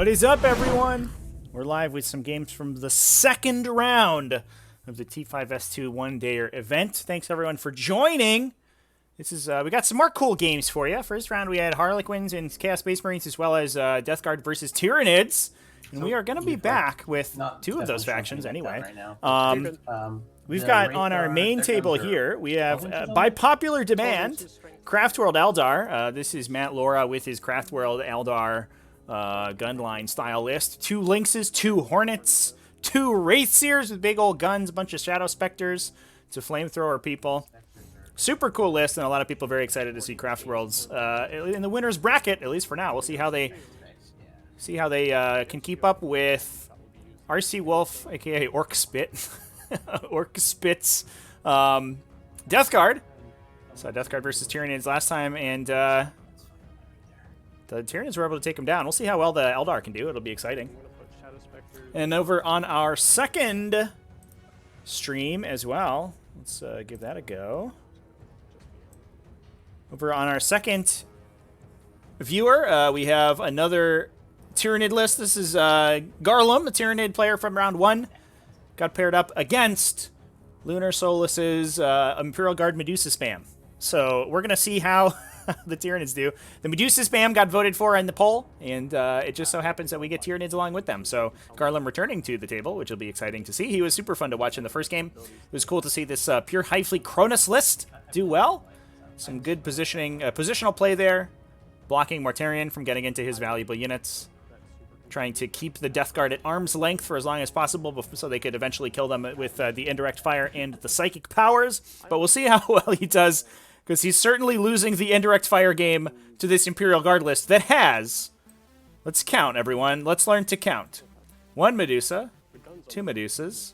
What is up, everyone? We're live with some games from the second round of the T5S2 one-dayer event. Thanks, everyone, for joining. This is we got some more cool games for you. First round, we had Harlequins and Chaos Space Marines, as well as Death Guard versus Tyranids. And we are going to be back with two of those factions anyway. We've got on our main table here, we have, by popular demand, Craftworld Eldar. This is Matt Laura with his Craftworld Eldar gunline style list. 2 Lynxes, 2 Hornets, 2 Wraithseers with big old guns, a bunch of Shadow Specters, to flamethrower people. Super cool list, and a lot of people very excited to see Craftworlds in the winner's bracket, at least for now. We'll see how they can keep up with RC Wolf, aka Orc Spit, Orc Spit's Death Guard. So Death Guard versus Tyranids last time, and the Tyranids were able to take him down. We'll see how well the Eldar can do. It'll be exciting. And over on our second stream as well, let's give that a go. Over on our second viewer, we have another Tyranid list. This is Garlum, a Tyranid player from round 1. Got paired up against Lunar Solus's Imperial Guard Medusa spam. So we're going to see how the Tyranids do. The Medusa spam got voted for in the poll, and it just so happens that we get Tyranids along with them. So Garlum returning to the table, which will be exciting to see. He was super fun to watch in the first game. It was cool to see this pure Hive Fleet Cronus list do well. Some good positioning, positional play there. Blocking Mortarion from getting into his valuable units. Trying to keep the Death Guard at arm's length for as long as possible so they could eventually kill them with the indirect fire and the psychic powers. But we'll see how well he does, because he's certainly losing the indirect fire game to this Imperial Guard list that has... Let's count, everyone. Let's learn to count. 1 Medusa. 2 Medusas.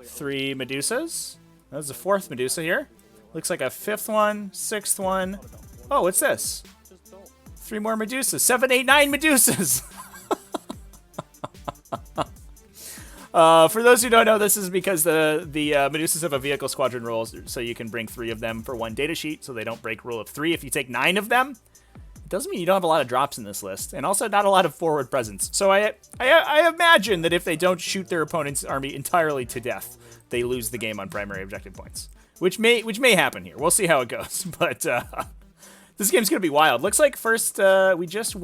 3 Medusas. There's a 4th Medusa here. Looks like a 5th one, 6th one. Oh, what's this? 3 more Medusas. 7, 8, 9 Medusas. For those who don't know, this is because the Medusas have a vehicle squadron rule, so you can bring 3 of them for 1 data sheet, so they don't break rule of 3. If you take 9 of them, it doesn't mean you don't have a lot of drops in this list, and also not a lot of forward presence. So I imagine that if they don't shoot their opponent's army entirely to death, they lose the game on primary objective points, which may happen here. We'll see how it goes, but this game's gonna be wild. Looks like first we just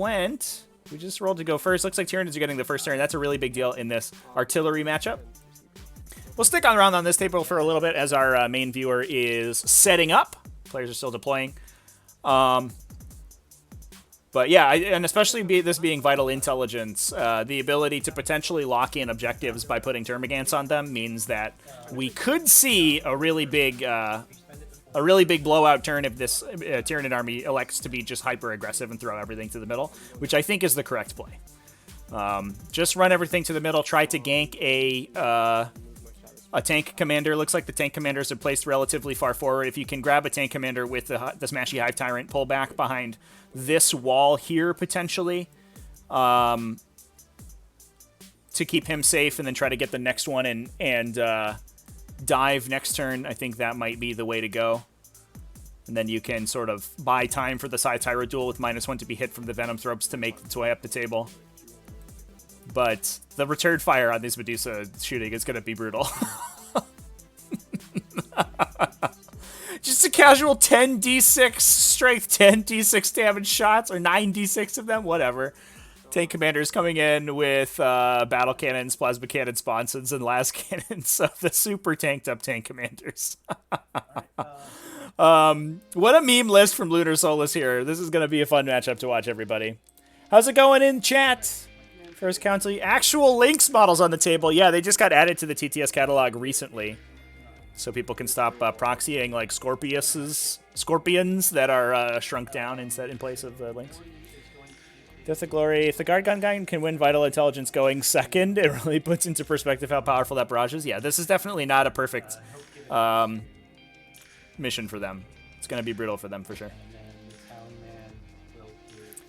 rolled to go first. Looks like Tyranids are getting the first turn. That's a really big deal in this artillery matchup. We'll stick around on this table for a little bit as our main viewer is setting up. Players are still deploying. But yeah, and especially this being vital intelligence, the ability to potentially lock in objectives by putting termagants on them means that we could see a really big blowout turn if this Tyranid army elects to be just hyper-aggressive and throw everything to the middle, which I think is the correct play. Just run everything to the middle, try to gank a tank commander. Looks like the tank commanders are placed relatively far forward. If you can grab a tank commander with the Smashy Hive Tyrant, pull back behind this wall here, potentially, to keep him safe, and then try to get the next one and dive next turn, I think that might be the way to go. And then you can sort of buy time for the Psy-Tyro duel with -1 to be hit from the Venom Thropes to make its way up the table. But the return fire on this Medusa shooting is going to be brutal. Just a casual 10d6 strength, 10d6 damage shots, or 9d6 of them, whatever. Tank commanders coming in with battle cannons, plasma cannon, sponsons, and las cannons of the super tanked up tank commanders. What a meme list from Lunar Solus here. This is going to be a fun matchup to watch, everybody. How's it going in chat? First Council, actual Lynx models on the table. Yeah, they just got added to the TTS catalog recently, so people can stop proxying like scorpions that are shrunk down in place of the Lynx. Death of Glory. If the Guard Gun guy can win Vital Intelligence going second, it really puts into perspective how powerful that barrage is. Yeah, this is definitely not a perfect mission for them. It's going to be brutal for them for sure.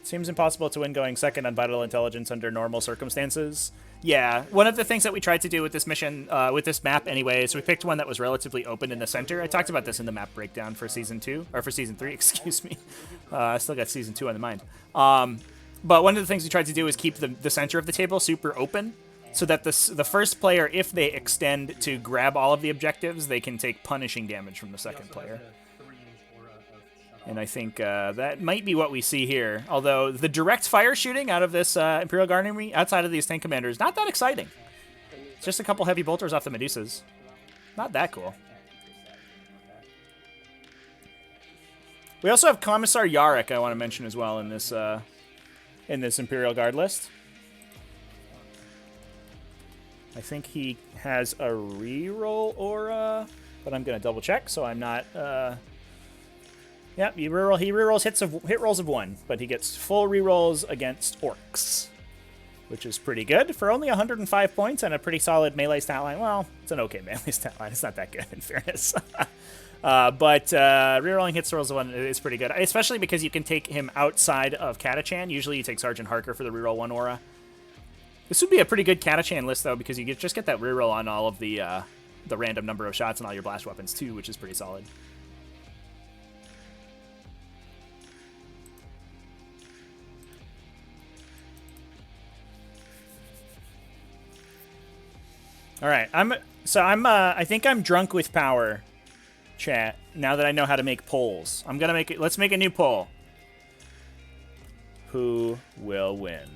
Seems impossible to win going second on Vital Intelligence under normal circumstances. Yeah, one of the things that we tried to do with this mission, with this map anyway, is we picked one that was relatively open in the center. I talked about this in the map breakdown for Season 2, or for Season 3, excuse me. I still got Season 2 on the mind. But one of the things we tried to do is keep the center of the table super open, so that the first player, if they extend to grab all of the objectives, they can take punishing damage from the second player. And I think that might be what we see here. Although the direct fire shooting out of this Imperial Guard army, outside of these tank commanders, not that exciting. It's just a couple heavy bolters off the Medusas. Not that cool. We also have Commissar Yarrick, I want to mention as well in this Imperial Guard list. I think he has a reroll aura, but I'm going to double check, so I'm not... Yeah, he rerolls hit rolls of 1, but he gets full rerolls against orcs, which is pretty good for only 105 points and a pretty solid melee stat line. Well, it's an okay melee stat line. It's not that good, in fairness. But rerolling hits rolls of 1 is pretty good, especially because you can take him outside of Catachan. Usually you take Sergeant Harker for the reroll 1 aura. This would be a pretty good Catachan list, though, because you just get that reroll on all of the random number of shots and all your blast weapons, too, which is pretty solid. All right, I think I'm drunk with power, chat. Now that I know how to make polls, I'm gonna make it. Let's make a new poll. Who will win?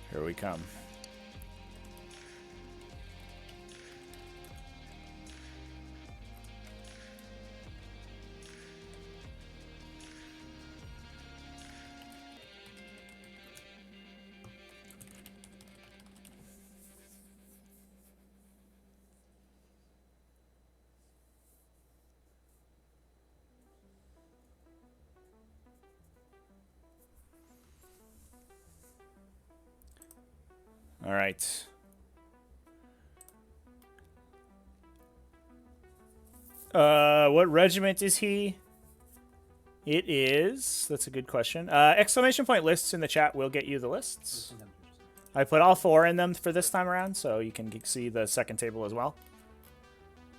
Here we come. All right. What regiment is he? It is... That's a good question. Exclamation point lists in the chat will get you the lists. I put all 4 in them for this time around, so you can see the second table as well.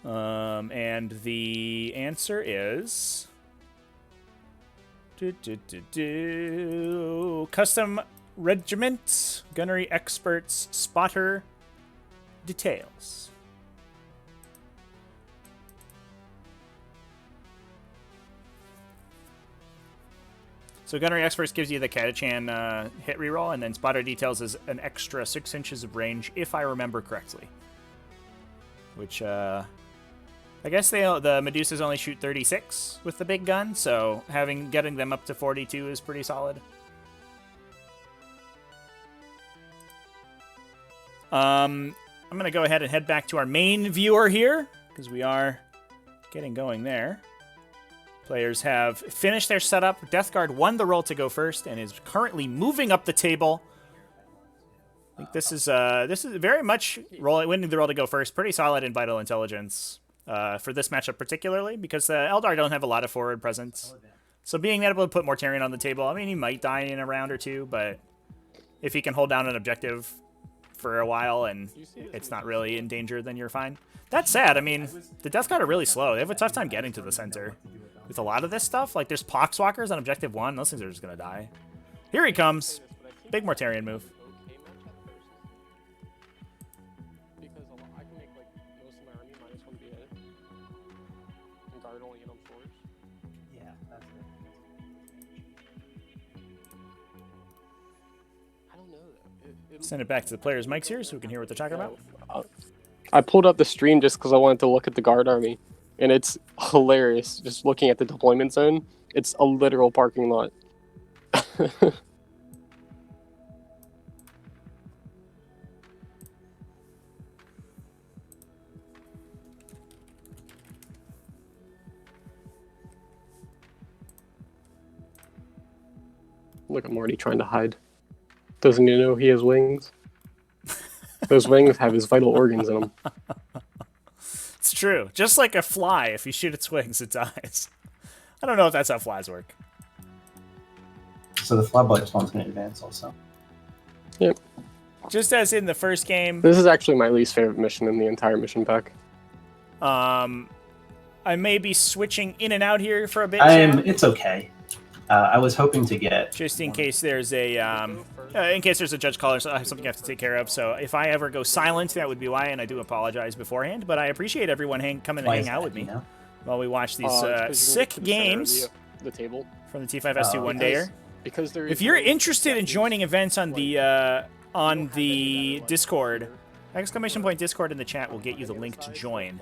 And the answer is... Custom Regiment, Gunnery Experts, Spotter, Details. So Gunnery Experts gives you the Catachan hit reroll, and then Spotter Details is an extra 6 inches of range, if I remember correctly. Which, I guess the Medusas only shoot 36 with the big gun, so getting them up to 42 is pretty solid. I'm going to go ahead and head back to our main viewer here, because we are getting going there. Players have finished their setup. Death Guard won the roll to go first and is currently moving up the table. I think this is very much winning the roll to go first. Pretty solid in Vital Intelligence for this matchup particularly, because the Eldar don't have a lot of forward presence. So being able to put Mortarion on the table, I mean, he might die in a round or two, but if he can hold down an objective for a while and it's not really in danger, then you're fine. That's sad. I mean, the Death Guard are really slow. They have a tough time getting to the center. With a lot of this stuff, like there's Poxwalkers on objective 1. Those things are just going to die. Here he comes. Big Mortarion move. Send it back to the players' mics here so we can hear what they're talking about. I pulled up the stream just because I wanted to look at the guard army, and it's hilarious just looking at the deployment zone. It's a literal parking lot. Look, I'm already trying to hide. Doesn't he know he has wings? Those wings have his vital organs in them. It's true. Just like a fly, if you shoot its wings, it dies. I don't know if that's how flies work. So the flyboy spawn's going to advance also. Yep. Just as in the first game, This is actually my least favorite mission in the entire mission pack. I may be switching in and out here for a bit. Chan, It's okay. I was hoping to get... just in case there's a judge caller, so I have something I have to take care of. So if I ever go silent, that would be why, and I do apologize beforehand. But I appreciate everyone coming and hang out with me while we watch these sick games the table from the T5S2 one-dayer. Because there is If you're interested in joining events on the Discord, !Discord in the chat will get you the link to join.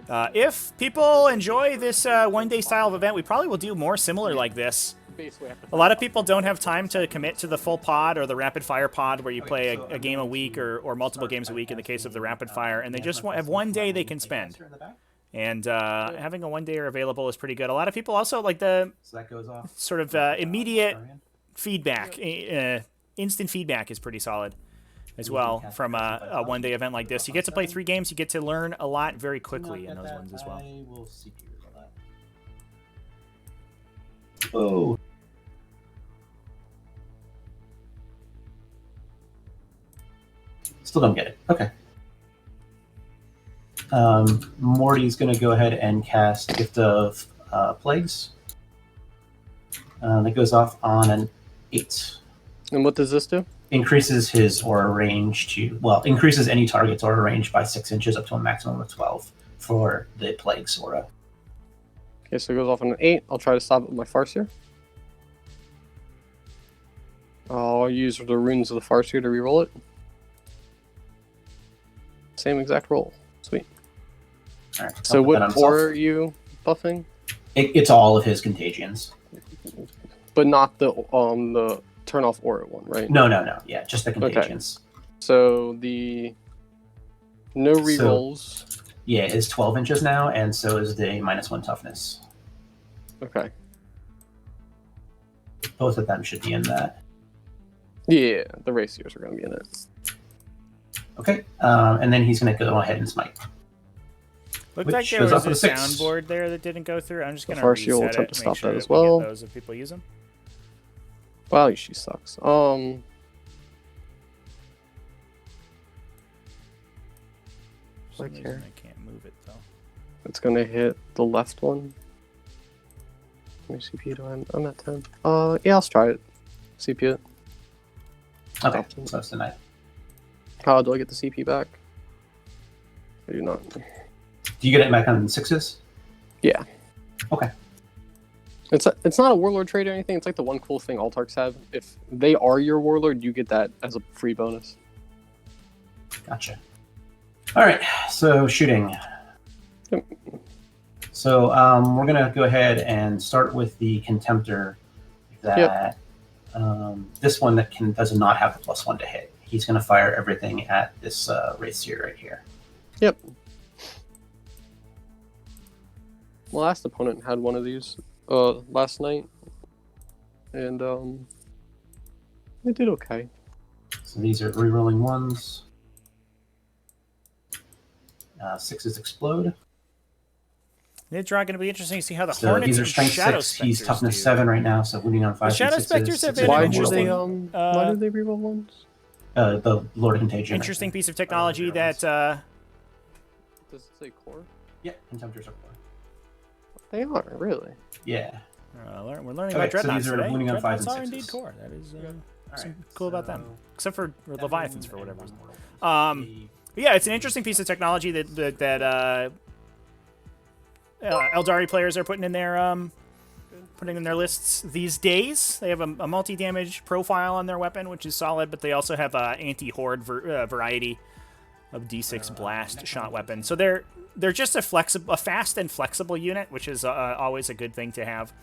If people enjoy this one-day style of event, we probably will do more similar like this. A lot of people don't have time to commit to the full pod or the rapid fire pod where you play a game a week or multiple games a week in the case of the rapid fire, and they just have one day they can spend. And having a one-dayer available is pretty good. A lot of people also like the sort of immediate feedback. Instant feedback is pretty solid as well from a one-day event like this. You get to play 3 games. You get to learn a lot very quickly in those ones as well. Oh. Still don't get it. Okay. Morty's going to go ahead and cast Gift of Plagues. That goes off on an 8. And what does this do? Increases his aura range to... Well, increases any target's aura range by 6 inches up to a maximum of 12 for the Plagues aura. Okay, so it goes off on an 8. I'll try to stop it with my Farseer. I'll use the runes of the Farseer to reroll it. Same exact roll. Sweet. All right, so what aura are you buffing? It's all of his contagions. But not the turn off aura one, right? No. Yeah, just the contagions. Okay. So the no rerolls. So, yeah, is 12 inches now, and so is the -1 toughness. Okay. Both of them should be in that. Yeah, the raciers are going to be in it. Okay, and then he's going to go ahead and smite. Looks like there was a soundboard there that didn't go through. I'm just going to reset will it attempt to to make stop sure that as we get well. those if people use them. Wow, she sucks. Okay. I can't move it though. It's going to hit the left one. How many CPU do I'm at 10. Yeah, let's try it. CPU it. Okay, so it's tonight. How do I get the CP back? I do not. Do you get it back on 6s? Yeah. Okay. It's not a warlord trait or anything. It's like the one cool thing all Tarks have. If they are your warlord, you get that as a free bonus. Gotcha. All right, so shooting. Yep. So we're gonna go ahead and start with the Contemptor. That this one that does not have the +1 to hit. He's gonna fire everything at this racier right here. Yep. My last opponent had one of these last night, and they did okay. So these are rerolling 1s. 6s explode. It's going to be interesting to see how the So Hornets these are and strength Shadow 6. He's Specters toughness do. 7 right now, so wounding on 5. The Shadow and 6s, Specters have been six an Why and do interesting- rerolling. why do they reroll ones? The Lord of Contagion. Interesting piece of technology that Does it say core? Yeah, Contemptors are 4. They are really. Yeah. we're learning Okay, about so Dreadnoughts these are today. wounding on 5 Dreadnoughts and are indeed 6s. core. That is Alright, cool about them, so except for Leviathans for whatever reason. The- Yeah, it's an interesting piece of technology that Eldari players are putting in their lists these days. They have a multi-damage profile on their weapon, which is solid, but they also have anti-horde variety of D6 blast shot weapon. So they're just a fast and flexible unit, which is always a good thing to have.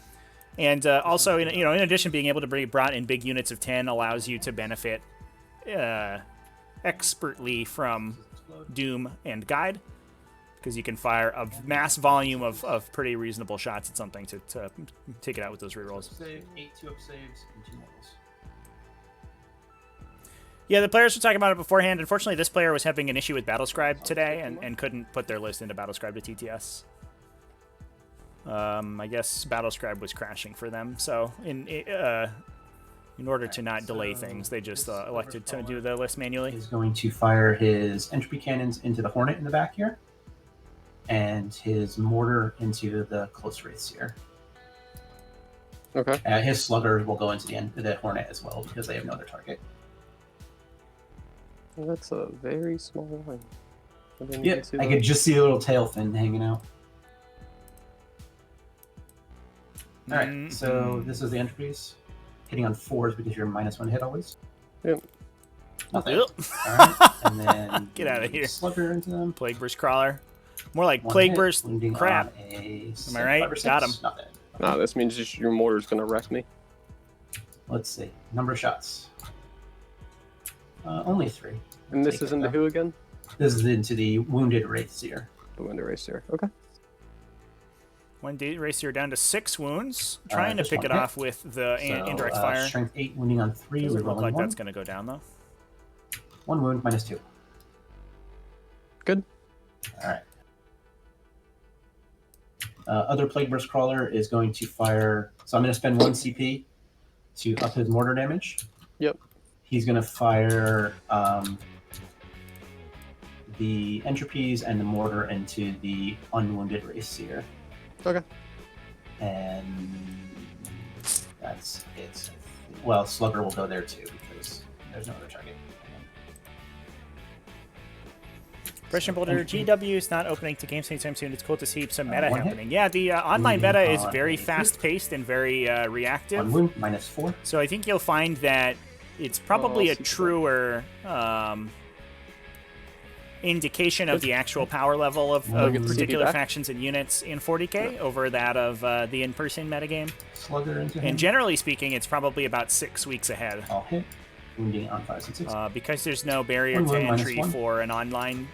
And also, in addition, being able to be brought in big units of 10 allows you to benefit expertly from Doom and Guide, because you can fire a mass volume of pretty reasonable shots at something to take it out with those rerolls. Save, 8 2-up saves, and 2 mortals. Yeah, the players were talking about it beforehand. Unfortunately, this player was having an issue with Battlescribe today and couldn't put their list into Battlescribe to TTS. I guess Battlescribe was crashing for them, so in order to not delay things, they just elected to do the list manually. He's going to fire his entropy cannons into the Hornet in the back here, and his mortar into the close wraiths here. Okay. His sluggers will go into the Hornet as well because they have no other target. Well, that's a very small line. Yep, I could just see a little tail fin hanging out. All right, so this is the entropies. Hitting on 4s because you're -1 hit always. Yep. Nothing. Yep. All right, and then Get out of here. Slugger into them. Plague Burst Crawler. More like 1 Plague hit, Burst wounding crap. on a Am I right? 5 or 6. Got him. Nothing. Nah, this means just your mortar's gonna wreck me. Let's see. Number of shots. Only 3. And this Take is it, into though. who again? This is into the Wounded Wraiths here. The Wind Eraser. Okay. One Racer down to 6 wounds. Trying to just pick one it hit. off with the So, indirect fire. Strength 8, wounding on 3. Doesn't We're look rolling like 1. that's going to go down, though. 1 wound, -2. Good. All right. Other Plague Burst Crawler is going to fire. So I'm going to spend 1 CP to up his mortar damage. Yep. He's going to fire the entropies and the mortar into the unwounded race here. Okay. And that's it. Well, Slugger will go there too because there's no other target. Christian Boulder, GW is not opening to games anytime soon. It's cool to see some meta one hit. happening. Yeah, the online meta is on very a two. fast-paced and very reactive. 1 wound, -4. So I think you'll find that it's probably a super. truer indication of the actual power level of Look at the particular CP back. factions and units in 40k over that of the in-person metagame. Slugger into him. And generally speaking, it's probably about 6 weeks ahead. All hit. Wounding on 5s and 6. Because there's no barrier One to wound, entry -1. for an online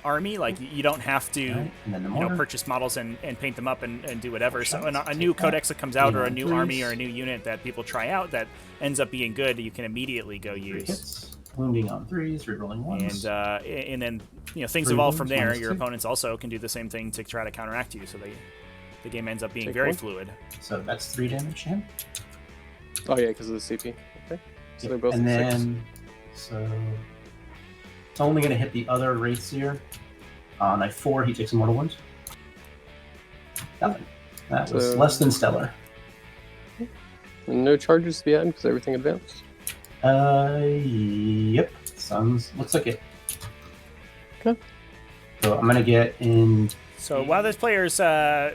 army, like you don't have to Alright, and then the mortar. purchase models and paint them up and do whatever. So Shots, a new take that. codex that comes out or a new Threes. army or a new unit that people try out that ends up being good, you can immediately go 3 use. hits. Wounding on 3s, rerolling 1s. And then things 3 evolve from wounds, there. Your -2. opponents also can do the same thing to try to counteract you. So the game ends up being Take very 1. fluid. So that's 3 damage to him. Oh yeah, because of the CP. Okay. So they're both and at 6. then, so it's only going to hit the other wraiths here. On a 4, he takes a mortal wound. Nothing. That was So- less than stellar. And no charges to be had because everything advanced. Yep. Looks like it. Okay. So I'm going to get in. So while this player's end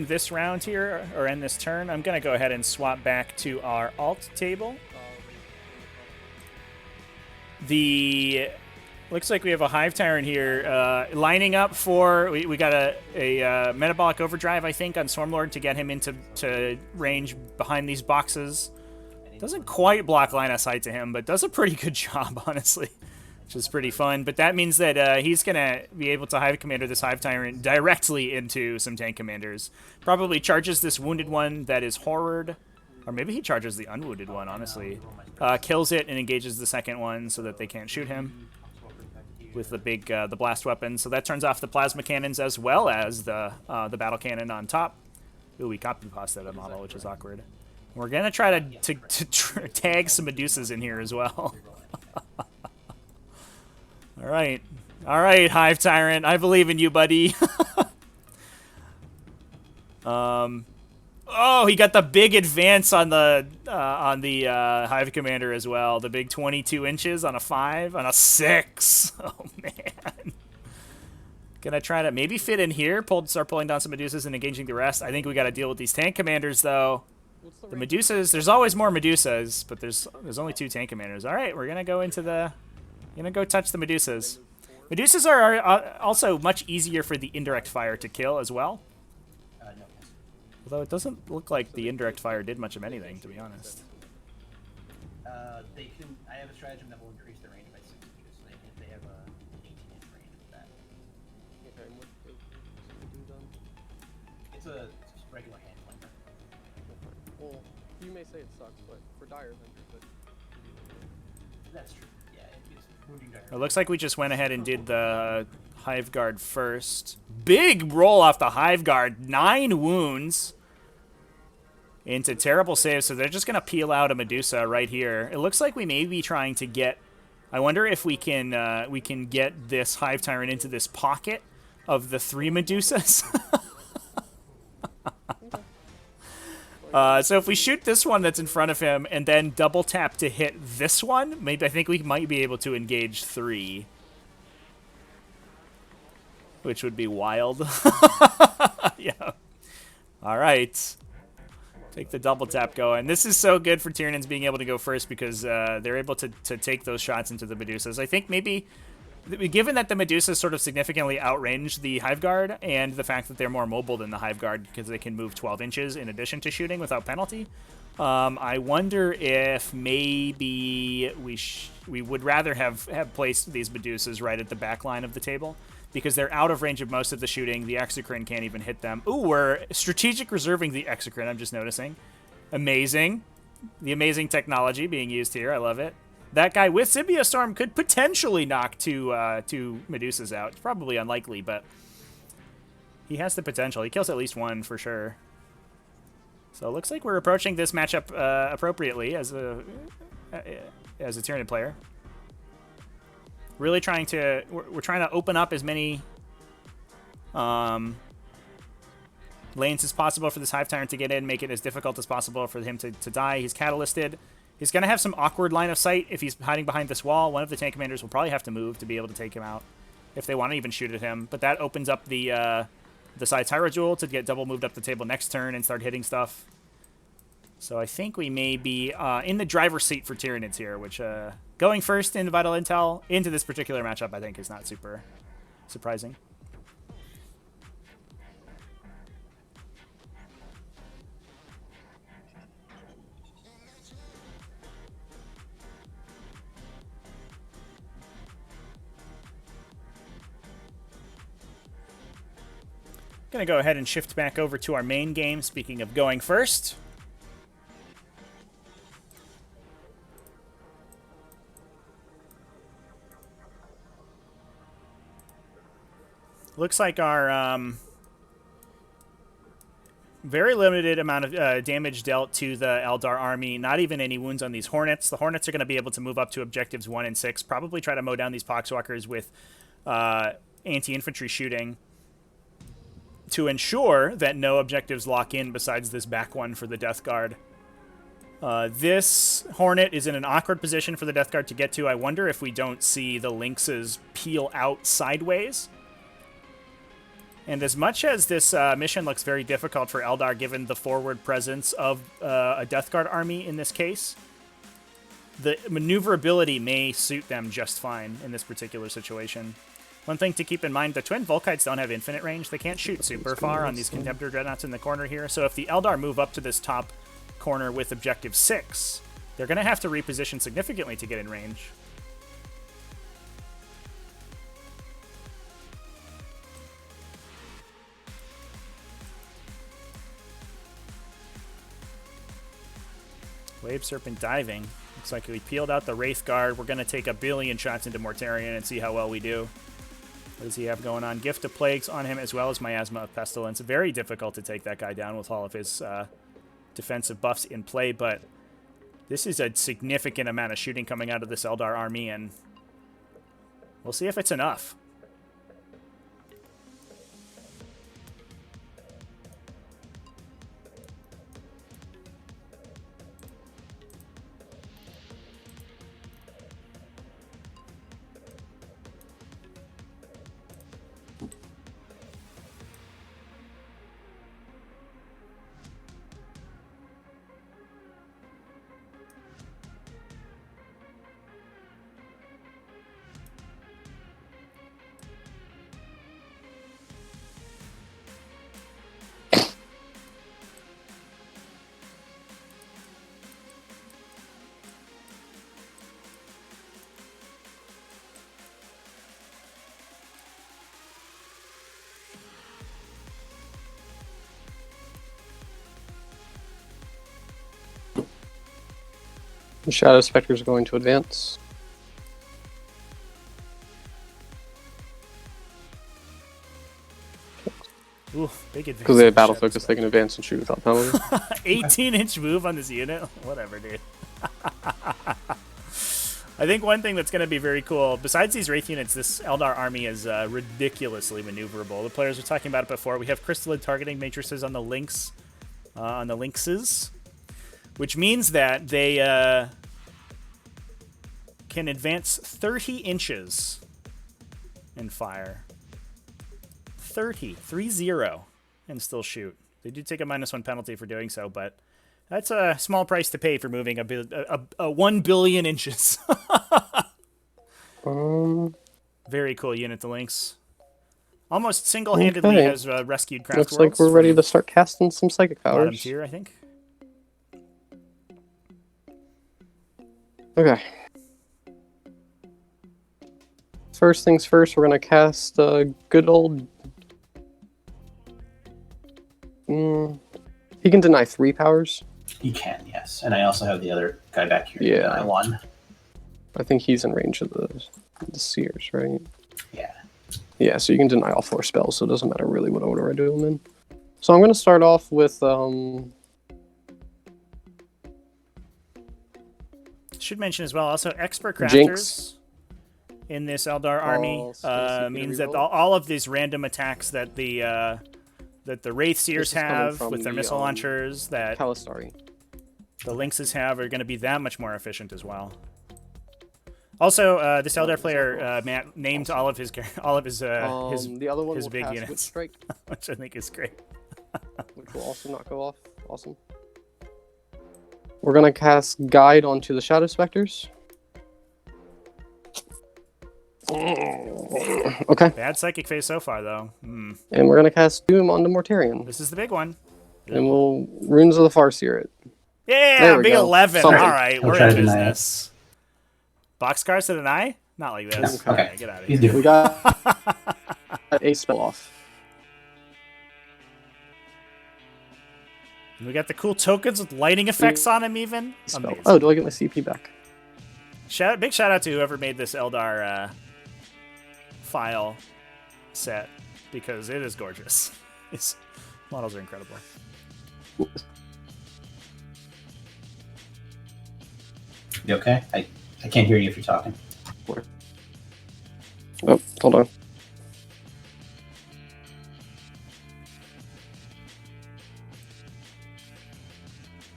this round here, or end this turn, I'm going to go ahead and swap back to our alt table. Looks like we have a Hive Tyrant here lining up for... We got a Metabolic Overdrive, I think, on Stormlord to get him into range behind these boxes. Doesn't quite block line of sight to him, but does a pretty good job, honestly. Which is pretty fun. But that means that he's going to be able to Hive Commander this Hive Tyrant directly into some tank commanders. Probably charges this wounded one that is horrored. Or maybe he charges the unwounded one, honestly. Kills it and engages the second one so that they can't shoot him with the big the blast weapon. So that turns off the plasma cannons as well as the battle cannon on top. Ooh, we copy-pasted a model, which is awkward. We're going to try to tag some Medusas in here as well. All right, Hive Tyrant, I believe in you, buddy. Oh, he got the big advance on the Hive Commander as well. The big 22 inches on a 5 on a 6. Oh man. Gonna try to maybe fit in here. Start pulling down some Medusas and engaging the rest. I think we got to deal with these tank commanders though. The Medusas. There's always more Medusas, but there's only 2 tank commanders. All right, we're gonna go into the. Gonna go touch the Medusas. Medusas are also much easier for the indirect fire to kill as well. No. Although it doesn't look like the indirect fire did much of anything, to be honest. They can. I have a stratagem that will increase their range by 6 meters. So they have a 18-inch range with that. Okay, and what do you do then? It's a regular hand flamer. Well, you may say it sucks, but for dire vendors, That's true. Yeah, it's wounding directly. It looks like we just went ahead and did the Hive Guard first. Big roll off the Hive Guard. 9 wounds into terrible saves, so they're just going to peel out a Medusa right here. It looks like we may be trying to get... I wonder if we can get this Hive Tyrant into this pocket of the 3 Medusas. So if we shoot this one that's in front of him and then double tap to hit this one, maybe I think we might be able to engage 3. Which would be wild. Yeah. All right. Take the double tap going. This is so good for Tyranids being able to go first because they're able to take those shots into the Medusas. I think maybe, given that the Medusas sort of significantly outrange the Hive Guard and the fact that they're more mobile than the Hive Guard because they can move 12 inches in addition to shooting without penalty, I wonder if maybe we would rather have placed these Medusas right at the back line of the table, because they're out of range of most of the shooting. The Exocrine can't even hit them. Ooh, we're strategic reserving the Exocrine, I'm just noticing. Amazing. The amazing technology being used here. I love it. That guy with Symbiote could potentially knock two Medusas out. It's probably unlikely, but he has the potential. He kills at least one for sure. So it looks like we're approaching this matchup appropriately as a Tyranid player. Really trying to, we're trying to open up as many lanes as possible for this Hive Tyrant to get in, make it as difficult as possible for him to die. He's catalysted. He's going to have some awkward line of sight if he's hiding behind this wall. One of the tank commanders will probably have to move to be able to take him out if they want to even shoot at him. But that opens up the side Tyro Jewel to get double moved up the table next turn and start hitting stuff. So I think we may be in the driver's seat for Tyranids here, which going first in Vital Intel into this particular matchup I think is not super surprising. Gonna go ahead and shift back over to our main game, speaking of going first. Looks like our very limited amount of damage dealt to the Eldar army. Not even any wounds on these Hornets. The Hornets are going to be able to move up to objectives 1 and 6. Probably try to mow down these Poxwalkers with anti-infantry shooting to ensure that no objectives lock in besides this back one for the Death Guard. This Hornet is in an awkward position for the Death Guard to get to. I wonder if we don't see the Lynxes peel out sideways. And as much as this mission looks very difficult for Eldar, given the forward presence of a Death Guard army in this case, the maneuverability may suit them just fine in this particular situation. One thing to keep in mind, the Twin Volkites don't have infinite range. They can't shoot super far on these Contemptor Dreadnoughts in the corner here. So if the Eldar move up to this top corner with objective 6, they're going to have to reposition significantly to get in range. Wave Serpent diving. Looks like we peeled out the Wraith Guard. We're going to take a billion shots into Mortarion and see how well we do. What does he have going on? Gift of Plagues on him as well as Miasma of Pestilence. Very difficult to take that guy down with all of his defensive buffs in play, but this is a significant amount of shooting coming out of this Eldar army, and we'll see if it's enough. The Shadow Specters are going to advance. Ooh, big advance. Because they have on battle Shadow focus, they can advance and shoot without penalty. 18-inch move on this unit? Whatever, dude. I think one thing that's going to be very cool, besides these Wraith units, this Eldar army is ridiculously maneuverable. The players were talking about it before. We have crystalline targeting matrices on the links, which means that they can advance 30 inches and fire. 30, and still shoot. They do take a -1 penalty for doing so, but that's a small price to pay for moving a 1 billion inches. Very cool unit, the Lynx. Almost single-handedly Okay. has rescued Craftworlds. Looks like we're ready to start casting some psychic bottom powers. tier, I think. Okay. First things first, we're gonna cast good old. He can deny 3 powers. You can, yes. And I also have the other guy back here. Yeah. I won. I think he's in range of the seers, right? Yeah. Yeah, so you can deny all 4 spells, so it doesn't matter really what order I do them in. So I'm gonna start off with Should mention as well, also expert crafters Jinx. in this Eldar army means that all of these random attacks that the Wraith Seers This is coming have from with their the, missile launchers that Kalistari. the Lynxes have are going to be that much more efficient as well. Also, this Eldar player Matt named all of his the other one his will big cast units. Witch Strike, which I think is great. which will also not go off. Awesome. We're gonna cast Guide onto the Shadow Specters. Okay. Bad psychic phase so far, though. And we're gonna cast Doom onto Mortarion. This is the big one. And we'll Runes of the Farseer it. Yeah, There we big go. 11. Something. All right, We'll we're try in to deny it. business. Boxcars to deny? Not like this. No, okay. Yeah, get out of He's here. doing We got a spell off. We got the cool tokens with lighting effects on them, even. Spell. Amazing. Oh, do I get my CP back? Big shout out to whoever made this Eldar file set, because it is gorgeous. Its models are incredible. You okay? I can't hear you if you're talking. Oh, hold on.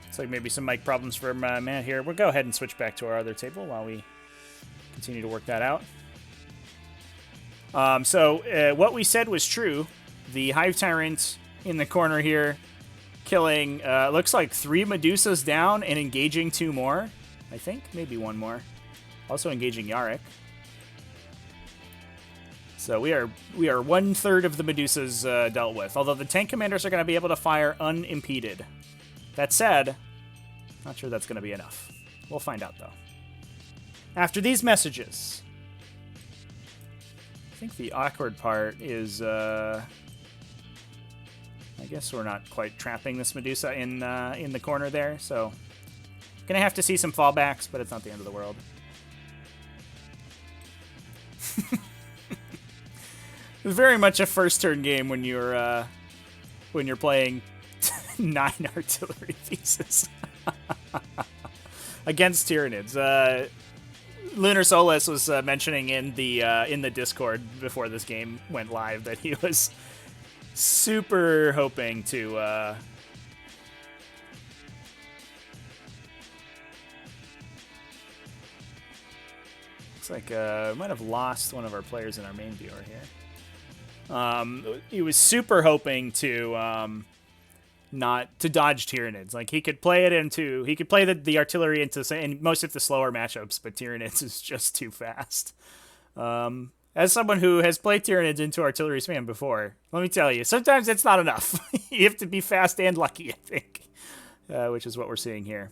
Looks like maybe some mic problems for Matt here. We'll go ahead and switch back to our other table while we continue to work that out. So what we said was true. The Hive Tyrant in the corner here, killing, looks like 3 Medusas down and engaging 2 more. I think, maybe 1 more. Also engaging Yarrick. So we are 1/3 of the Medusas dealt with. Although the tank commanders are going to be able to fire unimpeded. That said, not sure that's going to be enough. We'll find out, though. After these messages, I think the awkward part is, I guess we're not quite trapping this Medusa in the corner there, so gonna have to see some fallbacks, but it's not the end of the world. It's very much a first turn game when you're playing 9 artillery pieces against Tyranids. Lunar Solace was mentioning in the Discord before this game went live that he was super hoping to looks like we might have lost one of our players in our main viewer here. He was super hoping to not to dodge Tyranids. Like he could play the artillery into in most of the slower matchups, but Tyranids is just too fast. As someone who has played Tyranids into artillery spam before, let me tell you, sometimes it's not enough. You have to be fast and lucky, I think, which is what we're seeing here.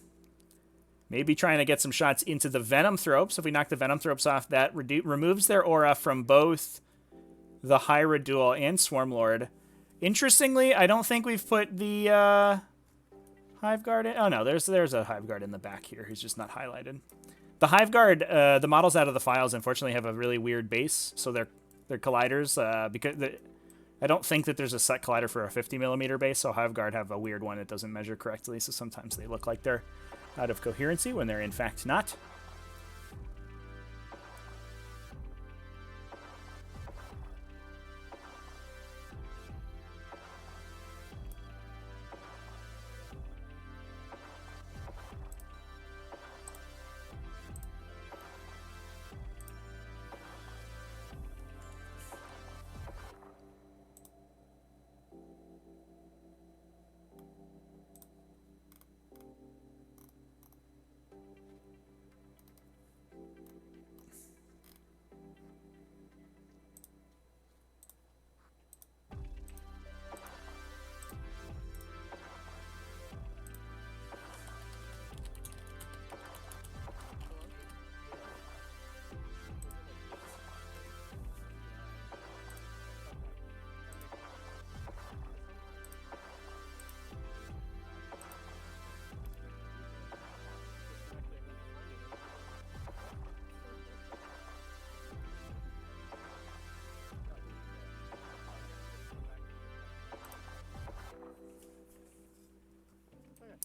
Maybe trying to get some shots into the Venom Thropes. If we knock the Venom Thropes off, that removes their aura from both the Hydra Duel and Swarmlord. Interestingly, I don't think we've put the Hive Guard in. Oh no, there's a Hive Guard in the back here who's just not highlighted. The Hive Guard, the models out of the files, unfortunately, have a really weird base, so they're colliders because I don't think that there's a set collider for a 50mm base, so Hive Guard have a weird one that doesn't measure correctly, so sometimes they look like they're out of coherency when they're in fact not.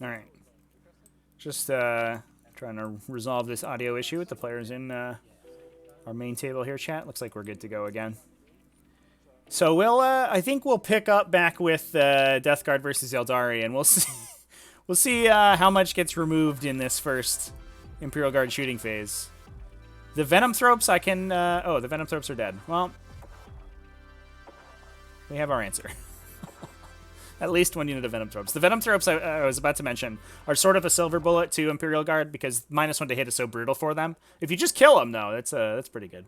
All right. Just trying to resolve this audio issue with the players in our main table here, chat. Looks like we're good to go again. So we'll, I think we'll pick up back with Death Guard versus Eldari, and we'll see, we'll see how much gets removed in this first Imperial Guard shooting phase. The Venom Thropes, I can. Oh, the Venom Thropes are dead. Well, we have our answer. At least one unit of Venom Thropes. The Venom Thropes I was about to mention are sort of a silver bullet to Imperial Guard because -1 to hit is so brutal for them. If you just kill them, though, that's pretty good.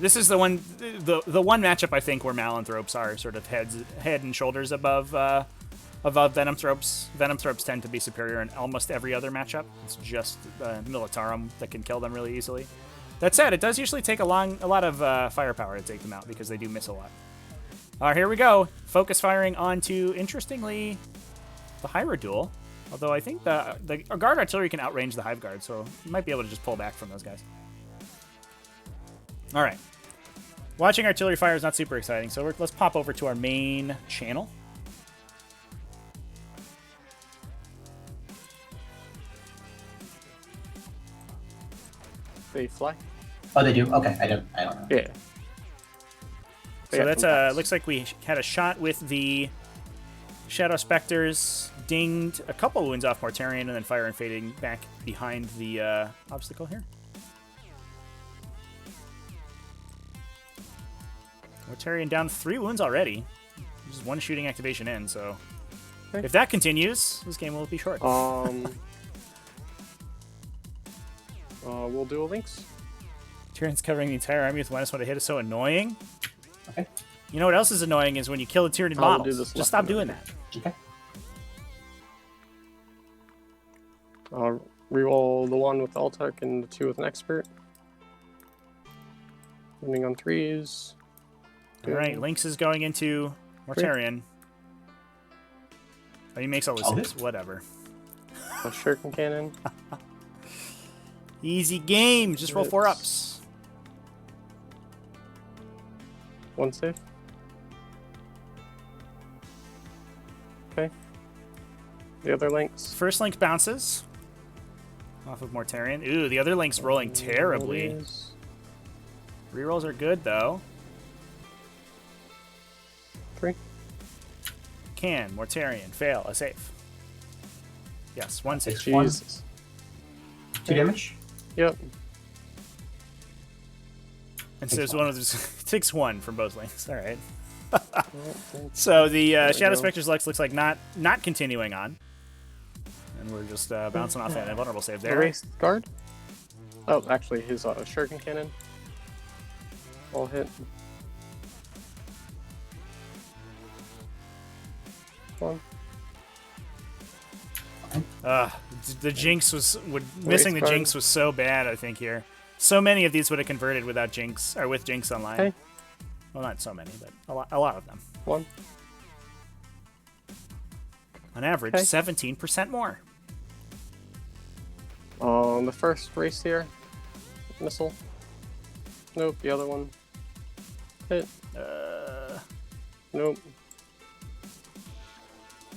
This is the one matchup I think where Malanthropes are sort of head and shoulders above Venom Thropes. Venom Thropes tend to be superior in almost every other matchup. It's just Militarum that can kill them really easily. That said, it does usually take a lot of firepower to take them out because they do miss a lot. Here we go. Focus firing onto, interestingly, the Hierodule. Although I think the Guard Artillery can outrange the Hive Guard, so you might be able to just pull back from those guys. All right. Watching artillery fire is not super exciting, so let's pop over to our main channel. They fly? Oh, they do? Okay, I don't know. Yeah. So that's looks like we had a shot with the Shadow Specters, dinged a couple wounds off Mortarion, and then fire and fading back behind the obstacle here. Mortarion down 3 wounds already. Just 1 shooting activation in, so okay. If that continues, this game will be short. We'll do a Lynx. Tyranids covering the entire army with -1 to hit is so annoying. Okay. You know what else is annoying is when you kill a Tyranid model. Just stop doing that. Okay. Reroll the 1 with Altark and the 2 with an Expert. Landing on 3s. All right, Lynx is going into Mortarion. Oh, he makes all the saves. Whatever. A Shuriken Cannon. Easy game. Just roll 4 ups. 1 save. Okay. The other Lynx. First Lynx bounces off of Mortarion. Ooh, the other Lynx rolling terribly. Rerolls are good, though. 3. Can Mortarion fail a save? Yes, 1 save. Jesus. 2 damage? Yep. And so it's one of those. Takes 1 from both Lynx. All right. So the Shadow Spectre's Lux looks like not continuing on. And we're just bouncing off an invulnerable save there. Erased Guard? Oh, actually, his Shuriken Cannon. All hit. 1. The Jinx was missing the Jinx was so bad, I think, here. So many of these would have converted without Jinx, or with Jinx online. Okay. Well, not so many, but a lot of them. 1. On average, 17% more. The first race here. Missile. Nope, the other one. Hit. Nope.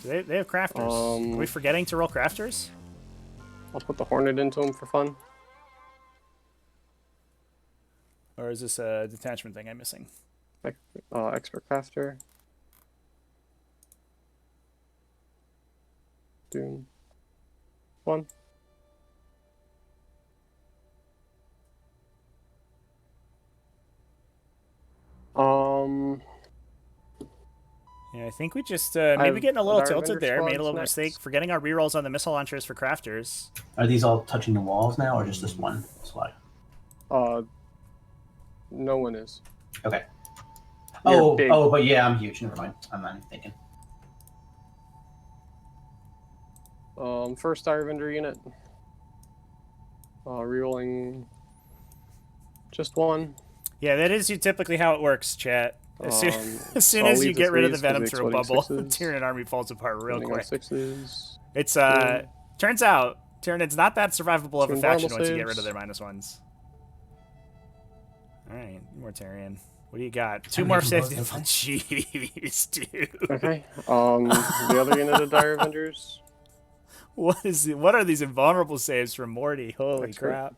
They have crafters. Are we forgetting to roll crafters? I'll put the Hornet into him for fun. Or is this a detachment thing I'm missing? Expert Crafter. Doom. 1. Yeah, I think we just maybe getting a little tilted there. Made a little next. mistake. Forgetting our rerolls on the missile launchers for crafters. Are these all touching the walls now, or just this one slide? No one is. Okay. You're big. Oh, but yeah, I'm huge. Never mind. I'm not even thinking. First Dire Vendor unit. Rerolling just 1. Yeah, that is typically how it works, chat. As soon I'll as you leave get the rid of the threes venom 'cause through a the bubble, exploding Tyranid army falls apart real Running on quick. 6s. It's turns out Tyranid's not that survivable of a Two faction invulnerable once you get rid saves. of their -1s. All right, Mortarion. What do you got? 2 more safety. Okay. Jeez, dude. Okay. The other unit of Dire Vendors. What are these invulnerable saves from Morty? Holy Expert. crap.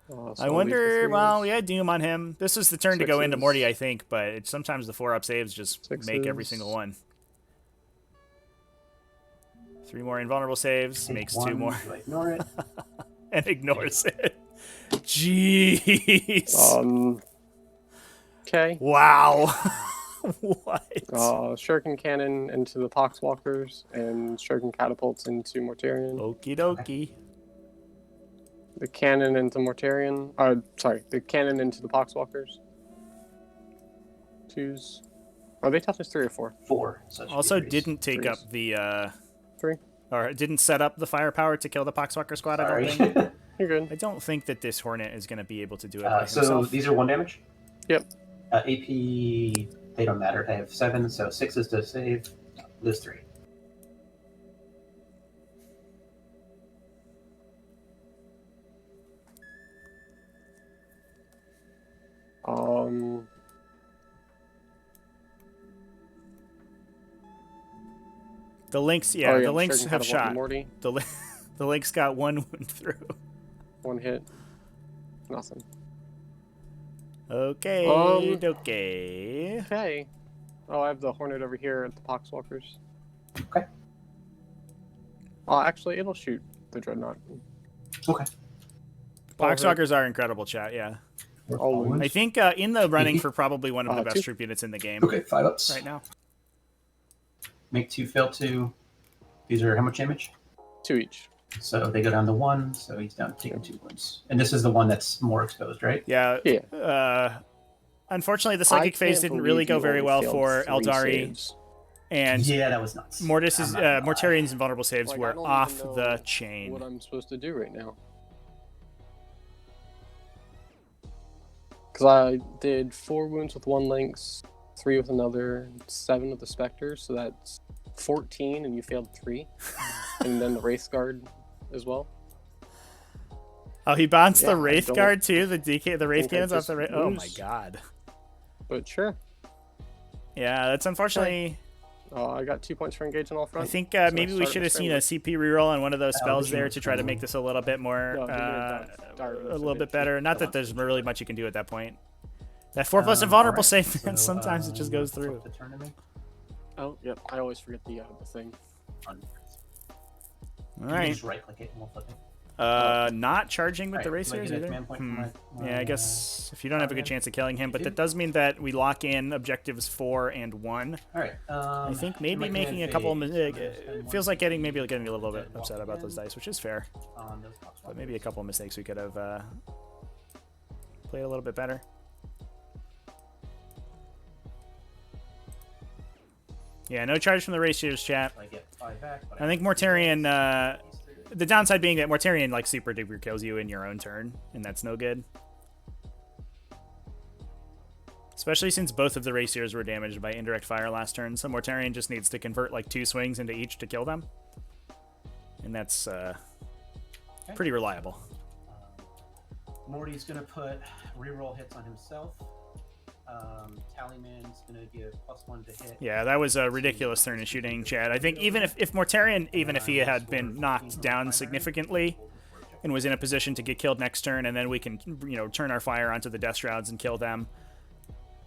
So I I'll leave the wonder, well, threes. we had Doom on him. This was the turn to go into Morty, Sixes. I think, but sometimes the 4-up saves just make every Sixes. single one. 3 more invulnerable saves, Take makes 2 one, more, do I ignore it. and ignores it. Jeez. Okay. Wow. What? Shuriken Cannon into the Poxwalkers and Shuriken Catapults into Mortarion. Okie dokie. The cannon into Mortarion. The cannon into the Poxwalkers. 2s. Are they toughness 3 or 4? 4. So it should be Also threes. didn't take Threes. up the 3. or didn't set up the firepower to kill the Poxwalker squad. I don't Sorry. think. You're good. I don't think that this Hornet is going to be able to do it by So himself. these are 1 damage. Yep. AP, they don't matter. I have 7, so 6s to save. Lose 3. The Lynx, yeah, the Lynx Shuriken have Catapult shot. into Morty. The Lynx got 1 wound through. 1 hit. Nothing. Okay, okay. Okay. Oh, I have the Hornet over here at the Poxwalkers. Okay. Actually, it'll shoot the Dreadnought. Okay. Poxwalkers are incredible, chat, yeah. All wounds. I think in the running Mhm. for probably one of the best 2. troop units in the game Okay, 5 ups. right now. Make 2 fail 2. These are how much damage? 2 each. So they go down to 1, so he's down to taking 2 wounds. And this is the one that's more exposed, right? Yeah. Yeah. Unfortunately, the psychic phase didn't really go very well for Eldari, and Yeah, that was nuts. Mortis's I'm not gonna lie. Mortarion's invulnerable saves Like, I were don't off even know the chain. What I'm supposed to do right now? Because I did 4 wounds with 1 Lynx, 3 with another, 7 with the Spectre, so that's 14, and you failed 3. And then the Wraith Guard as well. Oh, he bounced Yeah, the I Wraith don't Guard too. The DK, the Wraith think I cannons off just the Wraith. Oh my lose. god. But sure. Yeah, that's unfortunately. I got 2 points for engaging all front. I think so maybe we started should have seen scrambling. a CP reroll on one of those spells but you there were to try to make this a little bit more, No, give me a dire a little bit better. Not that there's really much you can do at that point. That 4+ Alright, invulnerable save, man, so, sometimes it just goes flip through. the turn to me. Oh, yep. I always forget the thing. Can All you right. just right click it and we'll flip it? Not charging with the Alright, do I racers get a either. command point from my- Yeah, I guess if you don't have a good okay. chance of killing him, but You that do. does mean that we lock in objectives 4 and 1. Alright. I think maybe making a couple of it feels like getting a little bit upset about those dice, which is fair. But maybe a couple of mistakes we could have played a little bit better. Yeah, no charge from the racers, chat. I get 5 back, but I think Mortarion, the downside being that Mortarion like super duper kills you in your own turn, and that's no good. Especially since both of the racers were damaged by indirect fire last turn, so Mortarion just needs to convert like 2 swings into each to kill them. And that's pretty reliable. Morty's gonna put reroll hits on himself. Tallyman's going to give +1 to hit. Yeah, that was a ridiculous turn of shooting, Chad. I think even if Mortarion, even if he had been knocked down significantly and was in a position to get killed next turn, and then we can, turn our fire onto the Death Shrouds and kill them.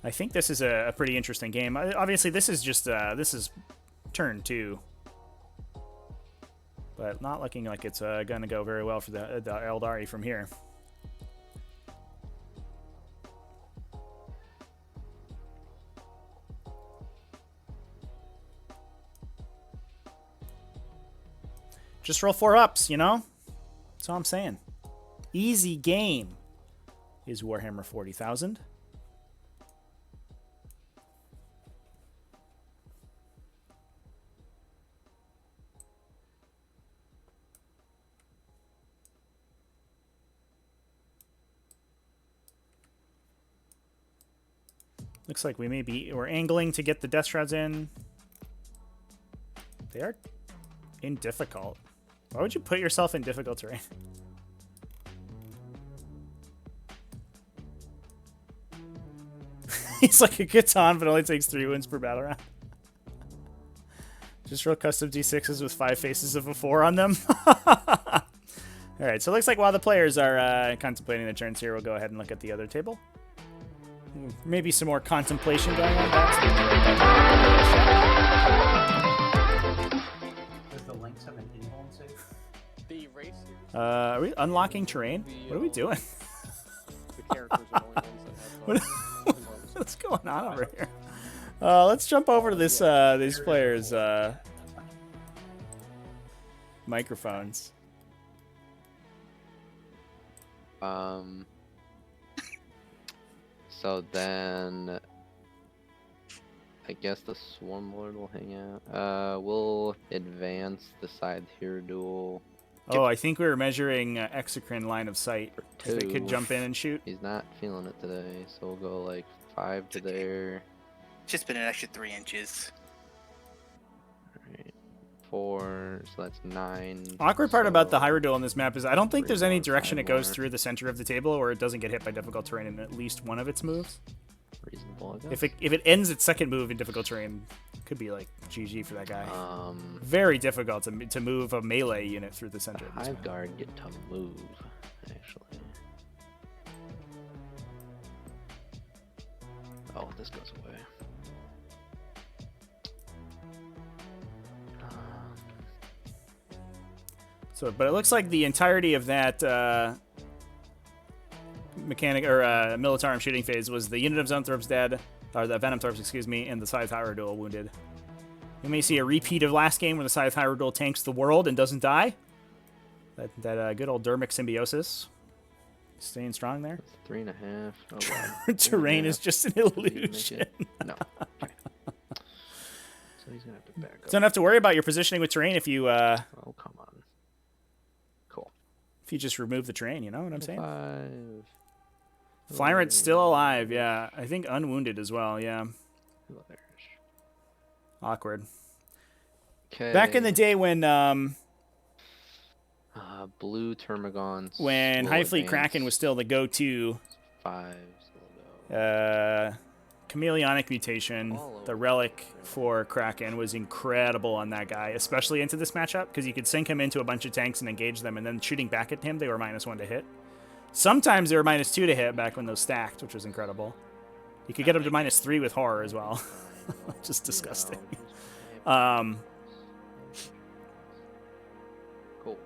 I think this is a pretty interesting game. Obviously, this is just this is turn 2, but not looking like it's going to go very well for the Eldari from here. Just roll 4 ups, That's all I'm saying. Easy game is Warhammer 40,000. Looks like we're angling to get the Death Shrouds in. They are in difficult. Why would you put yourself in difficult terrain? He's like a Catan, but only takes 3 wounds per battle round. Just roll custom D6s with 5 faces of a 4 on them. Alright, so it looks like while the players are contemplating their turns here, we'll go ahead and look at the other table. Maybe some more contemplation going on. Does the Lynx have an in-home save? The race series, Are we unlocking terrain? What are we doing? the characters are the only ones that have What's going on over here? Let's jump over to this these players' microphones. So then, I guess the Swarm Lord will hang out. We'll advance the Scythe Hero duel. Oh, I think we were measuring Exocrine line of sight. If they could 2. jump in and shoot. He's not feeling it today, so we'll go like 5 to there. Just been an extra 3 inches. Alright. 4, so that's 9. Awkward part about the so Hyrule duel on this map is I don't think 3 there's any more, direction 5 it goes more. through the center of the table or it doesn't get hit by difficult terrain in at least one of its moves. Reasonable, I guess. If it ends its second move in difficult terrain, it could be like GG for that guy. Very difficult to move a melee unit through the center of this Hive map. Guard get to move, actually. Oh, this goes away. So, but it looks like the entirety of that mechanic or Militarum shooting phase was the unit of Zonthorpe's dead, or the Venom Thorpes, excuse me, and the Scythe Hyrule wounded. You may see a repeat of last game where the Scythe Hyrule tanks the world and doesn't die. That good old Dermic symbiosis. Staying strong there. 3.5. Oh, wow. Terrain 3.5. is just an Did he make illusion. it? No. Okay. So he's gonna have to back up. Don't have to worry about your positioning with terrain if you Oh, come on. Cool. if you just remove the terrain. You know what I'm saying? 5. Flyrant's still alive. Yeah, I think unwounded as well. Yeah, awkward. Okay. Back in the day when Blue Termagants. when will High Fleet advance Kraken was still the go-to 5. So they'll go. chameleonic mutation, All the over. relic for Kraken was incredible on that guy, especially into this matchup because you could sink him into a bunch of tanks and engage them, and then shooting back at him, they were -1 to hit. Sometimes they were -2 to hit back when those stacked, which was incredible. You could get them to -3 with horror as well. Just disgusting. Cool.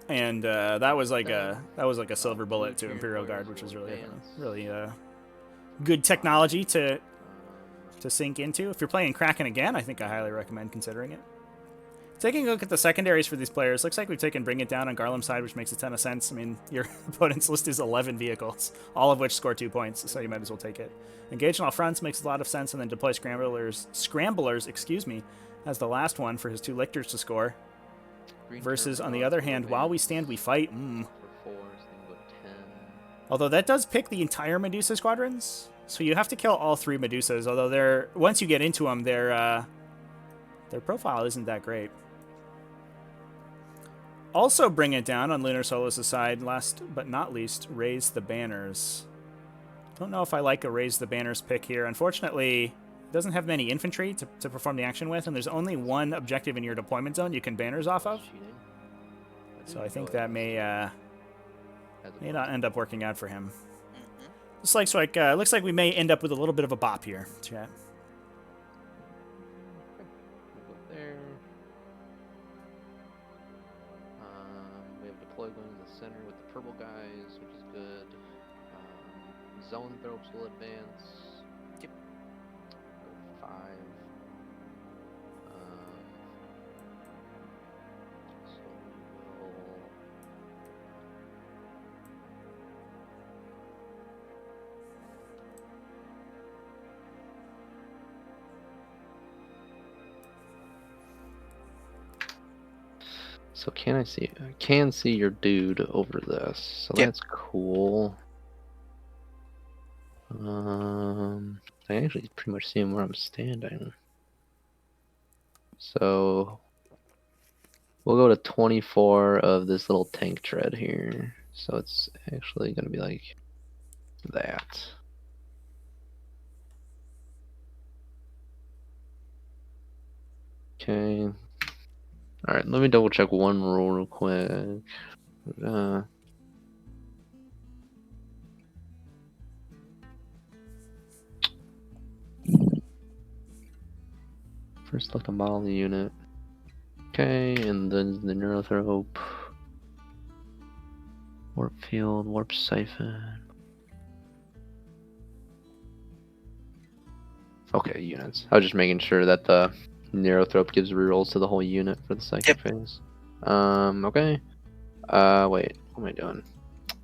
And that was like a silver bullet to Imperial Guard, which was really good technology to sink into. If you're playing Kraken again, I think I highly recommend considering it. Taking a look at the secondaries for these players, looks like we've taken Bring It Down on Garlem's side, which makes a ton of sense. I mean, your opponent's list is 11 vehicles, all of which score 2 points, so you might as well take it. Engage on all fronts makes a lot of sense, and then deploy Scramblers, excuse me, as the last one for his 2 Lictors to score. Green Versus, on the Termagants other will hand, while we advance stand, we fight. For 4, so they can go to 10. Although that does pick the entire Medusa squadrons, so you have to kill all 3 Medusas. Although they're once you get into them, their profile isn't that great. Also, Bring It Down on Lunar Solus' side. Last but not least, raise the banners. Don't know if I like a raise the banners pick here. Unfortunately, it doesn't have many infantry to perform the action with, and there's only one objective in your deployment zone you can banners off of. Cheating. So I think that may Has a not end up working out for him. Mhm. Looks like we may end up with a little bit of a bop here, chat. We'll go there. We have deploy going in the center with the purple guys, which is good. Zone tropes will advance. Yep. Go 5. So we will. So can I see? I can see your dude over this, so Yep. that's cool. I actually pretty much see him where I'm standing. So we'll go to 24 of this little tank tread here. So it's actually gonna be like that. Okay. All right, let me double check one rule real quick. First, select a model of the unit. Okay, and then the neurothrope. Warp field, warp siphon. Okay, units. I was just making sure that the neurothrope gives rerolls to the whole unit for the psychic phase. Okay. Wait, what am I doing?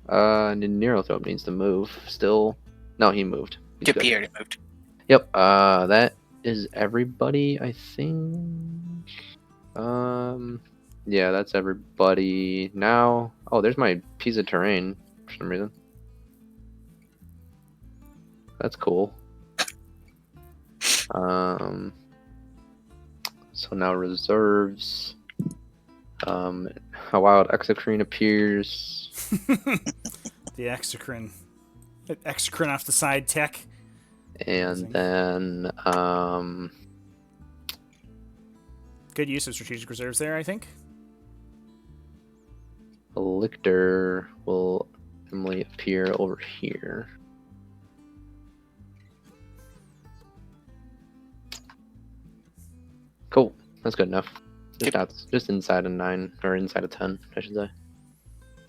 The neurothrope needs to move still. No, he moved. He's Yep, good. he already moved. Yep, that is everybody, I think. Yeah, that's everybody. Now, oh, there's my piece of terrain for some reason. That's cool. So now reserves. A wild exocrine appears. The exocrine. Exocrine off the side tech. And then, Good use of strategic reserves there, I think. a lictor will normally appear over here. Cool. That's good enough. Just inside of 9, or inside of 10, I should say.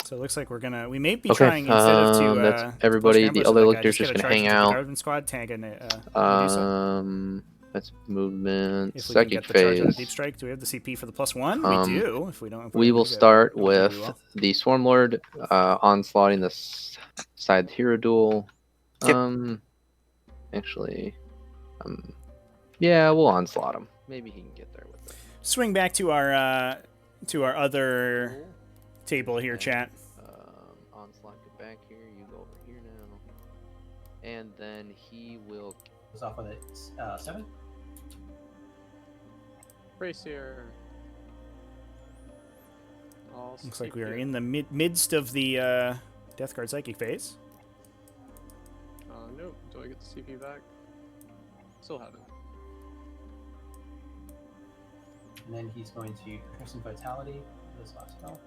So it looks like we may be trying instead of to that's everybody. The other lictor's just gonna hang out. Guardsman squad tag and Medusa. That's movement. If we can Psychic get the charge on the phase. deep strike, do we have the CP for the +1? We do. If we don't, if We will do that, start we don't do with well. the Swarmlord onslaughting the side hero duel. Yep. Actually, yeah, we'll onslaught him. Maybe he can get there with it. Swing back to our other table here, Okay. chat. Onslaught, get back here. You go over here now, and then he will. Goes off with it. 7. Race here. All Looks like CP. we are in the midst of the Death Guard Psychic phase. No. Do I get the CP back? Still haven't. And then he's going to prepare some vitality for this last spell.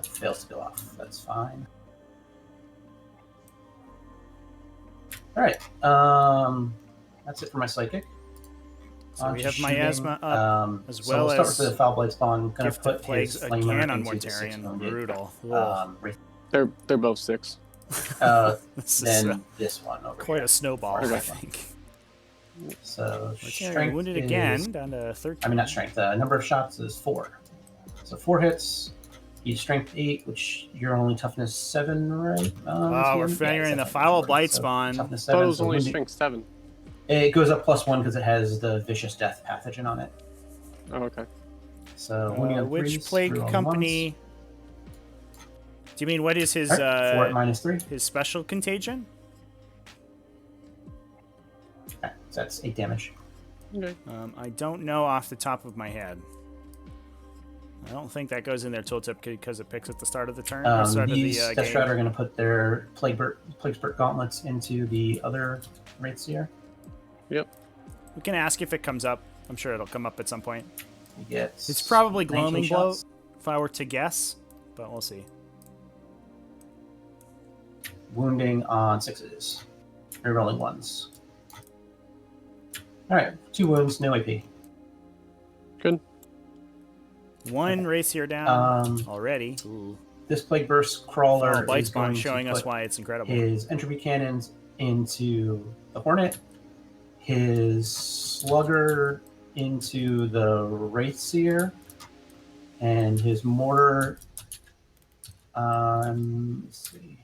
Fails to go off. That's fine. Alright. That's it for my psychic. So we have shooting. miasma up, as so well we'll start as with the Foul Blight Spawn. I'm gonna Gift put of Plagues his flamer again on into the 6 Mortarion. wounded. Brutal. Ugh. They're both 6. This is Then this one over quite here. a snowball, Okay. I think. So Mortarion strength wounded is, again, down to 13. I mean, not strength. Number of shots is 4. So 4 hits. He's strength 8, which you're only toughness 7, right? Oh, we're figuring the Foul Blight Spawn. Toughness I thought 7. it was so only wounded- strength 7. It goes up +1 because it has the Vicious Death pathogen on it. Oh, okay. So wounding on Which 3s, plague reroll company? Do you mean what is his once. Alright, 4 at -3. his special contagion? Okay, so that's 8 damage. Okay. I don't know off the top of my head. I don't think that goes in their tooltip because it picks at the start of the turn. Start These of the Death game. Shroud are going to put their Plague Spurt gauntlets into the other Wraithseer. Yep. We can ask if it comes up. I'm sure it'll come up at some point. You get It's probably 19 Gloaming Blow, shots. if I were to guess, but we'll see. Wounding on 6s. Rerolling 1s. Alright, 2 wounds, no AP. Good. One race here down already. Ooh. This Plague Burst Crawler Oh, Bite is going Spawn to showing us put why it's incredible. his Entropy Cannons into the Hornet, his Slugger into the Wraithseer, and his Mortar. Let's see.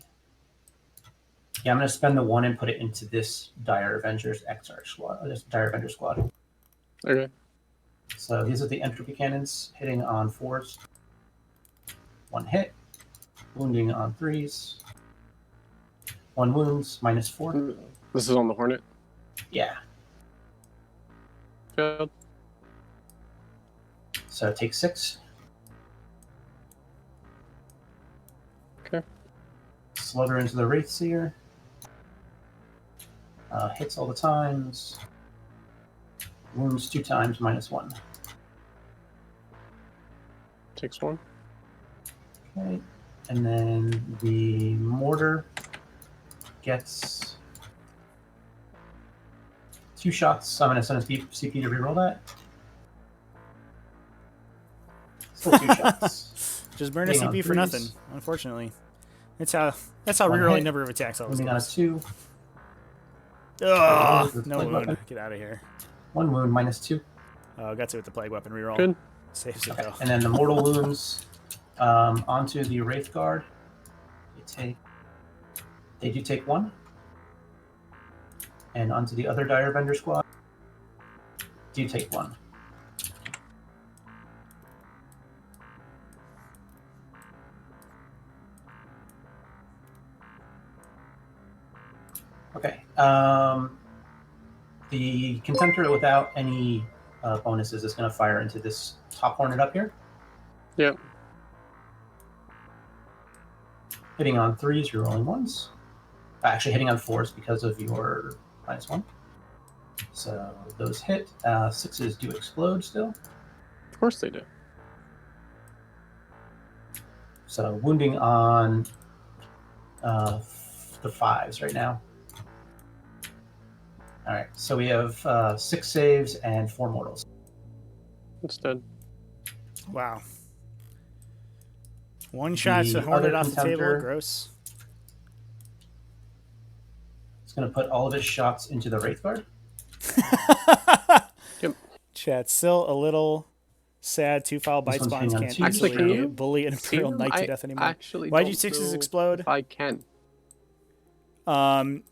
Yeah, I'm going to spend the 1 and put it into this Dire Avengers XR squad, this Dire Avenger squad. Okay. So these are the Entropy Cannons hitting on 4s. 1 hit. Wounding on 3s. 1 wounds, -4. This is on the Hornet. Yeah. Good. So take 6. Okay. Slugger into the Wraithseer. Hits all the times. Wounds 2 times, -1. Takes 1. Okay. And then the Mortar gets 2 shots. So I'm going to send a CP to reroll that. Still 2 shots. Just burn a Hitting on CP for 3s. nothing, unfortunately. That's how 1 rerolling hit. number of attacks always Wounding on a goes. 2. Ugh, With no Plague wound. Weapon. Get out of here. 1 wound, -2. Oh, got to with the Plague Weapon reroll. Good. Saves it Okay. though. And then the Mortal Wounds onto the Wraith Guard. They do take 1. And onto the other Dire Vendor squad. Do take 1. Okay. The Contemptor without any bonuses is going to fire into this top Hornet up here. Yep. Hitting on 3s, you're rolling 1s. Actually, hitting on 4s because of your -1. So those hit. 6s do explode still. Of course they do. So wounding on the 5s right now. All right, so we have 6 saves and 4 mortals. It's dead. Wow. One shot to The Hornet other off the table. Contemptor- Gross. It's going to put all of his shots into the Wraith Guard. Yep. Chat, still a little sad. 2 foul bite one's spawns hitting on can't 2s. Actually, can easily you bully an see Imperial them? Knight to I death anymore. actually Why do don't 6s know explode? if I can.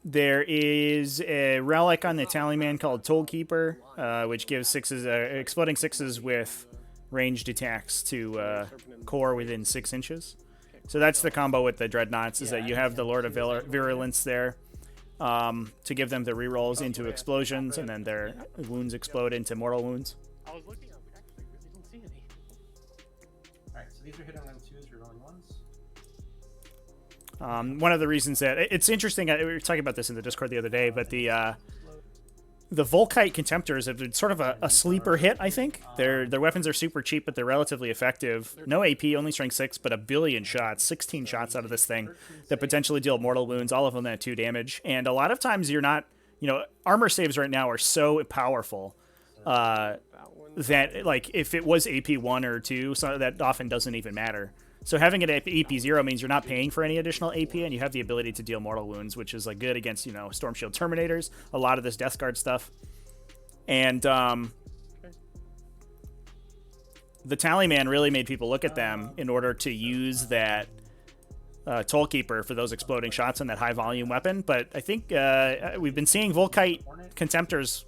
There is a relic on the Tallyman called Tollkeeper, which gives 6s exploding 6s with ranged attacks to core within 6 inches. So that's the combo with the Dreadnoughts, is that you have the Lord of Virulence there to give them the rerolls into explosions, and then their wounds explode into mortal wounds. I was looking at it, actually really don't see any. All right, so these are hitting on 2s, you're rolling 1s. One of the reasons that it's interesting, we were talking about this in the Discord the other day, but the Volkite Contemptors have been sort of a sleeper hit, I think. Their weapons are super cheap, but they're relatively effective. No AP, only strength 6, but 1 billion shots, 16 shots out of this thing that potentially deal mortal wounds, all of them at 2 damage. And a lot of times you're not, armor saves right now are so powerful that, like, if it was AP 1 or 2, so that often doesn't even matter. So having it at AP 0 means you're not paying for any additional AP, and you have the ability to deal mortal wounds, which is like good against, Storm Shield Terminators, a lot of this Death Guard stuff. And the Tallyman really made people look at them in order to use that Tollkeeper for those exploding shots and that high volume weapon. But I think we've been seeing Volkite Contemptors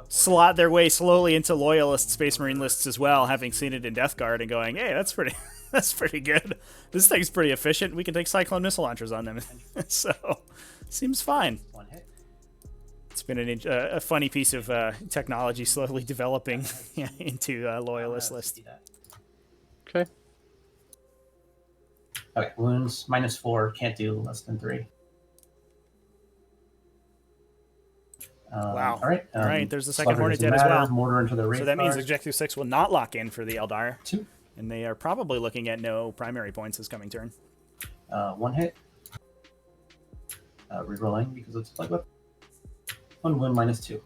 slot their way slowly into Loyalist Space Marine lists as well, having seen it in Death Guard and going, hey, that's pretty good. This thing's pretty efficient. We can take Cyclone missile launchers on them. So, seems fine. 1 hit. It's been a funny piece of technology slowly developing into Loyalist list. Okay, wounds -4. Can't do less than 3. Wow. All right. All right, there's the second Slugger Hornet doesn't dead as matter. well. Mortar into the Wraith So that means Guard. Objective 6 will not lock in for the Eldar. 2. And they are probably looking at no primary points this coming turn. 1 hit. Rerolling because it's Plague Whip. 1 wound -2.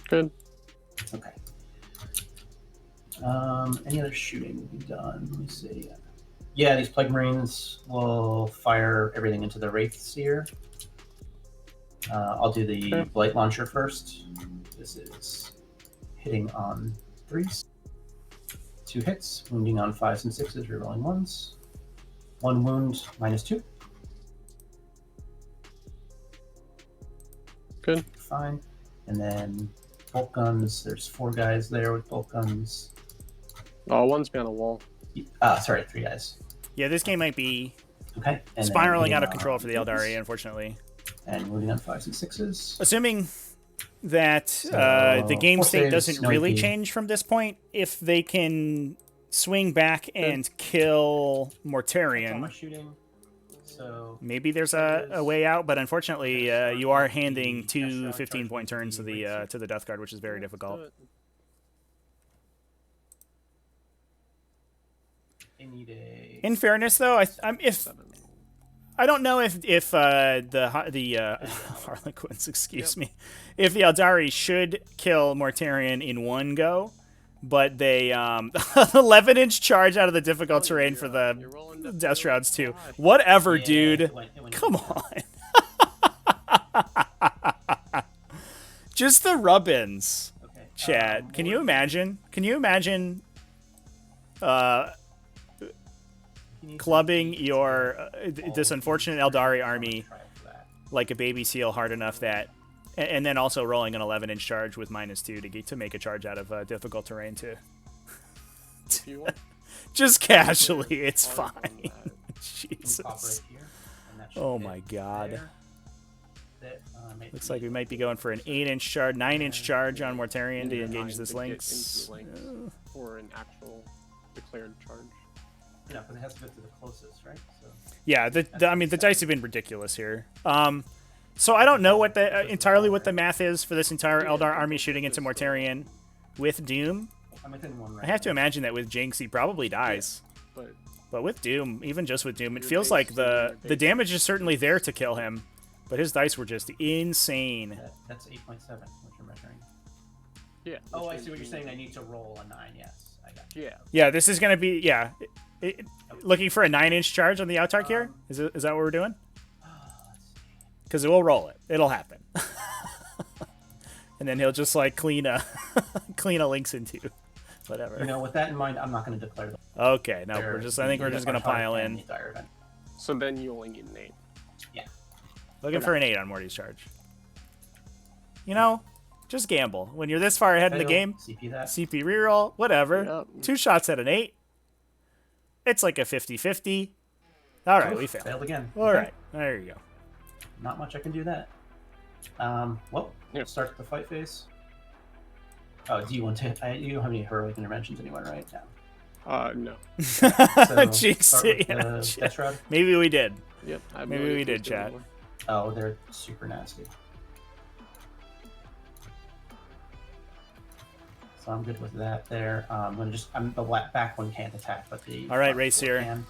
Good. Okay. Any other shooting we've done? Let me see. Yeah, these Plague Marines will fire everything into the Wraith Seer. I'll do the Blight Launcher first. This is hitting on 3s. 2 hits, wounding on 5s and 6s, rerolling 1s. 1 wound -2. Good. Fine. And then bolt guns. There's 4 guys there with bolt guns. Oh, one's behind the wall. Sorry, 3 guys. Yeah, this game might be Okay. And then spiraling out hitting of control on for the Eldari, unfortunately. And moving on 5s and 6s. Assuming that the game 4 state saves, doesn't no really AP. change from this point, if they can swing back and kill That's all my Mortarion, shooting. So maybe there's a way out. But unfortunately, you are handing 2 15-point turns to the Death Guard, which is very difficult. they need a In fairness, though, I don't know if the Harlequins, excuse me, if the Eldari should kill Mortarion in one go, but they 11-inch charge out of the difficult terrain for the Death Shrouds too. Whatever, Yeah, dude. it went Come on. Just the rub-ins, Okay. Chad. Can you imagine? Can you imagine clubbing your this unfortunate Eldari army like a baby seal hard enough that, and then also rolling an 11-inch charge with -2 to make a charge out of difficult terrain too. If you want. Just casually, it's fine. Jesus. Oh Oh my God. Looks like we might be going for an 8-inch charge, 9-inch charge on Mortarion to engage this Lynx. Or an actual declared charge. Yeah, because it has to go to the closest, right? So Yeah, I mean the dice have been ridiculous here. So I don't know what entirely what the math is for this entire Eldar army shooting into Mortarion with Doom. I'm within 1 I have to imagine that with Jinx he probably dies. But with Doom, even just with Doom, it feels like the damage is certainly there to kill him. But his dice were just insane. That's 8.7, what you're measuring. Yeah. Oh, I see what you're saying. I need to roll a 9. Yes, I got you. Yeah. Yeah, this is gonna be looking for a 9-inch charge on the Autarch here. Is that what we're doing? Because we'll roll it. It'll happen. And then he'll just like clean a Lynx into whatever. You know, with that in mind, I'm not going to declare them. Okay, no, I think we're just gonna pile in. So then you only need an 8. Yeah. Looking for an 8 on Morty's charge. You know, just gamble. When you're this far ahead in the game, CP that. CP reroll, whatever. Yep. 2 shots at an 8. It's like a 50-50. All right, we failed. Failed again. All right, there you go. Not much I can do that. Well, start the fight phase. Oh, do you want to? You don't have any heroic interventions anywhere, right? No. No. So Jinx start with it, yeah. the Death Shroud. Maybe we did. Yep. I have no Maybe idea we if did, it's good chat. anymore. Oh, they're super nasty. So I'm good with that there. The back one can't attack, but the All right, front Race four here. can.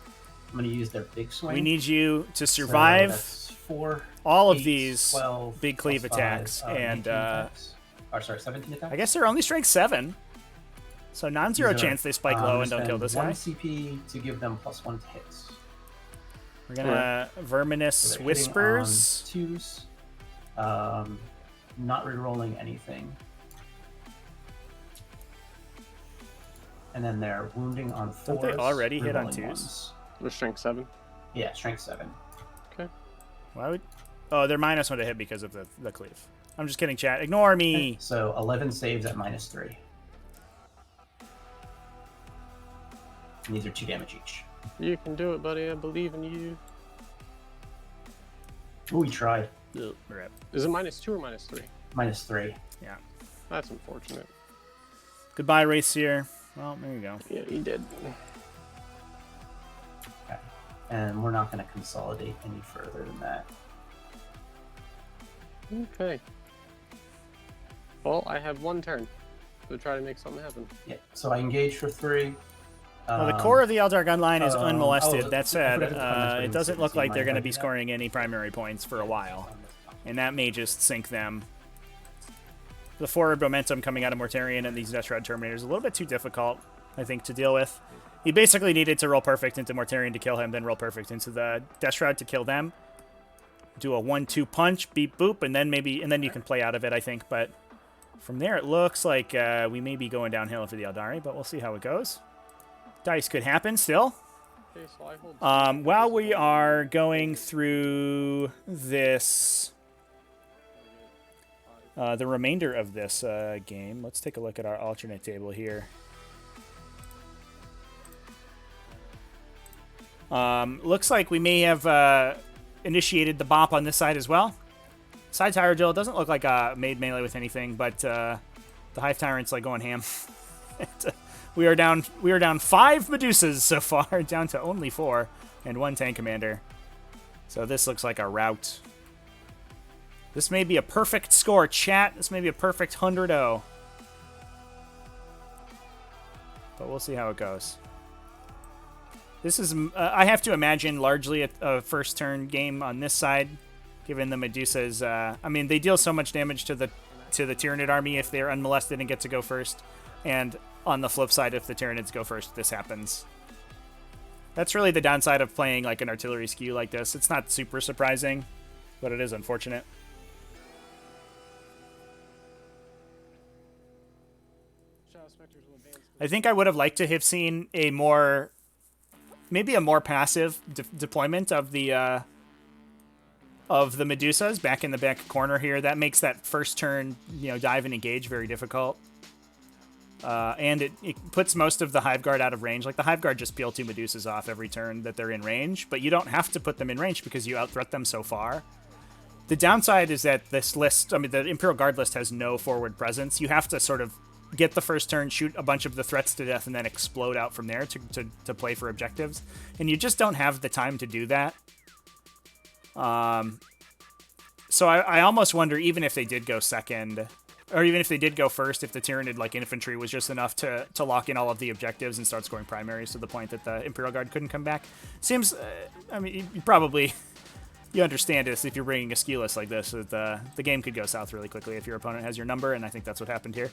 I'm going to use their big swing. We need you to So survive that's 4, all of 8, these 12, big cleave plus attacks, 5, and 18 attacks. Or sorry, 17 attacks. I guess they're only strength 7, so non-zero These are, chance they spike low and don't kill this 1 guy. CP to give them +1 to hits. We're gonna Verminous So they're hitting Whispers. on 2s, not re-rolling anything. And then they're wounding on 4s. Don't they already hit on re-rolling 2s? 1s. They're strength 7. Yeah, strength 7. Why would? Oh, they're -1 to hit because of the cleave. I'm just kidding, chat. Ignore me. So 11 saves at -3. And these are 2 damage each. You can do it, buddy. I believe in you. Ooh, he tried. Ugh, rip. Is it -2 or -3? -3. Yeah. That's unfortunate. Goodbye, Race here. Well, there you go. Yeah, he did. and we're not going to consolidate any further than that. Okay. Well, I have 1 turn to try to make something happen. Yeah. So I engage for 3. Well, the core of the Eldar gun line is unmolested. oh, that said, I forgot to put my it doesn't screen look so you like they're might going to like be that. scoring any primary points for a while. And that may just sink them. The forward momentum coming out of Mortarion and these Death Shroud Terminators is a little bit too difficult, I think, to deal with. He basically needed to roll perfect into Mortarion to kill him, then roll perfect into the Death Shroud to kill them. Do a 1-2 punch, beep boop, and then you can play out of it, I think. But from there, it looks like we may be going downhill for the Eldari, but we'll see how it goes. Dice could happen still. Okay, so I hold While we are going through this, the remainder of this game, let's take a look at our alternate table here. Looks like we may have initiated the bop on this side as well. Side Tyrant Drill doesn't look like made melee with anything, but the Hive Tyrant's like going ham. We are down 5 Medusas so far, down to only 4, and 1 Tank Commander. So this looks like a rout. This may be a perfect score, chat. This may be a perfect 100-0. But we'll see how it goes. This is, I have to imagine, largely a first turn game on this side, given the Medusas. I mean, they deal so much damage to the Tyranid army if they're unmolested and get to go first. And on the flip side, if the Tyranids go first, this happens. That's really the downside of playing like an artillery skew like this. It's not super surprising, but it is unfortunate. I think I would have liked to have seen a more, maybe a more passive deployment of the Medusas back in the back corner here. That makes that first turn, dive and engage very difficult. And it puts most of the Hive Guard out of range. Like, the Hive Guard just peel 2 Medusas off every turn that they're in range, but you don't have to put them in range because you out-threat them so far. The downside is that this list, I mean, the Imperial Guard list has no forward presence. You have to sort of get the first turn, shoot a bunch of the threats to death, and then explode out from there to play for objectives. And you just don't have the time to do that. So I almost wonder, even if they did go second, or even if they did go first, if the Tyranid like infantry was just enough to lock in all of the objectives and start scoring primaries to the point that the Imperial Guard couldn't come back. Seems, I mean, you probably, you understand this if you're bringing a ski list like this, that the game could go south really quickly if your opponent has your number, and I think that's what happened here.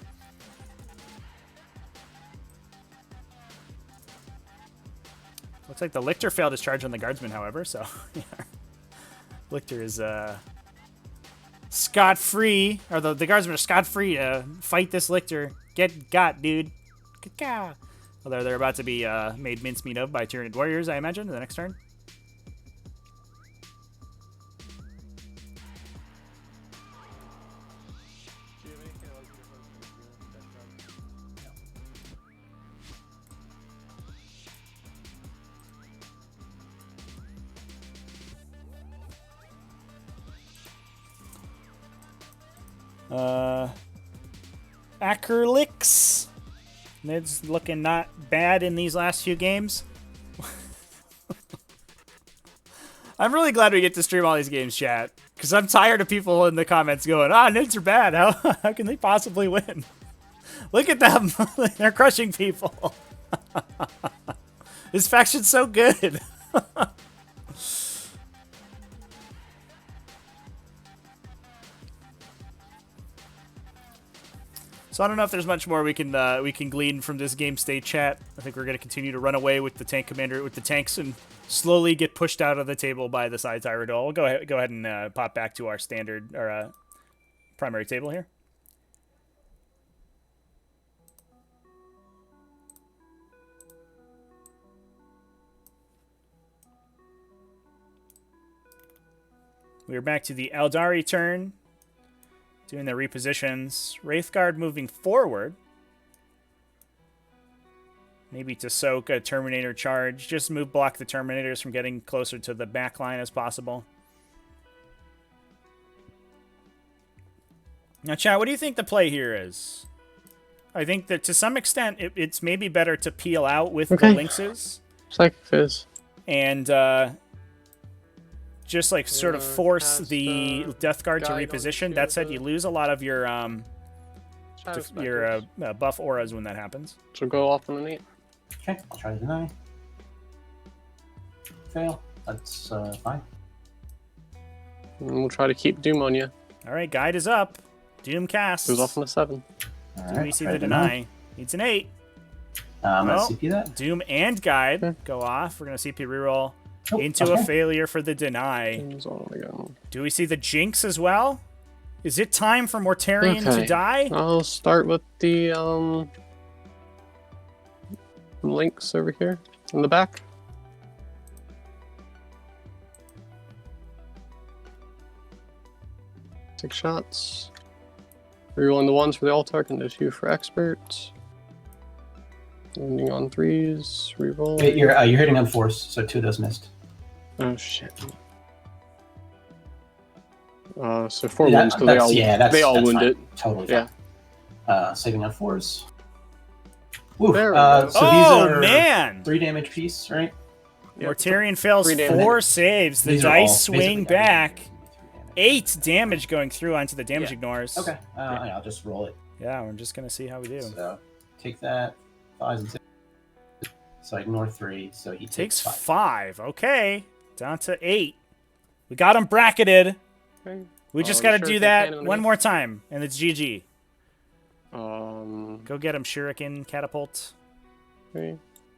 Looks like the Lictor failed his charge on the Guardsman, however, so yeah. Lictor is scot-free, or the Guardsmen are scot-free to fight this Lictor. Get got, dude. Although they're about to be made mincemeat of by Tyranid warriors, I imagine, in the next turn. Acrolix. Mid's looking not bad in these last few games. I'm really glad we get to stream all these games, chat, because I'm tired of people in the comments going, Nids are bad. How can they possibly win? Look at them. They're crushing people. This faction's so good. So I don't know if there's much more we can glean from this game state, chat. I think we're going to continue to run away with the tank commander, with the tanks, and slowly get pushed out of the table by the side Tyranid. We'll go ahead and pop back to our standard, or primary table here. We are back to the Eldari turn. Doing the repositions. Wraithguard moving forward. Maybe to soak a Terminator charge. Just block the Terminators from getting closer to the back line as possible. Now, chat, what do you think the play here is? I think that to some extent, it's maybe better to peel out with the Lynxes. Psychic Fizz. and just like sort of force cast, the Death Guard to guide on reposition. two That of said, the you lose a lot of your Shadow your Specters. buff auras when that happens. So go off on an 8. Okay, I'll try to deny. Fail. That's fine. And we'll try to keep Doom on you. All right, guide is up. Doom casts. Goes off on a 7. All Do right, we see try the to deny? Needs an 8. I'm Well, gonna CP that. Doom and guide Okay. go off. We're gonna CP reroll Oh, into okay. a failure for the deny. Doom's on again. Do we see the Jinx as well? Is it time for Mortarion to Okay. die? I'll start with the links over here in the back. Six shots. Rerolling the 1s for the Altark and the 2 for Expert. Landing on 3s. Reroll. Wait, you're hitting on force, so 2 of those missed. Oh shit. So 4 Yeah, wounds because they all that's wound fine. it. Totally Yeah. fine. Saving on 4s. Ooh, There we go. so Oh, these are man! 3 damage piece, right? Yep. Mortarion fails 3 damage. 4 saves. The These are all dice swing basically back. everything. 8 damage going through onto the damage Yeah. ignores. Okay, yeah, I'll just roll it. Yeah, we're just gonna see how we do. So take that, 5s and 6. So I ignore 3, so he Takes takes 5. Okay, down to 8. We got him bracketed. Okay. We just Oh, gotta the do Shuriken that cannon one on more time, and it's GG. Um. Go get him, Shuriken catapult. Okay.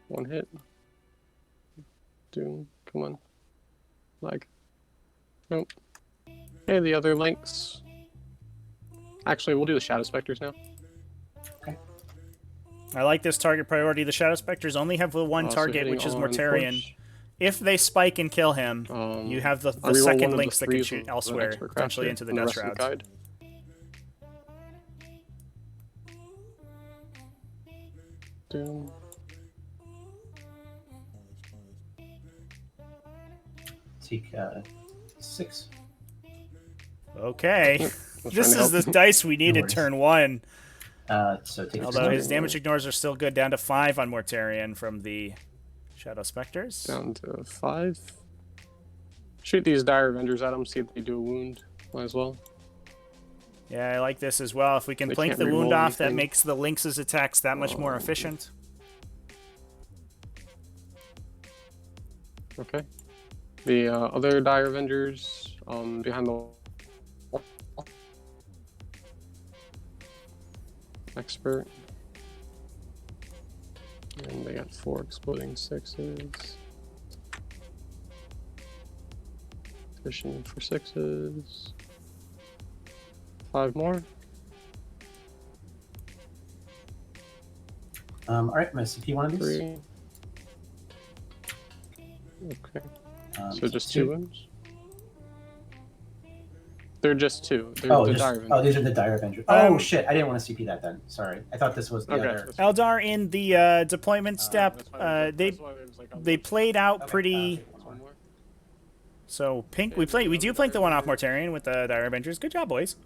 1 hit. Doom. Come on. Lag. Nope. Okay, the other links. Actually, we'll do the Shadow Specters now. I like this target priority. The Shadow Specters only have the one Also target, hitting which is on Mortarion. Forge. If they spike and kill him, you have the I reroll one second of the links that can 3s shoot with an elsewhere, Expert potentially Crafter into the and Death rest of the Shrouds. guide. Doom. Take 6. Okay. Was This trying is to the help. dice we needed worries. turn 1. So take Although his 6. damage ignores are still good, down to 5 on Mortarion from the Shadow Specters. Down to 5. Shoot these Dire Avengers at them, see if they do a wound. Might as well. Yeah, I like this as well. If we can They blink can't the wound reroll off, that anything. makes the Lynx's attacks that much more efficient. Okay. The other Dire Avengers behind the wall. Expert. And they got 4 exploding 6s. Fishing for 6s. 5 more. All right, I'm gonna CP one of these. 3. Okay. So just 2 2. wounds? They're just 2. They're Oh, the just, Dire oh, Avengers. these are the Dire Avengers. Um, Oh shit! I didn't want to CP that then. Sorry, I thought this was the Okay. other. Eldar in the deployment step, That's why it they was like, they played out Okay, pretty. take one One more. more. So pink, we do plink the one off Mortarion with the Dire Avengers. Good job, boys.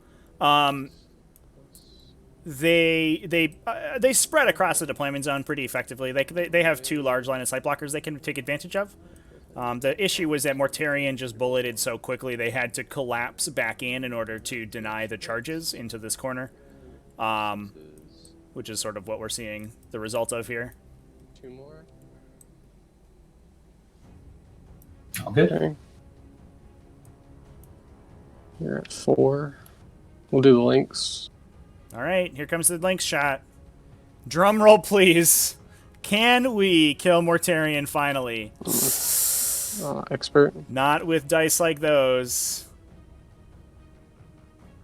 They spread across the deployment zone pretty effectively. They have 2 large line of sight blockers they can take advantage of. The issue was that Mortarion just bulleted so quickly they had to collapse back in order to deny the charges into this corner, which is sort of what we're seeing the result of here. 2 more. All good. Okay. You're at 4. We'll do the links. All right, here comes the Lynx shot. Drum roll, please. Can we kill Mortarion finally? Expert. Not with dice like those.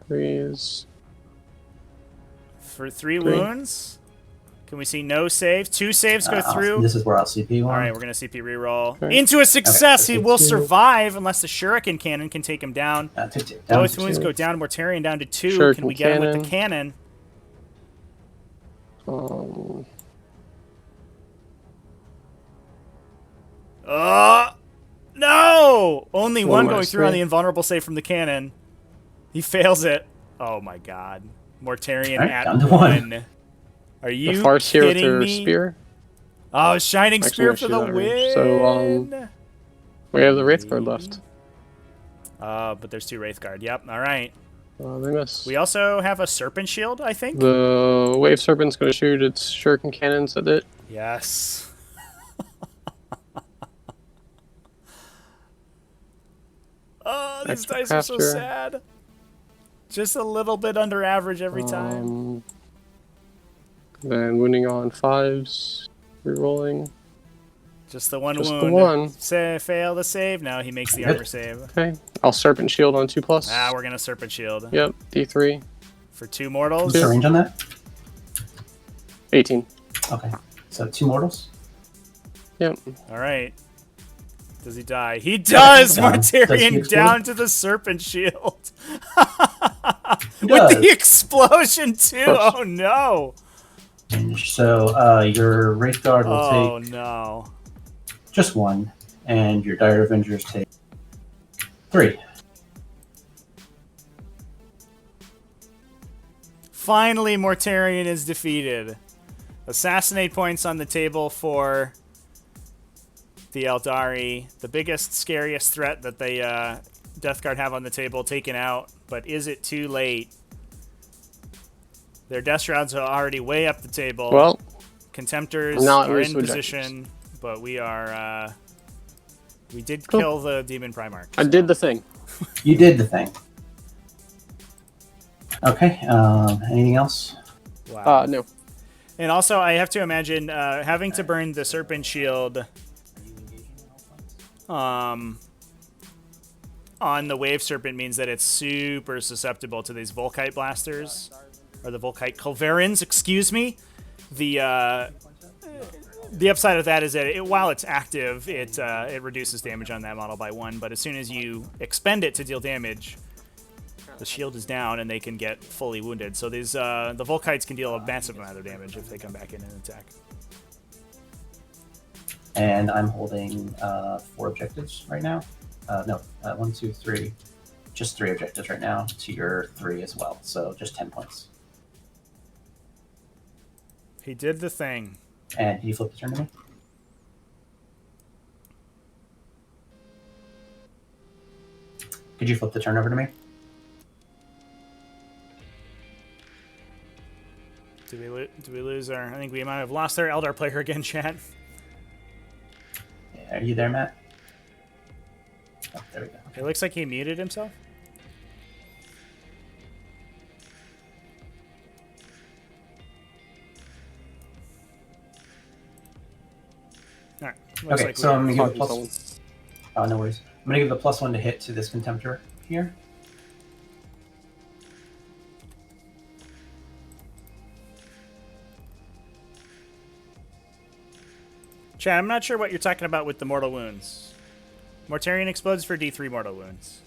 3s. For 3 wounds. Can we see no save? 2 saves go through. This is where I'll CP one. All right, we're going to CP reroll. Okay. Into a success. Okay, He so will 2. survive unless the Shuriken Cannon can take him down. Down Both to wounds 2. go down. Mortarion down to 2. Shuriken Can we get him with the Cannon. cannon? No! Only one going through on the invulnerable save from the cannon. He fails it. Oh my god. Mortarion Alright, at down to 1. Are you The Farseer with kidding her me? spear. Oh, Shining Actually, Spear no, for she's the not win! range. So, We have the Wraith Guard left. But there's 2 Wraithguard. Yep. All right. They miss. We also have a Serpent Shield, I think. The Wave Serpent's going to shoot its shuriken cannons at it. Yes. Oh, these Extra dice are so crafter. sad. Just a little bit under average every time. Then wounding on 5s. Rerolling. Just the one Just wound. the one. Fail the save. No, he makes the armor save. Okay. I'll Serpent Shield on 2+. Ah, we're going to Serpent Shield. Yep. D3. For 2 mortals. What's the range on that? 18. Okay. So 2 mortals. Yep. All right. Does he die? He does! Yeah, does he Mortarion explode? down to the Serpent Shield. He With does. the explosion, too. Oh, no. So your Wraith Guard will Oh, take no. just 1, and your Dire Avengers take 3. Finally, Mortarion is defeated. Assassinate points on the table for the Eldari. The biggest, scariest threat that the Death Guard have on the table taken out. But is it too late? Their Death Shrouds are already way up the table. Well, Contemptors now it are moves in to position, but we are... we did kill the Demon Primarch. I did the thing. You did the thing. Okay. Anything else? Wow. No. And also, I have to imagine having to burn the Serpent Shield on the Wave Serpent means that it's super susceptible to these Volkite blasters. Or the Volkite Culverins, excuse me. The upside of that is that while it's active, it reduces damage on that model by 1. But as soon as you expend it to deal damage, the shield is down and they can get fully wounded. So these the Volkites can deal a massive amount of damage if they come back in and attack. And I'm holding 4 objectives right now. No, 1, 2, 3. Just 3 objectives right now to your 3 as well. So just 10 points. He did the thing. And can you flip the turn to me? Could you flip the turn over to me? Did we lose our... I think we might have lost our Eldar player again, chat. Yeah, are you there, Matt? Oh, there we go. It looks like he muted himself. Alright. Looks Okay, like so I'm we... going to give a plus... Oh, no worries. I'm going to give the +1 to hit to this Contemptor here. Chad, I'm not sure what you're talking about with the mortal wounds. Mortarion explodes for D3 mortal wounds.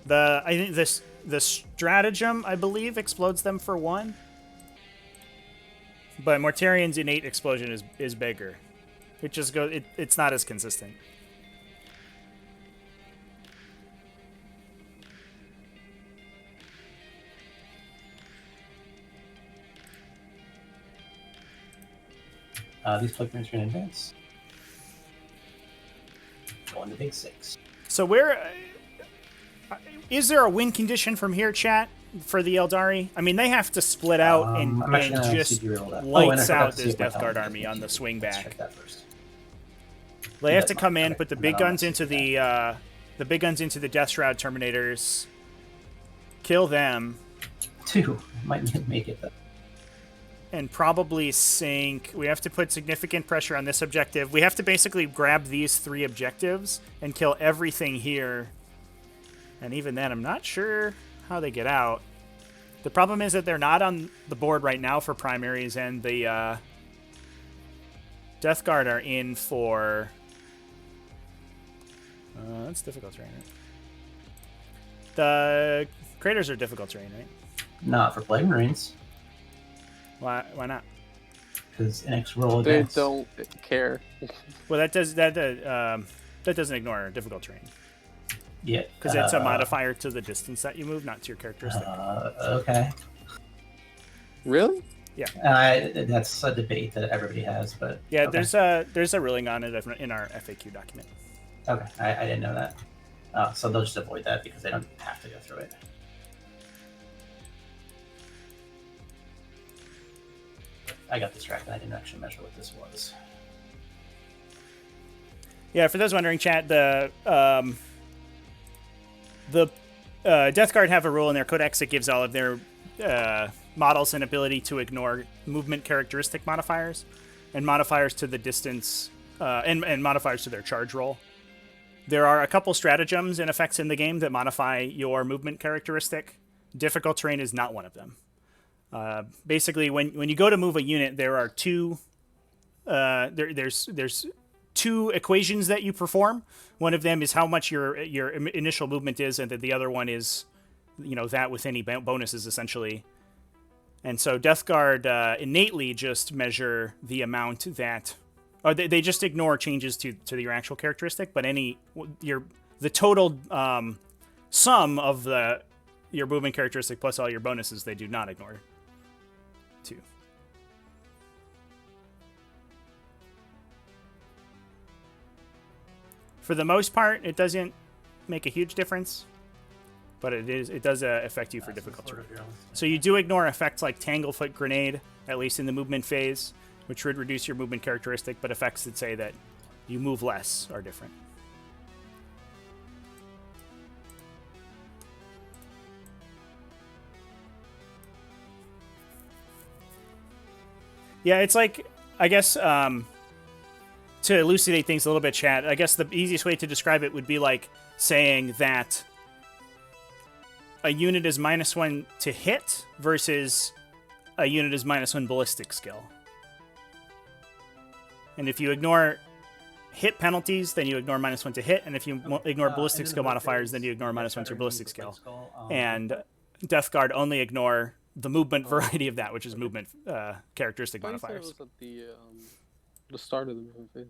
I think the stratagem, I believe, explodes them for 1. But Mortarion's innate explosion is bigger. It just goes. It's not as consistent. These plugins are going to advance. Go into big 6. So where is there a win condition from here, chat, for the Eldari? I mean, they have to split out and just lights out this Death Guard army on the swing Let's back. check that first. They Yeah, have to that's come fine. in, Okay. put the And big then I'll guns into see the big guns into the Death Shroud Terminators, kill them, 2. Might make it though. and probably sink. We have to put significant pressure on this objective. We have to basically grab these 3 objectives and kill everything here. And even then, I'm not sure how they get out. The problem is that they're not on the board right now for primaries, and the Death Guard are in for... that's difficult terrain, right? The craters are difficult terrain, right? Not for Plague Marines, Why not? because NX roll They advance. don't care. Well, that doesn't ignore difficult terrain. Yeah. Because it's a modifier to the distance that you move, not to your characteristic. Okay. Really? That's a debate that everybody has, but Yeah, okay. there's a ruling on it in our FAQ document. Okay, I didn't know that. So they'll just avoid that because they don't have to go through it. I got distracted. I didn't actually measure what this was. Yeah, for those wondering, chat, the Death Guard have a rule in their codex that gives all of their models an ability to ignore movement characteristic modifiers and modifiers to the distance and modifiers to their charge roll. There are a couple stratagems and effects in the game that modify your movement characteristic. Difficult terrain is not one of them. Basically, when you go to move a unit, there are two. There's two equations that you perform. One of them is how much your initial movement is, and then the other one is, that with any bonuses essentially. And so Death Guard innately just measure the amount that, or they just ignore changes to your actual characteristic, but the total sum of your movement characteristic plus all your bonuses they do not ignore. Too. For the most part, it doesn't make a huge difference, but it does affect you for difficulty. So you do ignore effects like Tanglefoot Grenade, at least in the movement phase, which would reduce your movement characteristic, but effects that say that you move less are different. Yeah, it's like, I guess, to elucidate things a little bit, chat, I guess the easiest way to describe it would be like saying that a unit is -1 to hit versus a unit is -1 ballistic skill. And if you ignore hit penalties, then you ignore -1 to hit, and if you ignore ballistic skill modifiers, then you ignore -1 to your ballistic skill. And Death Guard only ignore the movement variety of that, which is movement characteristic modifiers. It was at the start of the movie.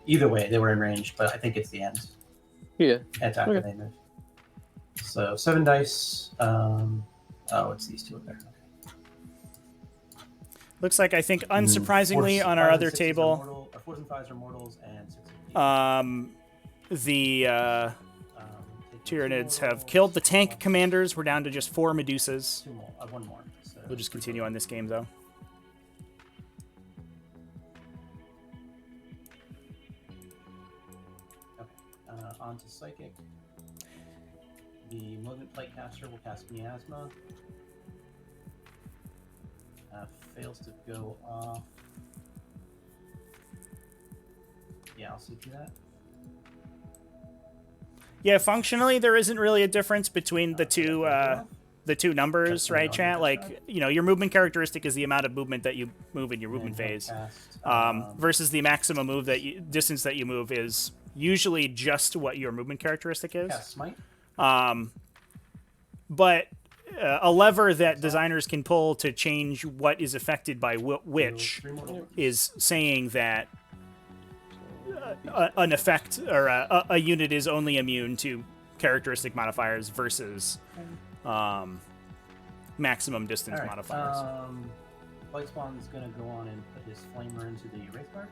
Either way, they were in range, but I think it's the end. Yeah. It's after they move. So 7 dice. It's these two up there. Looks like, I think, unsurprisingly, on our other table, 4s and 5s are mortals, and 6 the Tyranids have killed the tank commanders. We're down to just 4 Medusas. One more. So We'll just continue on this game, though. Okay. On to Psychic. The Malignant Plightcaster will cast Miasma. Fails to go off. Yeah, I'll see through that. Yeah, functionally, there isn't really a difference between the two numbers, right, chat? Like, your movement characteristic is the amount of movement that you move in your movement phase, versus the maximum distance that you move is usually just what your movement characteristic is. Smite. But a lever that designers can pull to change what is affected by which is saying that an effect or a unit is only immune to characteristic modifiers versus maximum distance modifiers. Blightspawn is going to go on and put his flamer into the Wraith Guard.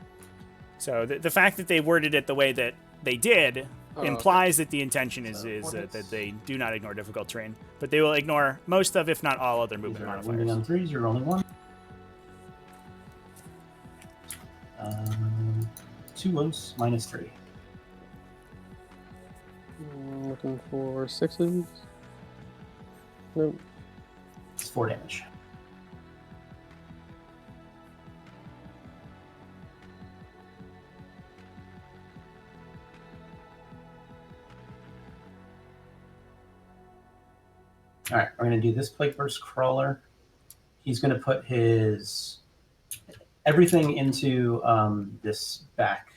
So the fact that they worded it the way that they did implies that the intention is that they do not ignore difficult terrain, but they will ignore most of, if not all, other movement modifiers. Wounding on 3s, you're only 1. 2 wounds, -3. Looking for 6s. Nope. It's 4 damage. All right, we're going to do this Plague Burst Crawler. He's going to put his everything into this back.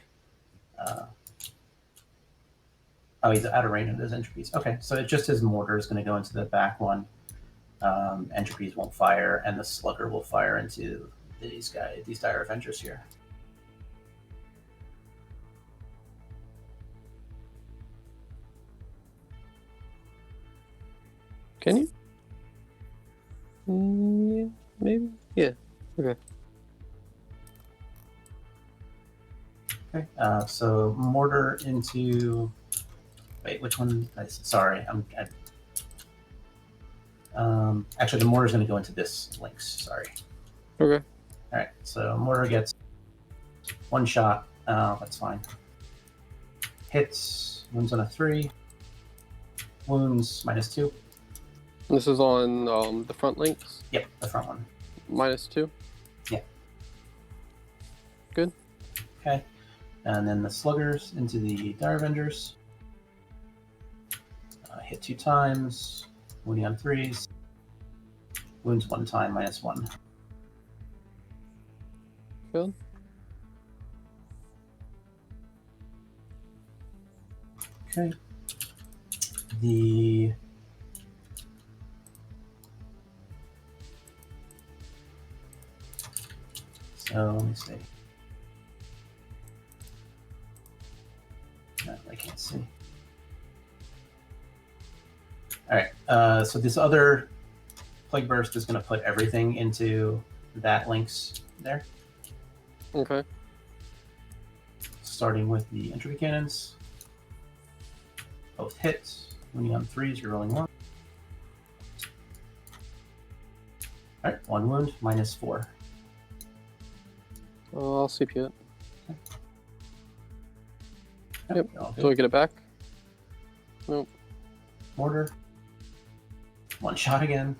He's out of range of those entropies. Okay, so just his mortar is going to go into the back one. Entropies won't fire, and the slugger will fire into these dire Avengers here. Can you? Yeah, maybe. Yeah. Okay. Okay. So mortar into. Wait, which one? Sorry, actually, the mortar is going to go into this links. Sorry. Okay. All right. So mortar gets 1 shot. That's fine. Hits. Wounds on a 3. Wounds -2. This is on the front links. Yep, the front one. -2. Yeah. Good. Okay. And then the sluggers into the dire avengers. Hit 2 times. Wounding on 3s. Wounds 1 time -1. Good. Okay. The so let me see. No, I can't see. All right. So this other plague burst is going to put everything into that links there. Okay. Starting with the entropy cannons. Both hits. Wounding on 3s, you're rolling 1. Alright, 1 wound, -4. I'll CP it. Yep. Do I get it back? Nope. Mortar. 1 shot again.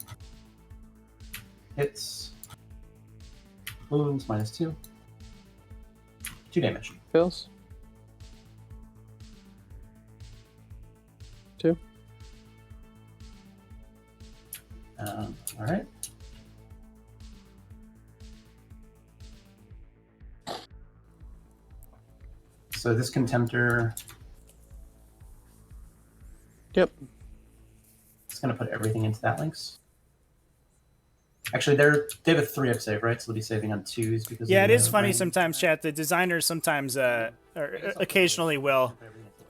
Hits. Wounds, -2. 2 damage. Fails. 2. Alright. So this contemptor. Yep. It's going to put everything into that links. Actually, they have a 3-up save, right? So they'll be saving on 2s because. Yeah, of it is the funny range. sometimes, chat. The designers sometimes, or occasionally will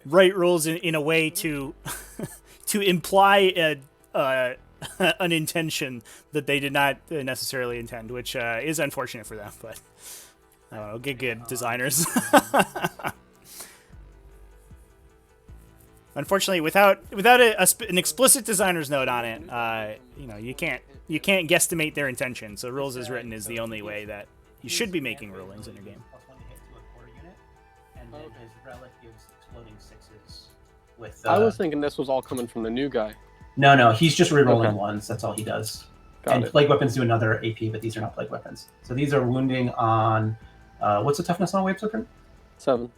write rules in a way to to imply an intention that they did not necessarily intend, which is unfortunate for them. But I don't know, good designers. Unfortunately, without an explicit designer's note on it, you can't guesstimate their intention. So rules as written is the only way that you should be making rulings in your game. +1 to hit to a core unit, and then his relic gives exploding 6s. With I was thinking this was all coming from the new guy. no, he's just rerolling Okay. 1s. That's all he does. Got and it. plague weapons do another AP, but these are not plague weapons. So these are wounding on. What's the toughness on wave serpent? 7.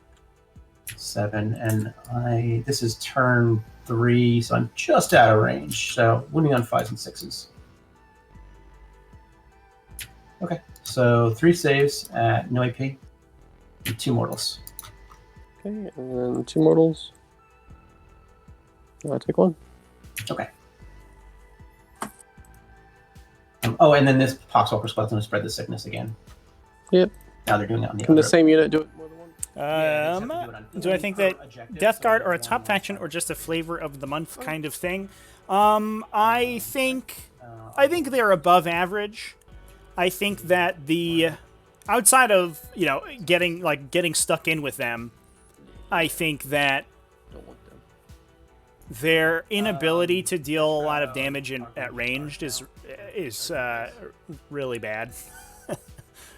7, and this is turn 3, so I'm just out of range. So wounding on 5s and 6s. Okay, so 3 saves at no AP, and 2 mortals. Okay, and then 2 mortals. I take 1. Okay. Oh, and then this Poxwalker squad's going to spread the sickness again. Yep. Now they're doing it on the Can other. the same unit do it more than one? Do I think that Death Guard are a top faction or just a flavor of the month kind of thing? I think they're above average. I think that the outside of getting stuck in with them, I think that Don't want them. their inability to deal a lot of damage at ranged is really bad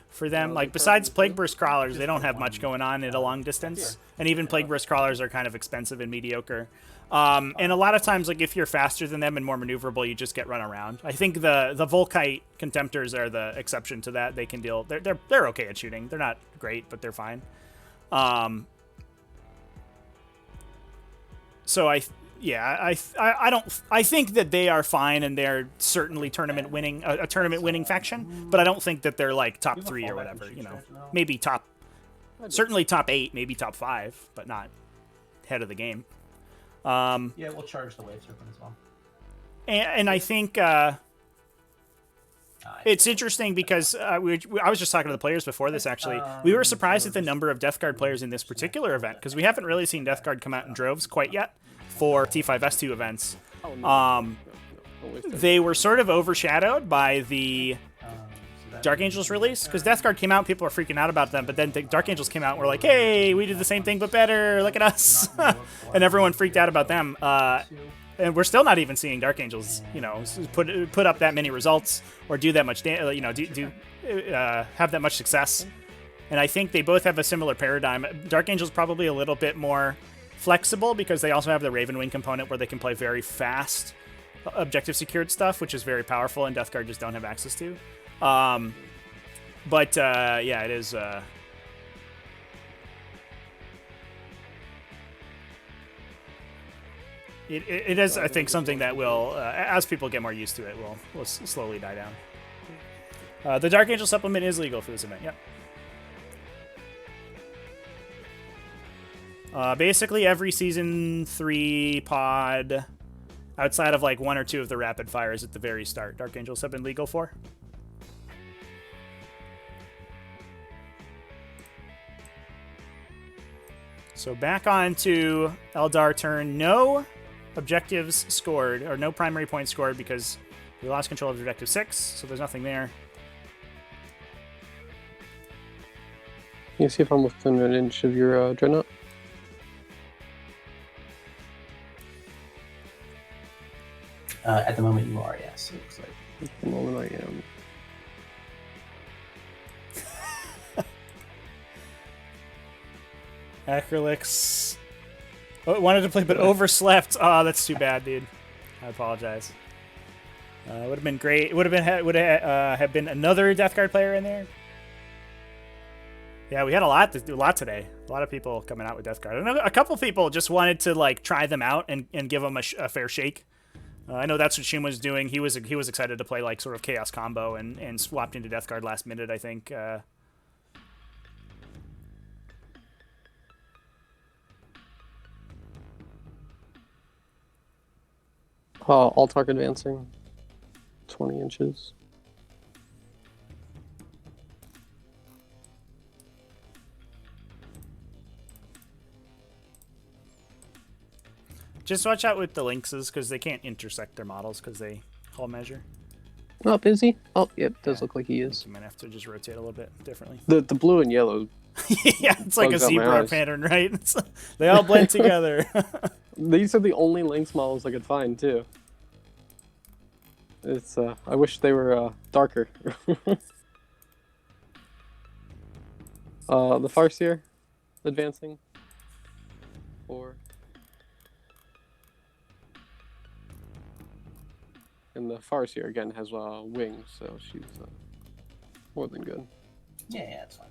for them. Like, besides Plague Burst Crawlers, they don't have much going on at a long distance. And even Plague Burst Crawlers are kind of expensive and mediocre. And a lot of times, like, if you're faster than them and more maneuverable, you just get run around. I think the Volkite Contemptors are the exception to that. They can deal. They're okay at shooting. They're not great, but they're fine. So I think that they are fine, and they're certainly a tournament winning faction, but I don't think that they're like top 3 or whatever, maybe certainly top 8, maybe top 5, but not head of the game. Yeah, we'll charge the wave serpent as well. And I think it's interesting because I was just talking to the players before this, actually. We were surprised at the number of Death Guard players in this particular event, because we haven't really seen Death Guard come out in droves quite yet for T5S2 events. Oh, no. No, They were sort of overshadowed by the Dark Angels release, because Death Guard came out, people were freaking out about them, but then the Dark Angels came out and were like, hey, we did the same thing but better, look at us. And everyone freaked out about them. And we're still not even seeing Dark Angels, you know, put up that many results or do that much, you know, have that much success. And I think they both have a similar paradigm. Dark Angel's probably a little bit more flexible because they also have the Raven Wing component where they can play very fast objective secured stuff, which is very powerful, and Death Guard just don't have access to. Yeah, it is. It is, I think, something that will, as people get more used to it, will slowly die down. The Dark Angel supplement is legal for this event. Yep. Basically, every Season 3 pod, outside of like 1 or 2 of the rapid fires at the very start, Dark Angels have been legal for. So back on to Eldar turn. No objectives scored, or no primary points scored because we lost control of Objective 6, so there's nothing there. Can you see if I'm within an inch of your Dreadnought? At the moment, you are, yes. It looks like. At the moment, I am. Acrylix. Oh, wanted to play, but overslept. Oh, that's too bad, dude. I apologize. Would have been great. It would have been another Death Guard player in there. Yeah, we had a lot today. A lot of people coming out with Death Guard. I know a couple people just wanted to like try them out and give them a fair shake. I know that's what Shim was doing. He was excited to play like sort of Chaos combo and swapped into Death Guard last minute, I think. Altark advancing 20 inches. Just watch out with the Lynxes because they can't intersect their models because they hull measure. Oh, busy? Oh, yep, does look like he is. You might have to just rotate a little bit differently. The blue and yellow. Yeah, it's like a bugs out my zebra eyes. pattern, right? They all blend together. These are the only Lynx models I could find, too. It's, I wish they were, darker. The Farseer advancing. 4. And the Farseer, again, has, wings, so she's, more than good. Yeah, it's fine.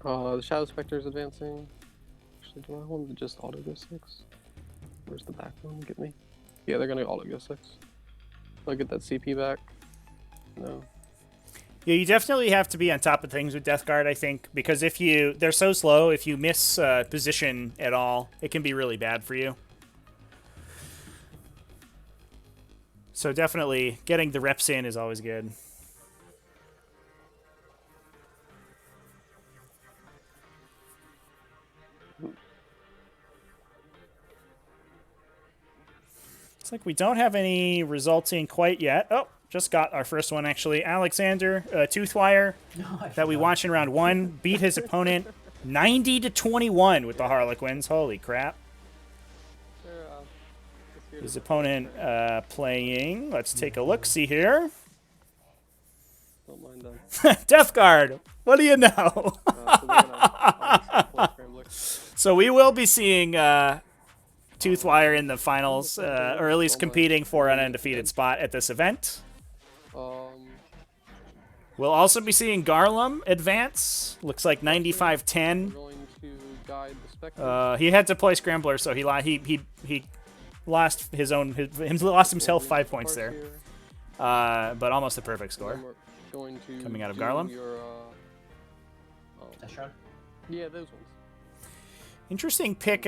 The Shadow Spectre is advancing. Actually, do I want to just auto go 6? Where's the back one? Get me. Yeah, they're gonna auto go 6. I'll get that CP back. No. Yeah, you definitely have to be on top of things with Death Guard, I think, because they're so slow. If you miss position at all, it can be really bad for you. So definitely getting the reps in is always good. Looks like we don't have any resulting quite yet. Oh, just got our first one, actually. Alexander, Toothwire, that we watched in round 1, beat his opponent 90-21 with the Harlequins. Holy crap. His opponent playing, let's take a look-see here. Don't mind them. Death Guard, what do you know? So we will be seeing Toothwire in the finals, or at least competing for an undefeated spot at this event. We'll also be seeing Garlum advance. Looks like 95-10. He had to play Scrambler, so he lost lost himself 5 points there. But almost a perfect score. Coming out of Garlum. Yeah, those ones. Interesting pick.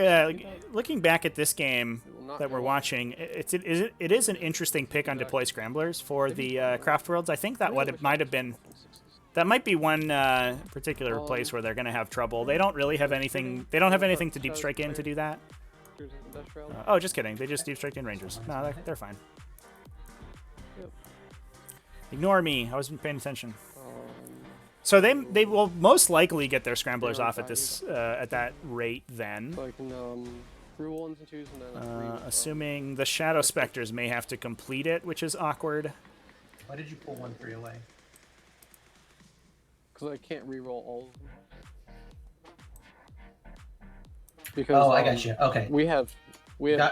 Looking back at this game that we're watching, it is an interesting pick on deploy scramblers for the Craftworlds. I think that that might be one particular place where they're going to have trouble. They don't really have anything. They don't have anything to deep strike in to do that. Oh, just kidding. They just deep strike in Rangers. No, they're fine. Ignore me. I wasn't paying attention. Um, So they will most likely get their scramblers Yeah, off at this at that rate then. so I can rule 1s and 2s and then Assuming the Shadow Specters may have to complete it, which is awkward. Why did you pull 1-3 away? because I can't re-roll all of them. Because Oh, I got you. Okay. we have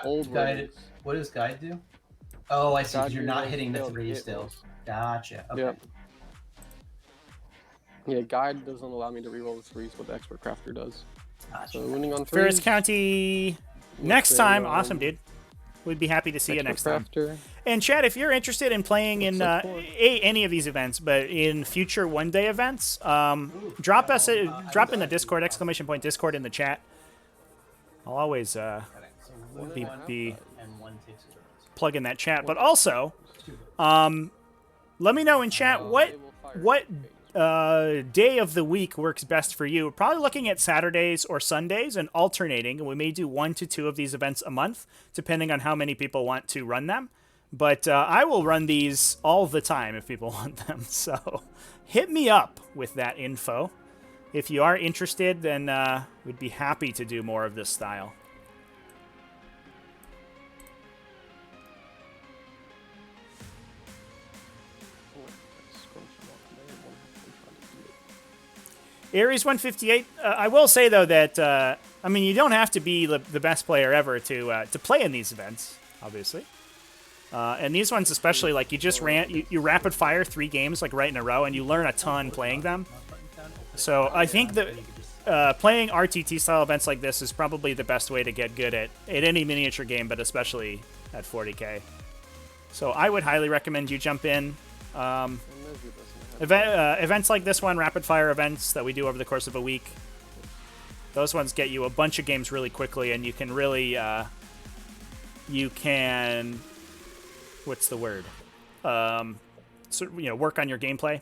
old guided. ratings. What does guide do? Oh, I see. 'Cause Guide you're not rerolls hitting the failed 3 hit still. rolls. Gotcha. Okay. Yep. Yeah, guide doesn't allow me to re-roll the 3s, but the expert crafter does. Gotcha. So winning on 3s. Ferris County next with time. a, Awesome, dude. We'd be happy to see you expert next time. crafter. And Chad, if you're interested in playing in Looks like any of these events, but in future one-day events, drop in the Discord, !Discord in the chat. I'll always Okay, so one be- one be- and 1 takes it. plug in that chat. But also, let me know in chat what day of the week works best for you. We're probably looking at Saturdays or Sundays and alternating, and we may do 1 to 2 of these events a month, depending on how many people want to run them. But I will run these all the time if people want them. So hit me up with that info. If you are interested, then we'd be happy to do more of this style. Ares 158. I will say though that I mean you don't have to be the best player ever to play in these events, obviously. And these ones especially, like you just you rapid fire 3 games like right in a row, and you learn a ton playing them. So I think that playing RTT style events like this is probably the best way to get good at any miniature game, but especially at 40k. So I would highly recommend you jump in. Events like this one, rapid fire events that we do over the course of a week, those ones get you a bunch of games really quickly, and you can really, what's the word? So, work on your gameplay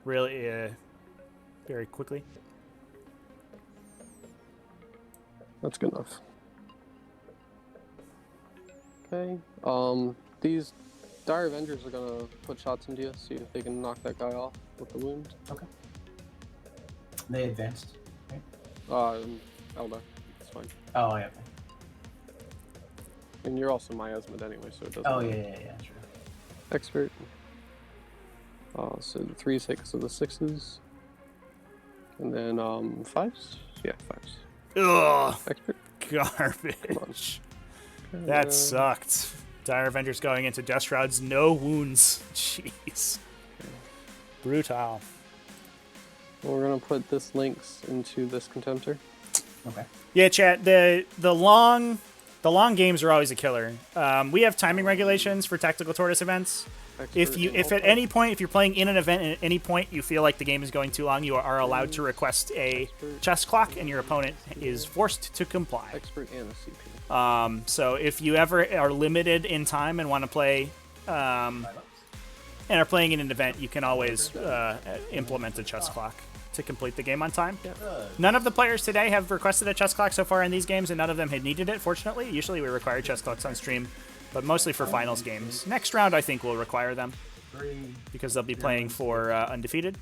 really very quickly. That's good enough. Okay. These Dire Avengers are gonna put shots into you, see if they can knock that guy off with the wound. Okay. They advanced. Right? Elda. It's fine. Oh, yeah. Okay. And you're also miasmid anyway, so it doesn't Oh, matter. yeah, true. Expert. So the 3s hit because of the 6s. And then 5s? Yeah, 5s. Ugh, Expert. garbage. Okay, That sucked. Dire Avengers going into Death Shrouds, no wounds. Jeez. Brutal. We're gonna put this links into this contemptor. Okay. Yeah, chat. The long games are always a killer. We have timing regulations for Tactical Tortoise events. If at any point, if you're playing in an event and at any point you feel like the game is going too long, you are allowed to request a chess clock, and your opponent is forced to comply. Expert and a CP. So if you ever are limited in time and want to play, and are playing in an event, you can always implement a chess clock to complete the game on time. None of the players today have requested a chess clock so far in these games, and none of them had needed it, fortunately. Usually we require chess clocks on stream, but mostly for finals games. Next round, I think we'll require them, because they'll be playing for undefeated.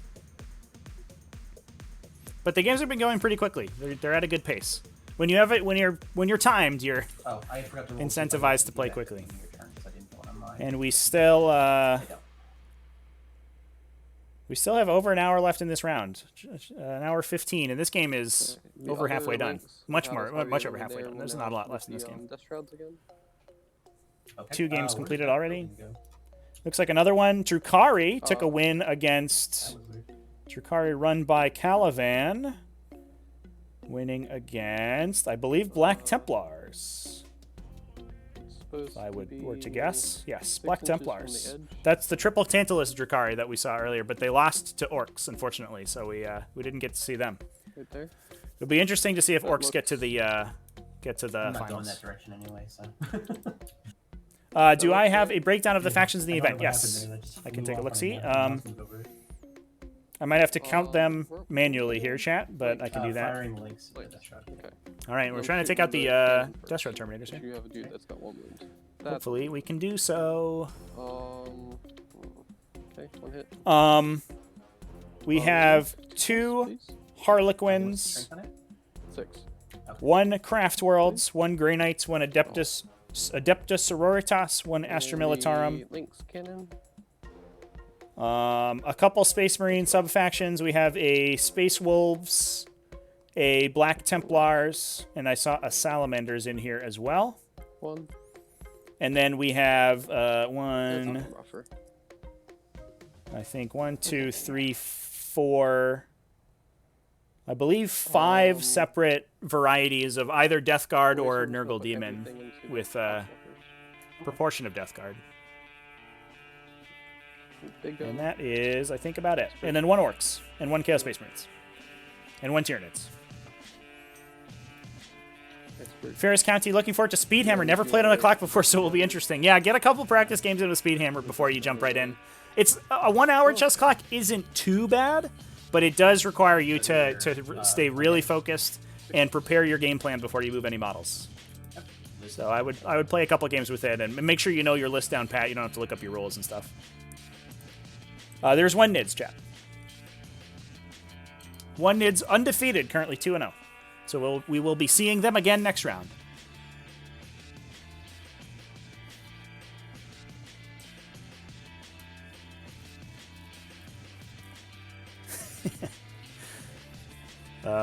But the games have been going pretty quickly. They're at a good pace. When you have it, when you're timed, you're incentivized to play quickly. And we still have over an hour left in this round. An hour 15, and this game is over halfway done. Much over halfway done. There's not a lot left in this game. Death Shrouds again. 2 games completed already. Looks like another one. Drukari took a win against Drukari, run by Calavan. Winning against, I believe, Black Templars. If I were to guess. Yes, Black Templars. That's the triple Tantalus Drukari that we saw earlier, but they lost to Orcs, unfortunately, so we didn't get to see them. Right there. It'll be interesting to see if Orcs get to the I'm not going finals. that direction anyway, so. Do I have a breakdown of the factions in the event? Yes. I can take a look-see. I might have to count them manually here, chat, but I can do that. Firing links. Okay. All right, we're trying to take out the Death Shroud Terminators here. You have a dude that's got 1 wound. Hopefully we can do so. Okay, one hit. We have 2 Please. Harlequins, Strength on it? 6. 1 Craftworlds, 1 Grey Knights, 1 Adeptus Sororitas, 1 Astra Militarum, Lynx cannon. a couple Space Marine sub-factions. We have a Space Wolves, a Black Templars, and I saw a Salamanders in here as well. 1. And then we have That's one, not rougher. I think 1, 2, 3, 4, I believe 5 separate varieties of either Death Guard or Always Nurgle put Demon everything into with Craftwalkers. proportion of Death Guard. Big And gun. that is, I think, about it. And then 1 Orcs, and 1 Chaos Space Marines, and 1 Tyranids. Expert. Ferris County, looking forward to Speedhammer. Never played on a clock before, so it will be interesting. Yeah, get a couple practice games in with Speedhammer before you jump right in. It's a 1-hour chess clock isn't too bad, but it does require you to stay really focused and prepare your game plan before you move any models. So I would play a couple games with it and make sure you know your list down pat. You don't have to look up your rules and stuff. There's 1 Nids, chat. 1 Nids undefeated, currently 2-0. So we will be seeing them again next round.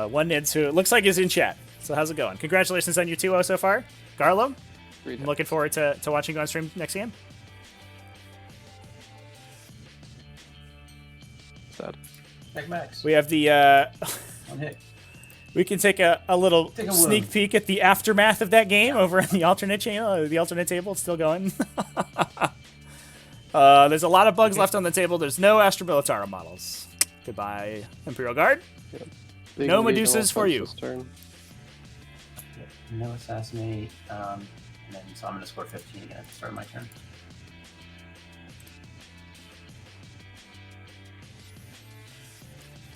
One Nids who it looks like is in chat. So how's it going? Congratulations on your 2-0 so far. Garlo, 3 I'm looking forward to watching you on stream next game. Sad. Big Max. We have the... 1 hit. we can take a little Take a sneak look. peek at the aftermath of that game over on the alternate channel, the alternate table. It's still going. There's a lot of bugs left on the table. There's no Astra Militarum models. Goodbye, Imperial Guard. Big No engagement Medusas for you. this turn. Yep. No assassinate. And then so I'm gonna score 15 again at the start of my turn.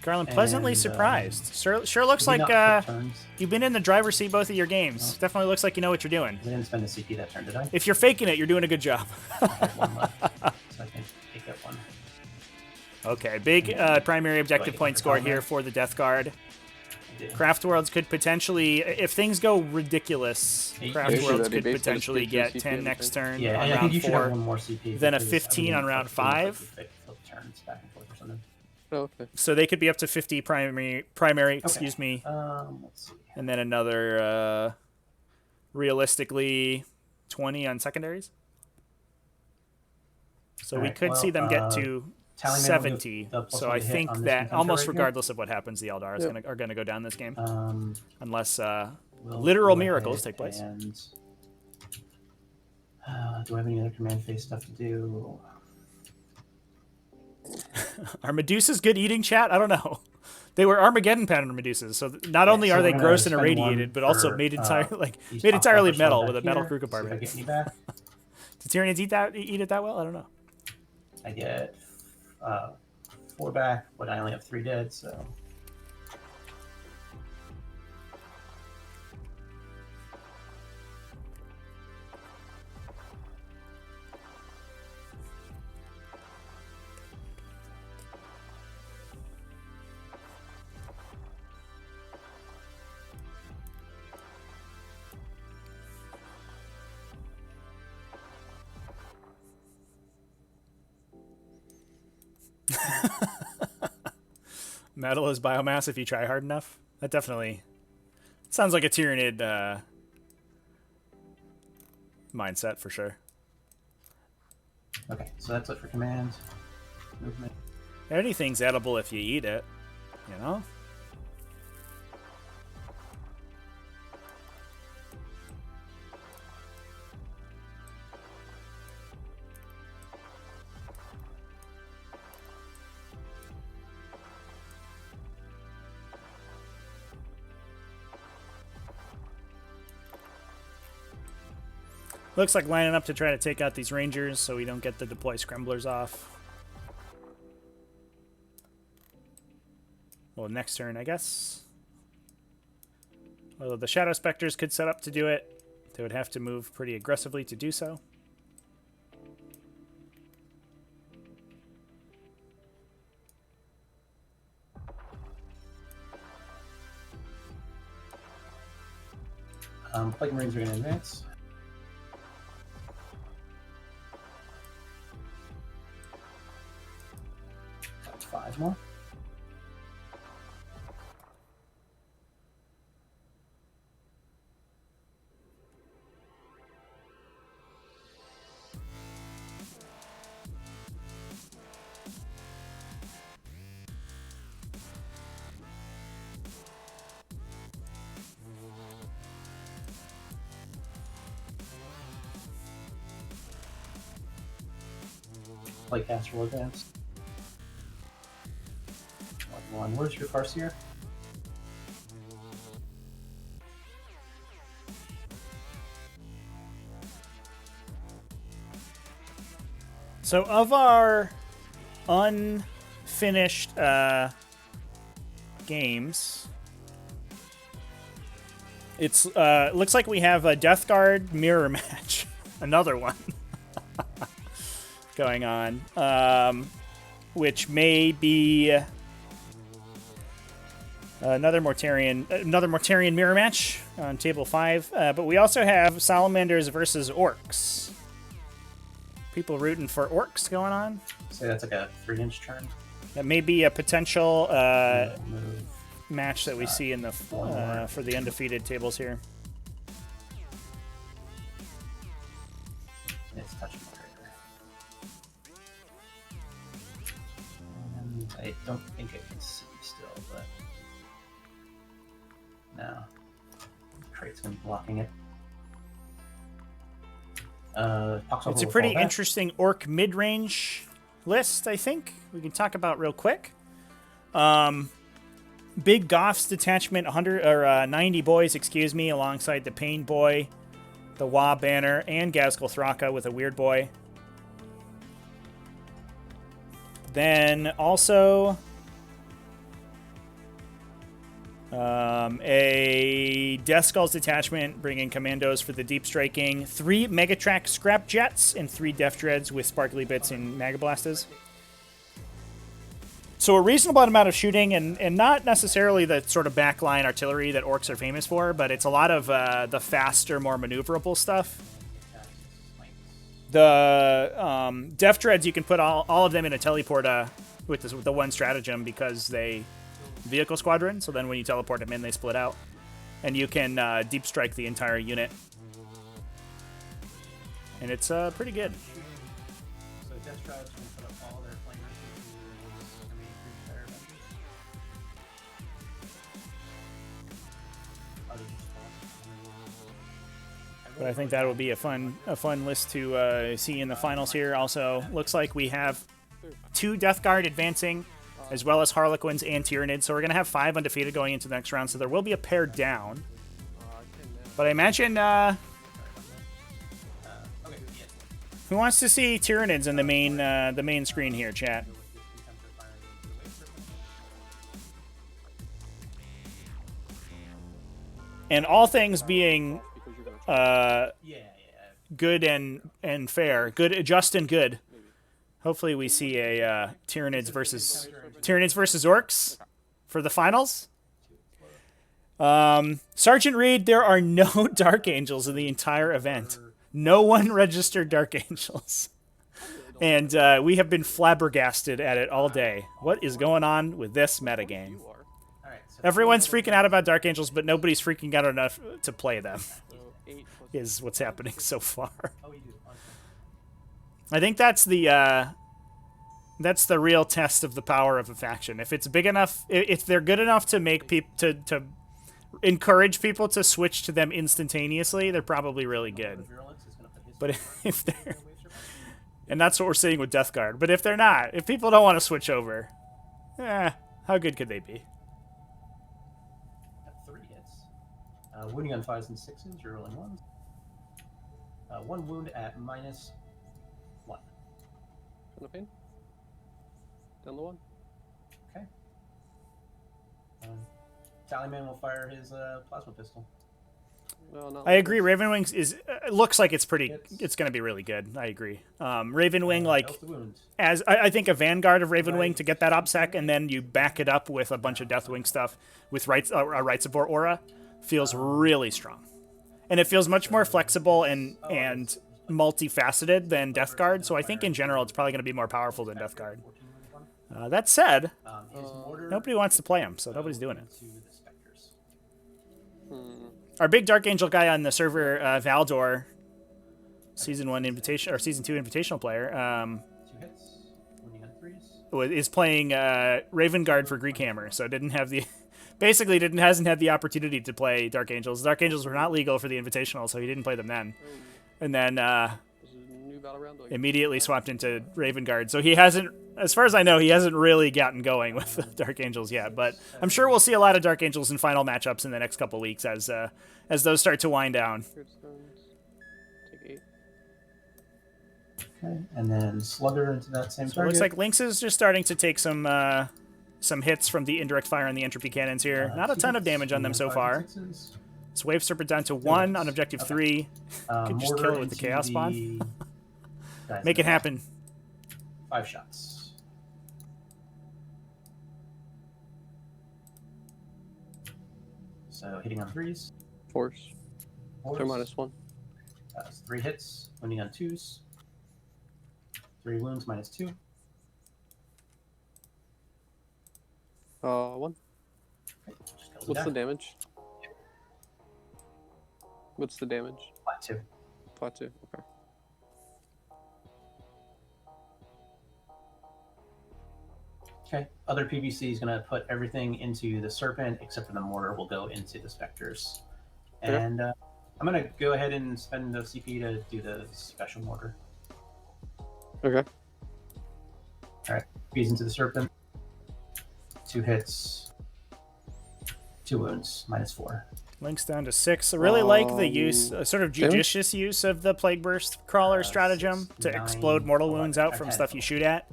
Garland, pleasantly And, surprised. Sure looks Maybe like not flip turns. you've been in the driver's seat both of your games. No. Definitely looks like you know what you're doing. I didn't spend a CP that turn, did I? If you're faking it, you're doing a good job. I had 1 left, so I can take that 1. Okay, big primary objective get point the score combat? here for the Death Guard. I did. Craftworlds could potentially, if things go ridiculous, Eight. Craftworlds They could basically potentially just get get 10 CP next on the turn Yeah, on and I think round you should have 4. 1 more CP. then a because 15 on think round it seems like 5. you flip turns back and forth or something. Oh, okay. So they could be up to 50 primary, excuse me, Let's see. and then another, realistically, 20 on secondaries. So we Alright, could see them get to Tallyman will give 70. the plus So 1 I to hit think on this that contender almost right here. regardless of what happens, the Eldar is Yep. are gonna go down this game, unless We'll literal go miracles ahead take place. And, do I have any other command phase stuff to do? Are Medusas good eating, chat? I don't know. They were Armageddon pattern Medusas, so not only so are I'm they gonna gross and spend irradiated, 1 but also for, made entirely these made top entirely buffers metal back with a metal here. crew See if I compartment. get any back. Did Tyranids eat it that well? I don't know. I get 4 back, but I only have 3 dead, so. Metal is biomass if you try hard enough. That definitely sounds like a Tyranid mindset for sure. Okay, so that's it for commands. Movement. Anything's edible if you eat it, you know? Looks like lining up to try to take out these Rangers so we don't get the deploy scramblers off. Well, next turn, I guess. Although the Shadow Specters could set up to do it, they would have to move pretty aggressively to do so. Plague Marines are going to advance. Got 5 more. Playcaster will advance. 1-1. Where's your Farseer? So of our unfinished games, it's looks like we have a Death Guard mirror match, another one going on, which may be another Mortarian mirror match on table 5. But we also have Salamanders versus Orcs. People rooting for Orcs going on. Say that's like a 3-inch turn. That may be a potential Move. match that we see in the for the undefeated tables here. It's touching the trigger. And I don't think I can see still, but no. Crate's gonna be blocking it. It's a pretty interesting Orc mid-range list, I think. We can talk about real quick. Big Goff's detachment, 100 or 90 boys, excuse me, alongside the Pain Boy, the Wa Banner, and Gazgul Thraka with a Weird Boy. Then also a Death Skulls detachment bringing commandos for the deep striking, 3 Megatrack scrap jets, and 3 Def Dreads with sparkly bits and Maga Blasters. So a reasonable amount of shooting, and not necessarily the sort of backline artillery that Orcs are famous for, but it's a lot of the faster, more maneuverable stuff. The Def Dreads, you can put all of them in a teleport with the one stratagem because they vehicle squadron, so then when you teleport them in, they split out. And you can deep strike the entire unit. And it's pretty good. So Death Tribes can put up all their flamers into the main Fire Avengers. But I think that will be a fun list to see in the finals here. Also, looks like we have 2 Death Guard advancing, as well as Harlequins and Tyranids. So we're going to have 5 undefeated going into the next round. So there will be a pair down. But I imagine... who wants to see Tyranids in the main screen here, chat? And all things being good and fair, good, just and good. Hopefully we see a Tyranids versus Orcs for the finals. Sergeant Reed, there are no Dark Angels in the entire event. No one registered Dark Angels. And we have been flabbergasted at it all day. What is going on with this metagame? Everyone's freaking out about Dark Angels, but nobody's freaking out enough to play them. Is what's happening so far. I think that's the real test of the power of a faction. If it's big enough, if they're good enough to make people to encourage people to switch to them instantaneously, they're probably really good. But if they're, and that's what we're seeing with Death Guard. But if they're not, if people don't want to switch over, how good could they be? Got 3 hits. Wounding on 5s and 6s, you're rolling 1s. 1 wound at -1. On the pain? Down the 1? Okay. Tallyman will fire his plasma pistol. No, I agree. Ravenwing is looks like it's pretty. It's going to be really good. I agree. Ravenwing, like as I think a Vanguard of Ravenwing to get that OBSEC, and then you back it up with a bunch of Deathwing stuff with Rites of Aura, feels really strong. and it feels much more flexible and multifaceted than Death Guard. So I think in general it's probably going to be more powerful than Death Guard. That said, nobody wants to play him, so nobody's doing it. Our big Dark Angel guy on the server, Valdor, Season 1 invitation or Season 2 invitational player, is playing Raven Guard for Greek Hammer, so hasn't had the opportunity to play Dark Angels. Dark Angels were not legal for the invitational, so he didn't play them then. And then immediately swapped into Raven Guard. So he hasn't, as far as I know, he hasn't really gotten going with the Dark Angels yet. But I'm sure we'll see a lot of Dark Angels in final matchups in the next couple weeks as those start to wind down. Take 8. Okay, and then Slugger into that same So it target. looks like Lynx is just starting to take some hits from the indirect fire and the entropy cannons here. Not a ton of damage on them so far. It's Wave Serpent down to 1 on objective 3. Could just kill it with the Chaos Spawn. Make it happen. 5 shots. So hitting on 3s. Force. They're -1. That's 3 hits. Wounding on 2s. 3 wounds, -2. 1. What's the damage? What's the damage? Flat 2. Flat 2. Okay. Okay. Other PVC is going to put everything into the Serpent, except for the Mortar will go into the Spectres. Okay. And I'm going to go ahead and spend the CP to do the Special Mortar. Okay. Alright. Fees into the Serpent. 2 hits. 2 wounds, -4. Lynx down to 6. I really like the use, sort of judicious use of the Plague Burst Crawler stratagem to 9, explode mortal 11, wounds out from 10. stuff you shoot at.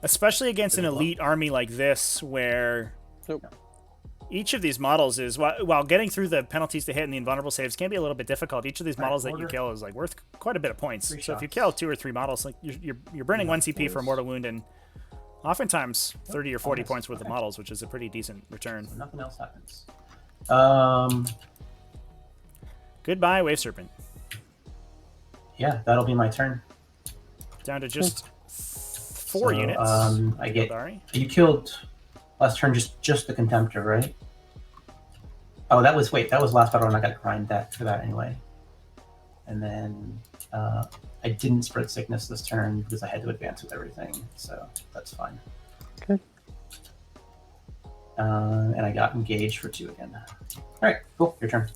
Especially against an elite army like this, where each of these models is, while getting through the penalties to hit and the invulnerable saves can be a little bit difficult, each of these models that you kill is like worth quite a bit of points. So if you kill 2 or 3 models, like you're burning 1 CP for a mortal wound and oftentimes 30 or 40 points worth of models, which is a pretty decent return. So nothing else happens. Goodbye, Wave Serpent. Yeah, that'll be my turn. Down to just 4 units. I get. You killed last turn just the Contemptor, right? Oh, that was last battle, and I got grind that for that anyway. And then I didn't spread sickness this turn because I had to advance with everything, so that's fine. Okay. And I got engaged for 2 again. All right, cool. Your turn.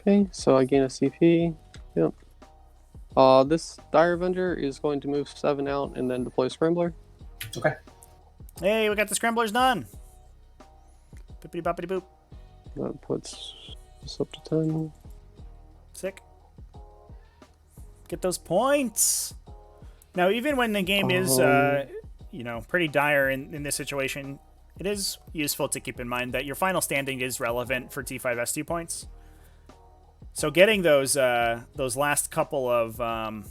Okay, so I gain a CP. Yep. This Dire Avenger is going to move 7 out and then deploy Scrambler. Okay. Hey, we got the Scramblers done. Bippity boppity boop. That puts this up to 10. Sick. Get those points. Now, even when the game is, pretty dire in this situation, it is useful to keep in mind that your final standing is relevant for T5S2 points. So getting those last couple of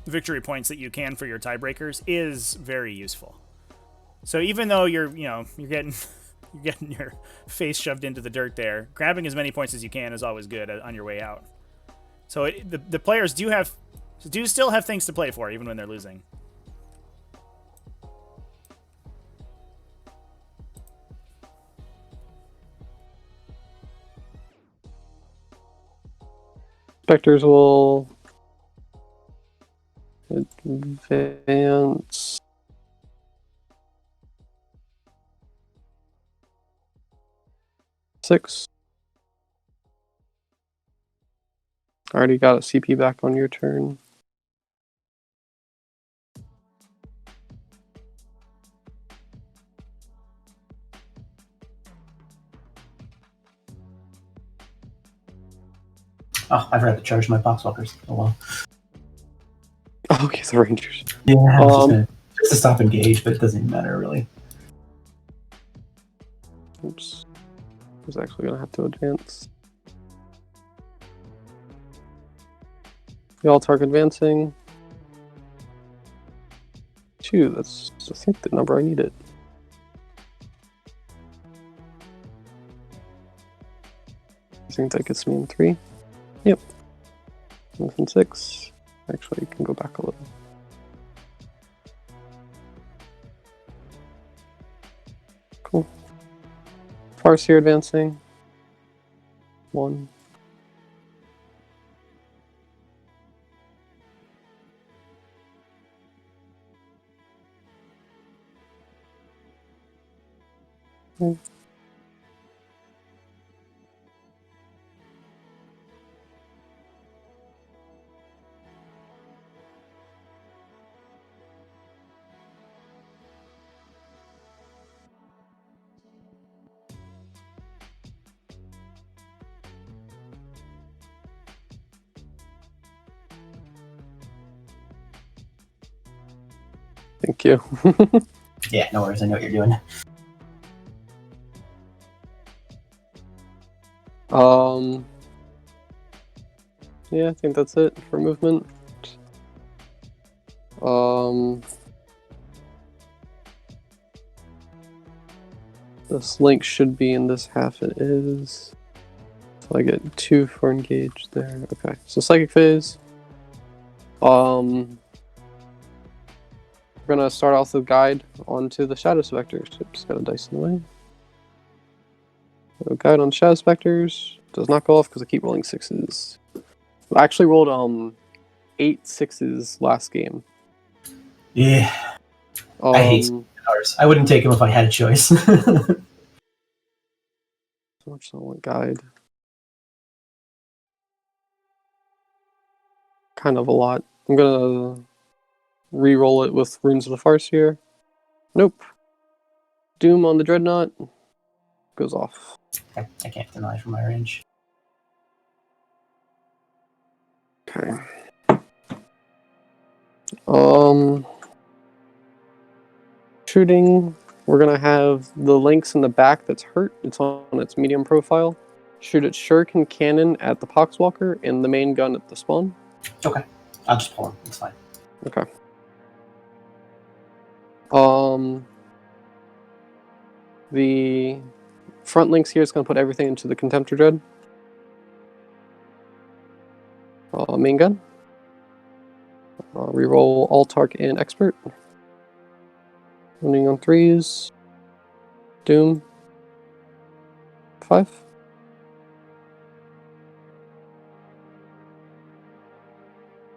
victory points that you can for your tiebreakers is very useful. So even though you're getting your face shoved into the dirt there, grabbing as many points as you can is always good on your way out. So the players do still have things to play for even when they're losing. Spectres will advance. Six. Already got a CP back on your turn. Oh, I forgot to charge my boxwalkers. Oh well. Oh, okay, the Rangers. Yeah, I was just to stop engage, but it doesn't even matter really. Oops. I was actually gonna have to advance. Y'all target advancing. 2, that's I think the number I needed. I think that gets me in 3. Yep. 6. Actually, you can go back a little. Cool. Farseer advancing. 1. Thank you. Yeah, no worries. I know what you're doing. Yeah, I think that's it for movement. This link should be in this half. It is. So I get 2 for engage there. Okay, so psychic phase. We're gonna start off with guide onto the shadow specters. Just got a dice in the way. So guide on shadow specters does not go off because I keep rolling 6s. I actually rolled 8 6s last game. Yeah, I hate ours. I wouldn't take him if I had a choice. So much I want guide. Kind of a lot. I'm gonna re-roll it with Runes of the Farseer. Nope. Doom on the Dreadnought goes off. I can't deny from my range. Okay. Shooting. We're gonna have the Lynx in the back that's hurt. It's on its medium profile. Shoot its Shuriken cannon at the Poxwalker and the main gun at the spawn. Okay, I'll just pull him. It's fine. Okay. The front Lynx here is gonna put everything into the Contemptor Dread. Main gun. Reroll Altark and Expert. Running on 3s. Doom. 5.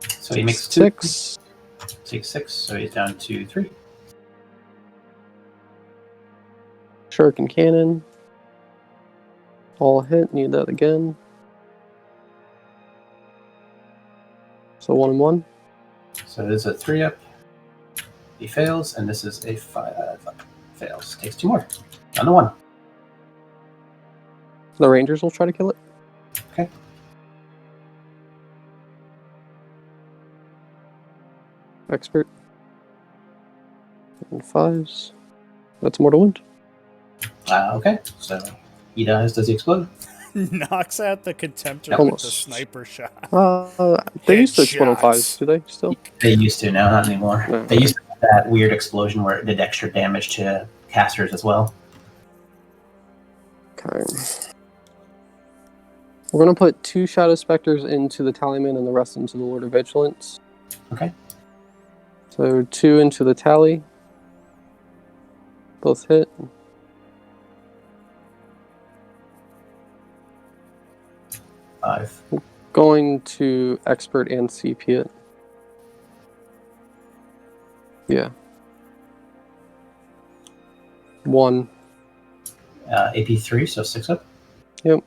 So he makes 6. 6, so he's down to 3. Shuriken Cannon. All hit. Need that again. So 1 and 1. So this is a 3 up. He fails, and this is a 5 up. Fails. Takes 2 more. Down to 1. The Rangers will try to kill it. Okay. Expert. And 5s. That's more to wound. Okay. So he dies. Does he explode? Knocks out the Contemptor with Almost. the sniper shot. They used to explode on Headshots. 5s, do they still? They used to. Now, not anymore. No. They used to have that weird explosion where it did extra damage to casters as well. Okay. We're gonna put 2 Shadow Specters into the Tallyman and the rest into the Lord of Vigilance. Okay. So 2 into the Tally. Both hit. Five. Going to Expert and CP it. Yeah. 1. AP 3, so 6 up. Yep.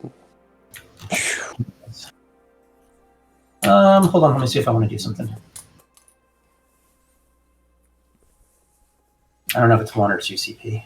Hold on, let me see if I want to do something. I don't know if it's 1 or 2 CP.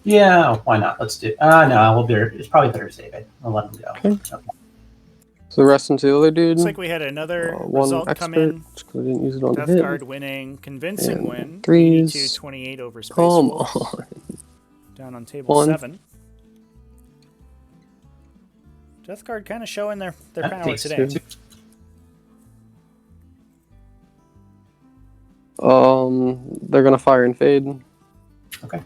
Yeah, why not? Let's do. No, we'll be. It's probably better to save it. I'll let him go. Okay. So the rest into the other dude. Looks like we had another one result expert, come in. just 'cause I didn't use it on Death the hit. Guard winning, convincing And win. threes. 82-28 over Space Come Wolves. on. Down on table One. 7. Death Guard kind of showing their That power takes today. two. They're gonna fire and fade. Okay.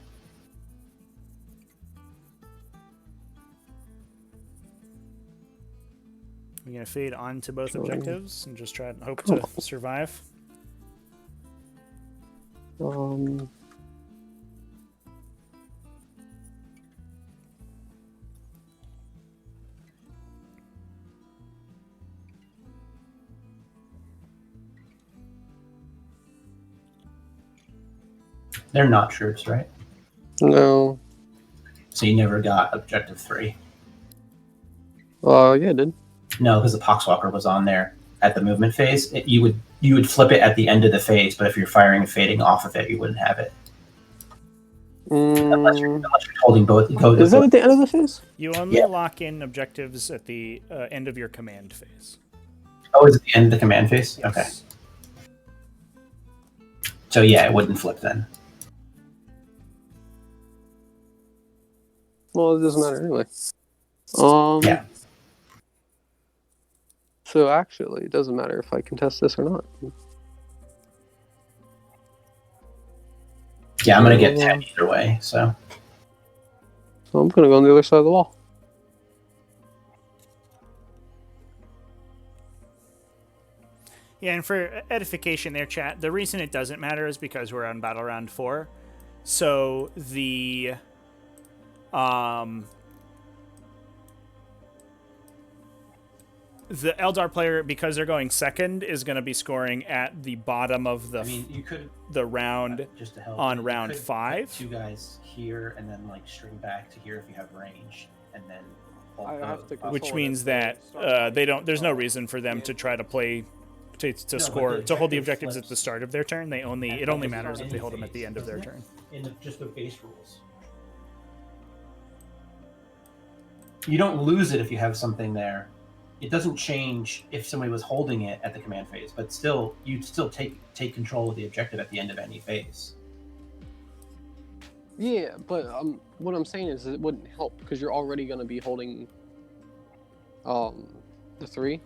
We're going to fade onto both Sure. objectives and just try and hope Come to survive. They're not troops, right? No. So you never got objective 3. Yeah, I did. No, because the Poxwalker was on there at the movement phase. You would flip it at the end of the phase, but if you're firing and fading off of it, you wouldn't have it. Unless you're holding both. Is that at the end of the phase? You only Yeah. lock in objectives at the end of your command phase. Oh, is it the end of the command phase? Okay. Yes. So yeah, it wouldn't flip then. Well, it doesn't matter anyway. Yeah. So actually, it doesn't matter if I contest this or not. Yeah, I'm gonna get 10 either way. So So I'm gonna go on the other side of the wall. Yeah, and for edification there, chat, the reason it doesn't matter is because we're on battle round 4. So the Eldar player, because they're going second, is going to be scoring at the bottom of the you could round just to help on you round could put 5. 2 guys here and then like string back to here if you have range, and then hold I have both to up. Which means that they don't. There's no reason for them to try to play to but score the to hold the objective objectives at flips. the start of their turn. It only matters if they hold them at the end of their turn. In just the base rules. You don't lose it if you have something there. It doesn't change if somebody was holding it at the command phase, but still, you'd still take control of the objective at the end of any phase. Yeah, but what I'm saying is it wouldn't help because you're already gonna be holding the 3.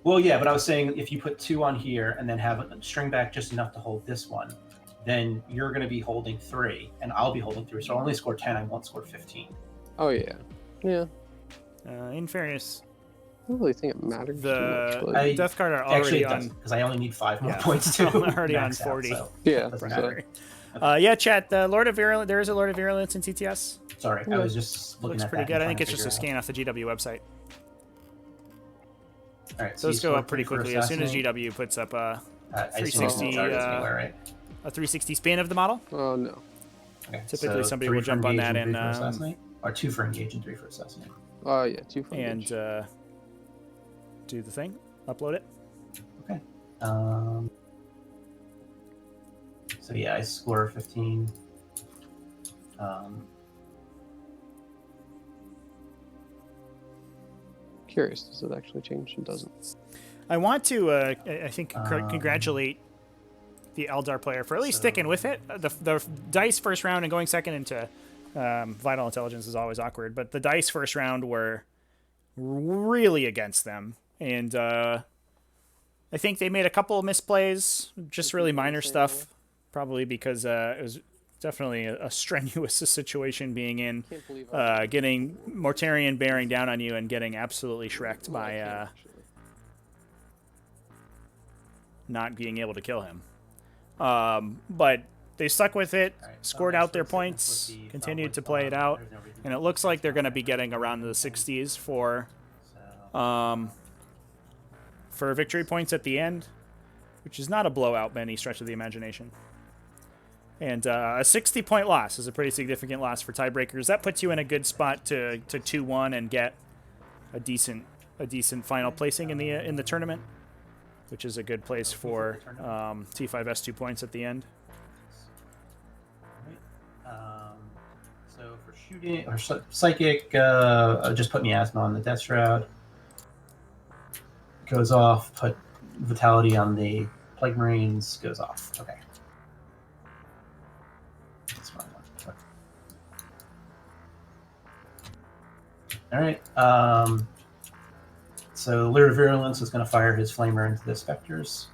Well, yeah, but I was saying if you put 2 on here and then have a string back just enough to hold this one, then you're going to be holding 3, and I'll be holding 3. So I'll only score 10. I won't score 15. Oh yeah, yeah. In fairness, I don't really think it matters the too much, but Death Guard are Actually, already it doesn't, on. because I only need 5 more Yeah, points to already on max out, 40. so yeah. it doesn't So, matter. Yeah, chat. The Lord of Virulence. There is a Lord of Virulence in TTS. Sorry, I was just looking Looks at pretty that good. and I trying think to it's just a figure scan off the GW website. All right, so Those you go scored up pretty 3 for quickly as soon as assassinate. GW puts up a I assume it's 360, targets anywhere, right? 360 spin of the model. oh no. Okay, Typically so somebody 3 will for jump on engage that and 3 and, for assassinate, or 2 for engage and 3 for assassinate. Oh yeah, 2 for and each. do the thing, upload it. Okay. So yeah, I score 15. Curious, does it actually change? It doesn't. I want to, I think, congratulate the Eldar player for at least sticking with it. The dice first round and going second into Vital Intelligence is always awkward, but the dice first round were really against them. And I think they made a couple of misplays, just really minor stuff, probably because it was definitely a strenuous situation being in, Can't believe getting Mortarion bearing down on you and getting absolutely shreked by not being able to kill him. But they stuck with it, scored out their points, continued to play it out, and it looks like they're going to be getting around the 60s for victory points at the end, which is not a blowout by any stretch of the imagination. And a 60-point loss is a pretty significant loss for tiebreakers. That puts you in a good spot to 2-1 and get a decent final placing in the tournament, which is a good place for T5S2 points at the end. shooting or psychic. Just put miasma on the death shroud. Goes off. Put vitality on the plague marines. Goes off. Okay. That's what I want. All right. So Lyra Virulence is going to fire his flamer into the specters.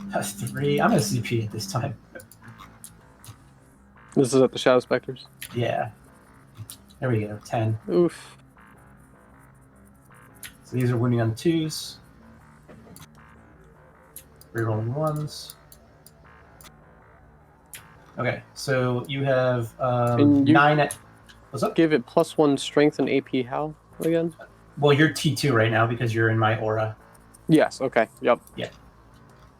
That's 3. I'm going to CP at this time. This is at the Shadow Specters. Yeah. There we go. 10. Oof. So these are wounding on 2s. Rerolling 1s. Okay, so you have And you- 9 at... What's up? Give it +1 strength and AP how again? Well, you're T2 right now because you're in my aura. Yes, okay. Yep. Yeah.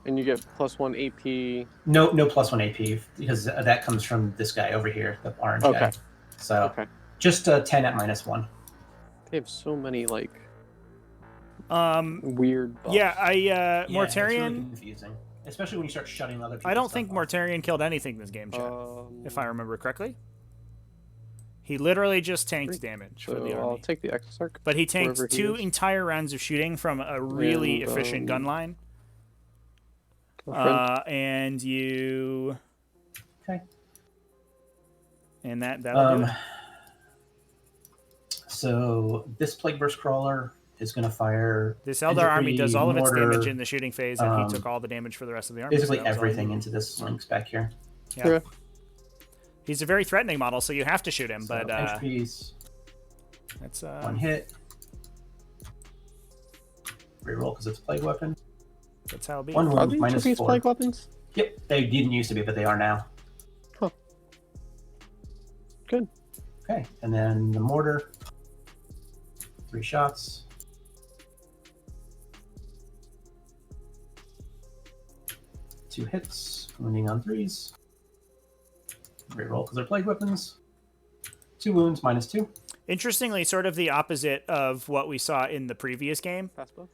And you get +1 AP. No +1 AP because that comes from this guy over here, the orange guy. Okay. So Okay. just 10 at -1. They have so many like Um, weird buffs. yeah, Yeah, Mortarion. it's really confusing, especially when you start shutting other people. I don't think Mortarion killed anything this game, chat, if I Um, remember correctly. He literally just tanked damage for so the I'll army. take the Exarch. But he tanked wherever he 2 is. entire rounds of shooting from a really And, efficient gun line. My friend. And you... Okay. And that'll do it. So this Plague Burst Crawler is going to fire This Eldar army does all of its mortar, damage in the shooting phase, and he um, took all the damage for the rest of the army. basically so that was all he everything needed. into this links back here. Yeah. Okay. He's a very threatening model, so you have to shoot him, So but entropes, that's 1 hit. Reroll because it's a plague weapon. that's how it be. 1 Are wound these minus these 4. plague weapons? Yep, they didn't used to be, but they are now. Huh. Good. Okay, and then the mortar. 3 shots. Two hits, wounding on 3s. Reroll because they're plague weapons. 2 wounds, -2. Interestingly, sort of the opposite of what we saw in the previous game, Pass both.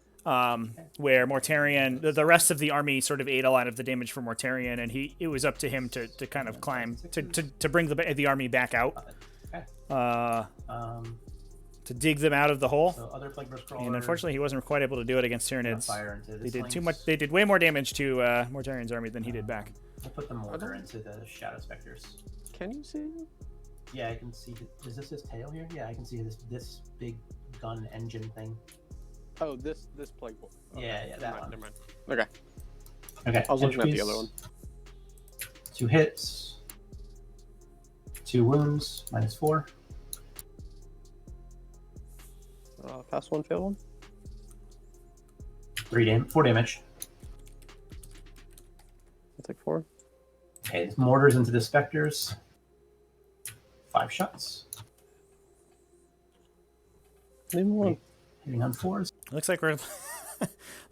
where Mortarion, the rest of the army sort of ate a lot of the damage from Mortarion, and it was up to him to kind of climb, to bring the army back out, Okay. to dig them out of the hole. So other plague burst crawler. And unfortunately, he wasn't quite able to do it against Tyranids. Fire into They this did too links. much. They did way more damage to Mortarion's army than he did back. We'll put the mortar into the Shadow Specters. Can you see them? Yeah, I can see. Is this his tail here? Yeah, I can see this big gun engine thing. Oh, this plague wolf. Yeah, that one. Never mind. Okay. Okay. I was looking at the entropes. other one. 2 hits. 2 wounds, -4. Pass 1, fail 1. 4 damage. I'll take 4. Okay, mortars into the specters. 5 shots. Name 1. Hitting on 4s. Looks like we're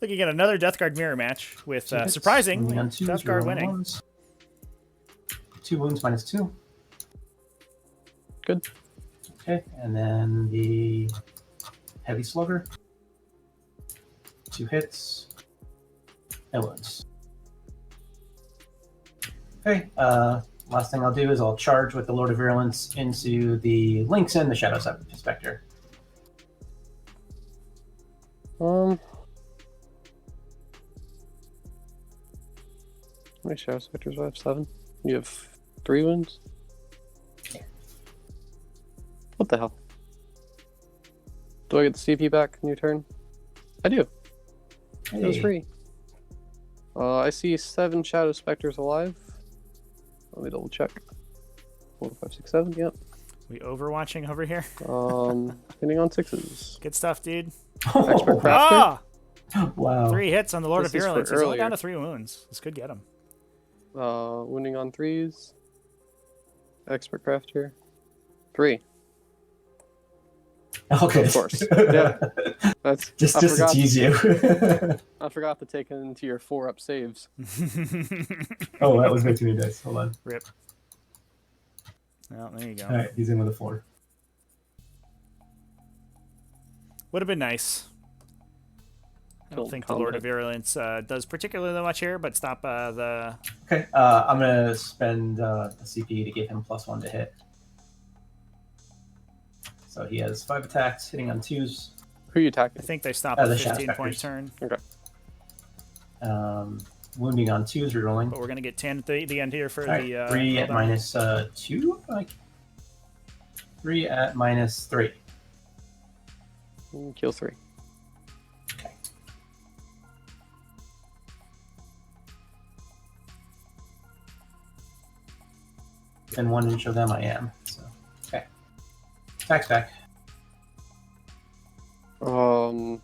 looking at another Death Guard mirror match with 2 hits, surprising wounding on 2s, Death Guard rerolling winning. 1s. 2 wounds, -2. Good. Okay, and then the heavy slugger. 2 hits. No wounds. Okay, last thing I'll do is I'll charge with the Lord of Virulence into the Lynx and the Shadow Spectre. How many Shadow Specters do I have? 7? You have 3 wounds? Yeah. What the hell? Do I get the CP back in your turn? I do. It was Hey. free. I see 7 Shadow Specters alive. Let me double check. 4, 5, 6, 7, yep. We overwatching over here. Hitting on 6s. Good stuff, dude. Expert Crafter. Ah! Wow. 3 hits on the Lord This of is for Virulence. He's only earlier. down to 3 wounds. This could get him. Wounding on 3s. Expert Crafter. 3. Okay. Of course. Yeah. That's just I to forgot, tease you. I forgot to take it into your 4-up saves. Oh, that was way too many dice. Hold on. Rip. Well, there you go. All right, he's in with a 4. Would have been nice. I don't think the Lord of Virulence does particularly much here, but stop the... Okay, I'm going to spend a CP to give him +1 to hit. So he has 5 attacks, hitting on 2s. Who are you attacking? I think they stop the a Shadow 15-point Specters. turn. Okay. Wounding on 2s, rerolling. But we're going to get 10 at the end here for All right, the... 3 at cooldown. -2? 3 at -3. Kill 3. Okay. Within 1 inch of them, I am. So, okay. Attacks back. Now,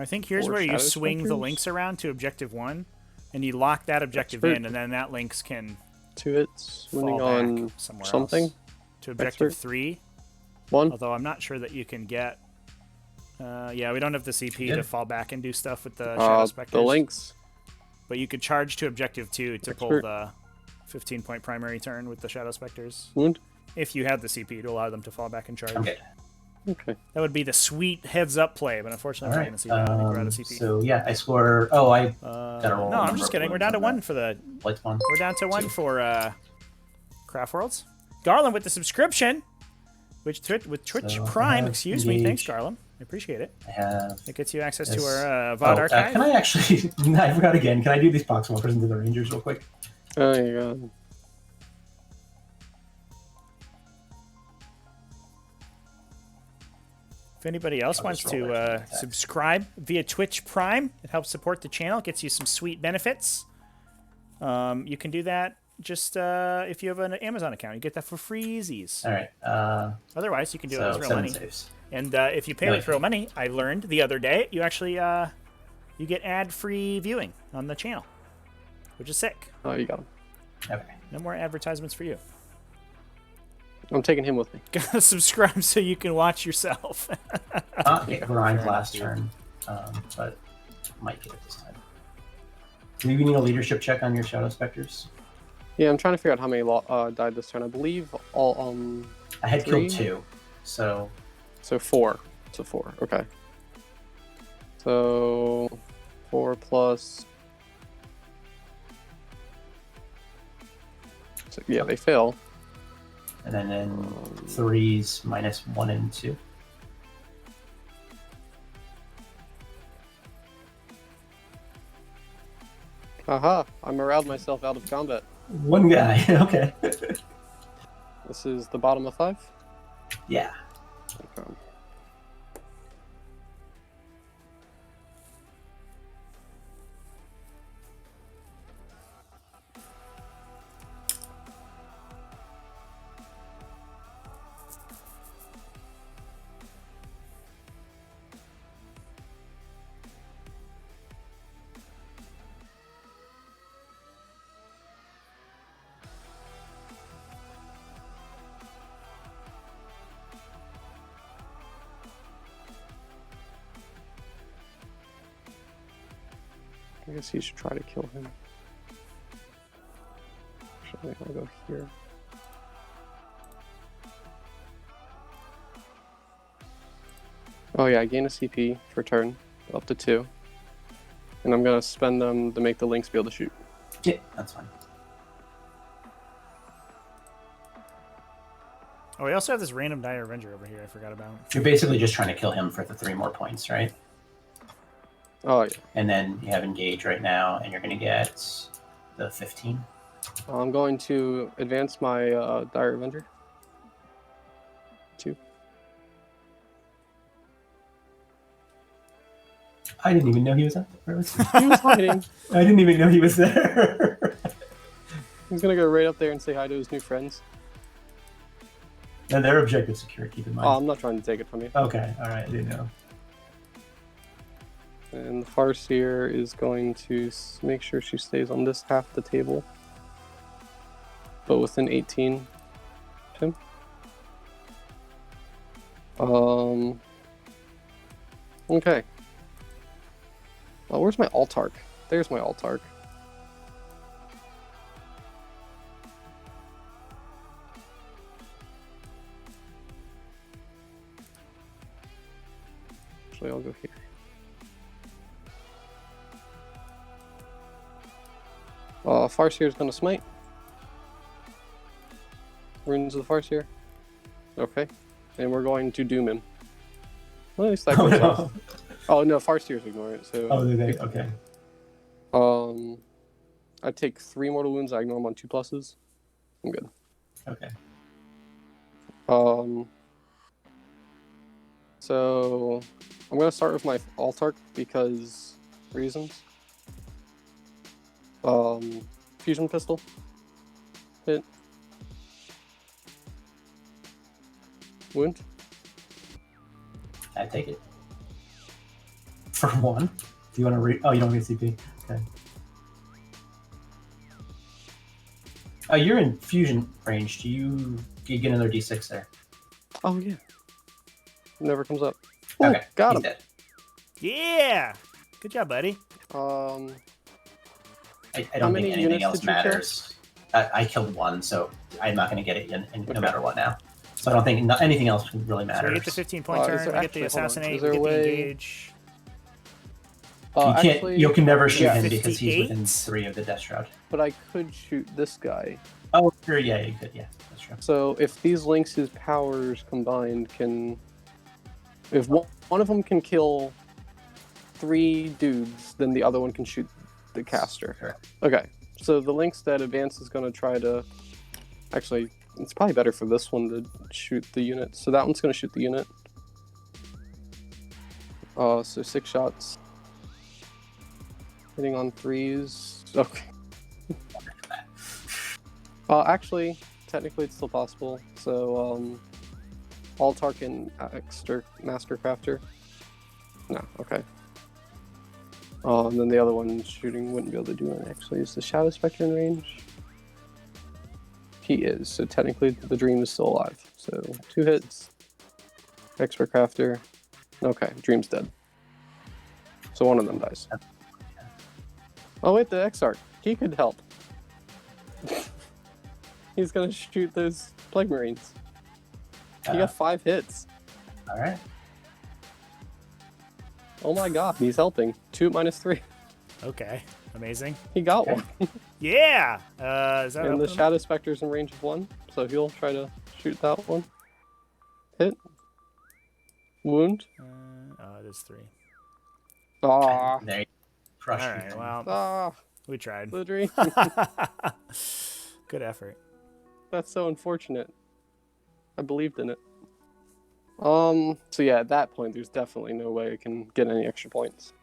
I think here's 4 where you Shadow swing the Specters? links around to objective 1, and you lock that objective Expert. in, and then that links can 2 hits. fall Winning back on somewhere something. else. To objective Expert. 3, 1. although I'm not sure that you can get... yeah, we don't have the CP to fall back and do stuff with the Shadow Specters. The links. But you could charge to objective 2 to pull Expert. the 15-point primary turn with the Shadow Specters. Wound. If you had the CP to allow them to fall back and charge. I'm good. Okay. That would be the sweet heads-up play, but unfortunately All we're right. not going to see that. I think we're out of CP. So, yeah, I score... Oh, I no, roll I'm number just of kidding. We're wounds down to on 1 that. for the... Blight 1. We're down to 1 2. for Craftworlds. Garland with the subscription, with Twitch So I Prime. have Excuse me. Thanks, engaged. Garland. I appreciate it. I have... It gets you access to Yes. our VOD archive. Can I actually... I forgot again. Can I do these box walkers into the Rangers real quick? Oh, you go. If anybody else I'll wants just roll to that for the subscribe via Twitch Prime, it helps support the channel, gets you some sweet benefits. You can do that just if you have an Amazon account. You get that for freezies. All right. Otherwise, you can do it So, with real 7 money. saves. And if you pay with real money, I learned the other day, you actually you get ad-free viewing on the channel, which is sick. Oh, you got him. Okay. No more advertisements for you. I'm taking him with me. Gotta subscribe so you can watch yourself. Not get grind last turn, but might get it this time. Do you need a leadership check on your Shadow Specters? Yeah, I'm trying to figure out how many died this turn. I believe all I had 3? killed 2, so So 4. So 4. Okay. So 4 plus. So, yeah, they fail. and then in 3s -1 and 2. Aha! I moraled myself out of combat. One guy. Okay. This is the bottom of 5. Yeah. Okay. I guess you should try to kill him. Actually, I'll go here. Oh yeah, I gain a CP for turn, up to 2. And I'm gonna spend them to make the links be able to shoot. Yeah, that's fine. Oh, we also have this random Dire Avenger over here I forgot about. You're basically just trying to kill him for the 3 more points, right? Oh yeah. And then you have engage right now, and you're going to get the 15. I'm going to advance my Dire Avenger. 2. I didn't even know he was up there. He was hiding. I didn't even know he was there. He's gonna go right up there and say hi to his new friends. No, they're objective secure, keep in mind. Oh, I'm not trying to take it from you. Okay, alright, I didn't know. And the Farseer is going to make sure she stays on this half of the table. But within 18. Tim? Okay. Oh, where's my Altark? There's my Altark. Actually, I'll go here. Farseer is gonna smite. Runes of the Farseer. Okay. And we're going to doom him. Well, at least that goes off. Oh no, Farseers ignore it. So. Oh, they okay. I take 3 mortal wounds. I ignore them on 2 pluses. I'm good. Okay. So I'm gonna start with my Altark because reasons. Fusion pistol. Hit. Wound. I take it. For 1. Do you want to read? Oh, you don't get CP. Okay. You're in fusion range. Do you get another D6 there? Oh yeah. Never comes up. Ooh, Okay. got he's him. Dead. Yeah. Good job, buddy. I How don't many think anything units else did you kill? matters. I killed 1, so I'm not going to get it Okay. no matter what now. So I don't think anything else really So matters. we get the 15-point Is turn, there we get the actually- hold on, assassinate, is we there get a the way- engage. You can never shoot yeah, him because he's within 58? 3 of the Death Shroud. But I could shoot this guy. Oh, sure, yeah, you could, yeah, that's true. So if these Lynx's powers combined can... If one of them can kill 3 dudes, then the other one can shoot the caster. Correct. Okay, so the Lynx that advance is going to try to... Actually, it's probably better for this one to shoot the unit. So that one's going to shoot the unit. So 6 shots. Hitting on 3s. Okay. Actually, technically it's still possible. So, Altark and Master Crafter. No, okay. And then the other one shooting wouldn't be able to do it. Actually, is the Shadow Spectre in range? He is. So technically, the Dream is still alive. So 2 hits. Expert Crafter. Okay, Dream's dead. So one of them dies. Oh wait, the Exarch. He could help. He's gonna shoot those Plague Marines. He got 5 hits. Alright. Oh my god, he's helping. 2 minus 3. Okay, amazing. He got Okay. one. Yeah. Is that And the open? Shadow Spectre's in range of 1, so he'll try to shoot that one. Hit. Wound. Oh, it is 3. Ah. There you crushed All right. him. Well, Ah. we tried. The dream. Good effort. That's so unfortunate. I believed in it. So yeah, at that point, there's definitely no way I can get any extra points.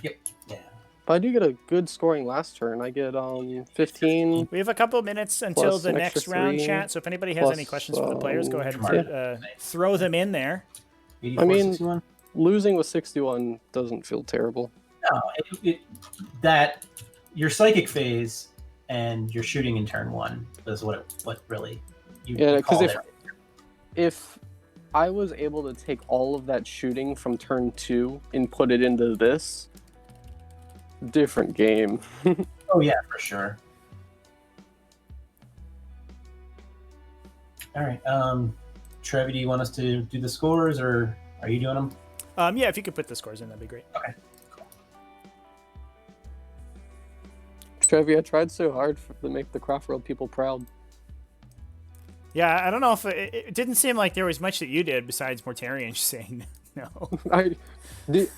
Yep. Yeah. But I do get a good scoring last turn. I get 15. We have a couple of minutes until Plus the an next extra round, 3, chat. So if anybody has plus, any questions for the players, go ahead and yeah. throw them in there. 84, I mean- 61? Losing with 61 doesn't feel terrible. No, that your psychic phase and your shooting in turn 1 is what really you Yeah, because called if it. if I was able to take all of that shooting from turn 2 and put it into this, different game. Oh yeah, for sure. All right, Trevi, do you want us to do the scores, or are you doing them? Yeah, if you could put the scores in, that'd be great. Okay. Trevi, I tried so hard to make the Craftworld people proud. Yeah, I don't know if it didn't seem like there was much that you did besides Mortarian just saying no.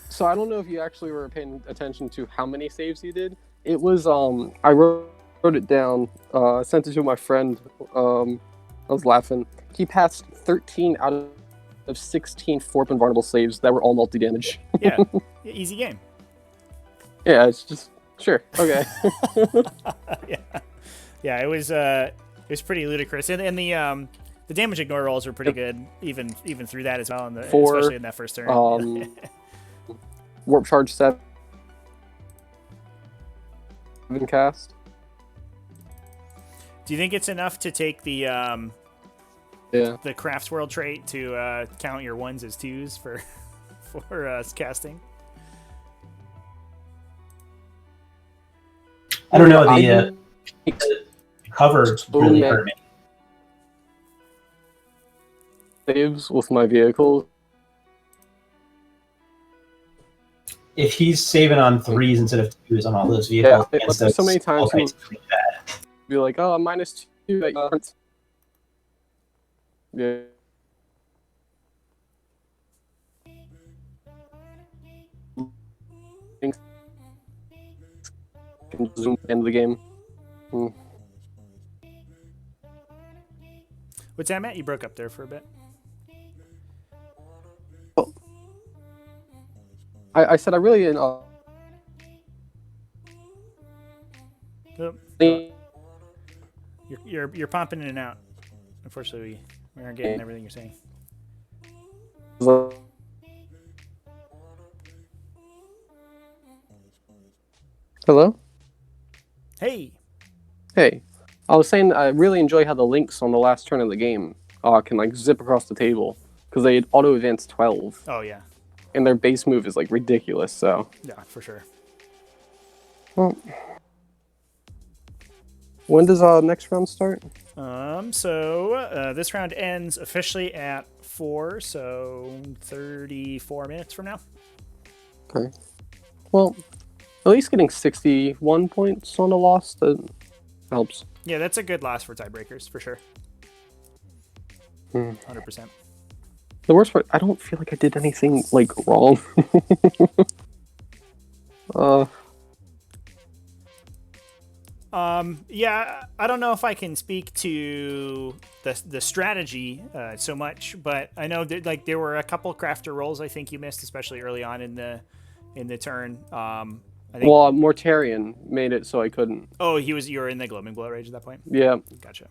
So I don't know if you actually were paying attention to how many saves you did. It was I wrote it down. I sent it to my friend. I was laughing. He passed 13 out of 16 Forp and Vulnerable saves that were all multi-damage. Yeah, easy game. Yeah, it's just sure. Okay. Yeah, it was pretty ludicrous, and the damage ignore rolls were pretty good, even through that as well, especially in that first turn. Warp Charge 7 cast. Do you think it's enough to take the Yeah. Craftworld trait to count your 1s as 2s for casting? I don't know. The cover really hurt me. Saves with my vehicle. if he's saving on 3s instead of 2s on all those vehicles, Yeah, against so many those times all kinds of really bad. Be like, oh, -2. Yeah. Can zoom into the game. What's that, Matt? You broke up there for a bit. I said I really You're popping in and out. Unfortunately, we aren't getting everything you're saying. Hello? Hey. Hey. I was saying I really enjoy how the links on the last turn of the game can like zip across the table because they auto advance 12 Oh yeah. and their base move is like ridiculous. So Yeah, for sure. well, when does next round start? So this round ends officially at 4, so 34 minutes from now. Okay. Well, at least getting 61 points on a loss that helps. Yeah, that's a good loss for tiebreakers for sure. 100%. The worst part, I don't feel like I did anything like wrong. Yeah, I don't know if I can speak to the strategy so much, but I know that like there were a couple crafter rolls I think you missed, especially early on in the turn. I think, well, Mortarion made it so I couldn't. Oh, you were in the Gloaming Blow Rage at that point? Yeah. Gotcha.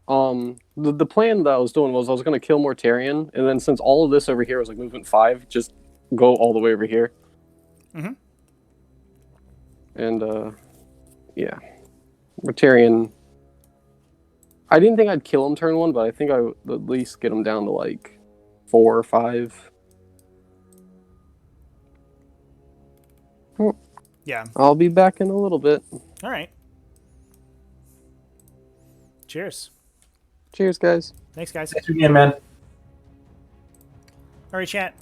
The plan that I was doing was I was going to kill Mortarion, and then since all of this over here was like movement 5, just go all the way over here. Mm-hmm. And, yeah. Mortarion... I didn't think I'd kill him turn 1, but I think I would at least get him down to like 4 or 5. Yeah. I'll be back in a little bit. All right. Cheers. Cheers, guys. Thanks, guys. Thanks again, man. All right, chat.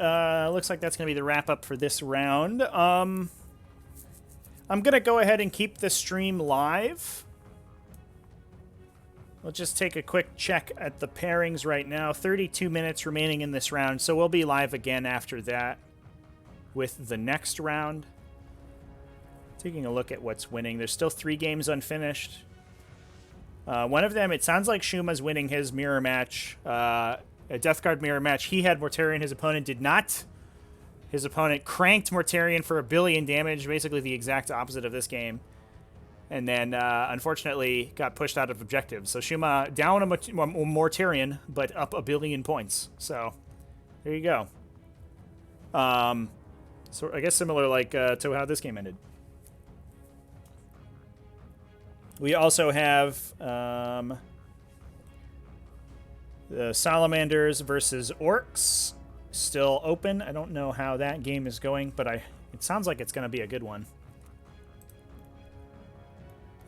Looks like that's going to be the wrap up for this round. I'm going to go ahead and keep the stream live. We'll just take a quick check at the pairings right now. 32 minutes remaining in this round, so we'll be live again after that with the next round. Taking a look at what's winning. There's still 3 games unfinished. One of them, it sounds like Shuma's winning his mirror match. A Death Guard mirror match. He had Mortarion. His opponent did not. His opponent cranked Mortarion for 1 billion damage. Basically the exact opposite of this game. And then, unfortunately, got pushed out of objectives. So Shuma down a Mortarion, but up 1 billion points. So, there you go. So I guess similar like to how this game ended. We also have the Salamanders versus Orcs still open. I don't know how that game is going, but it sounds like it's going to be a good one.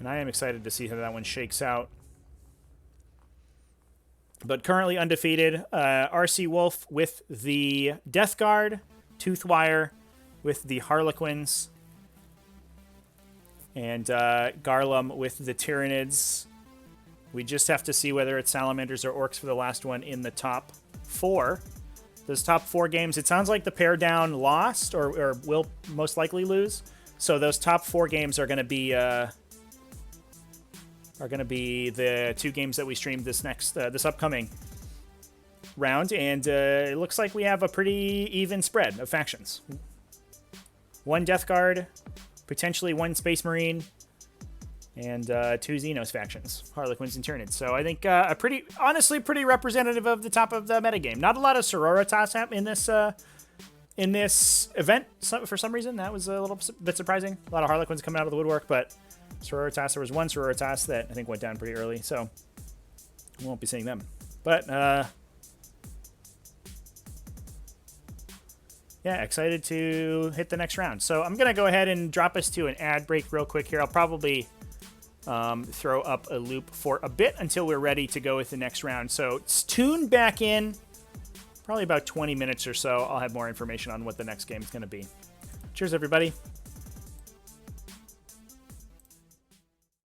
And I am excited to see how that one shakes out. But currently undefeated, RC Wolf with the Death Guard, Toothwire with the Harlequins, and Garlum with the Tyranids. We just have to see whether it's Salamanders or Orcs for the last one in the top 4. Those top 4 games, it sounds like the pair down lost or will most likely lose. So those top 4 games are going to be the 2 games that we streamed this upcoming round, and it looks like we have a pretty even spread of factions. 1 Death Guard, potentially 1 Space Marine, and 2 Xenos factions, Harlequins and Tyranids. So I think honestly pretty representative of the top of the metagame. Not a lot of Sororitas in this event for some reason. That was a little bit surprising. A lot of Harlequins coming out of the woodwork, but Sororitas, there was 1 Sororitas that I think went down pretty early, so we won't be seeing them. But yeah, excited to hit the next round. So I'm going to go ahead and drop us to an ad break real quick here. I'll probably throw up a loop for a bit until we're ready to go with the next round. So tune back in probably about 20 minutes or so. I'll have more information on what the next game is going to be. Cheers, everybody.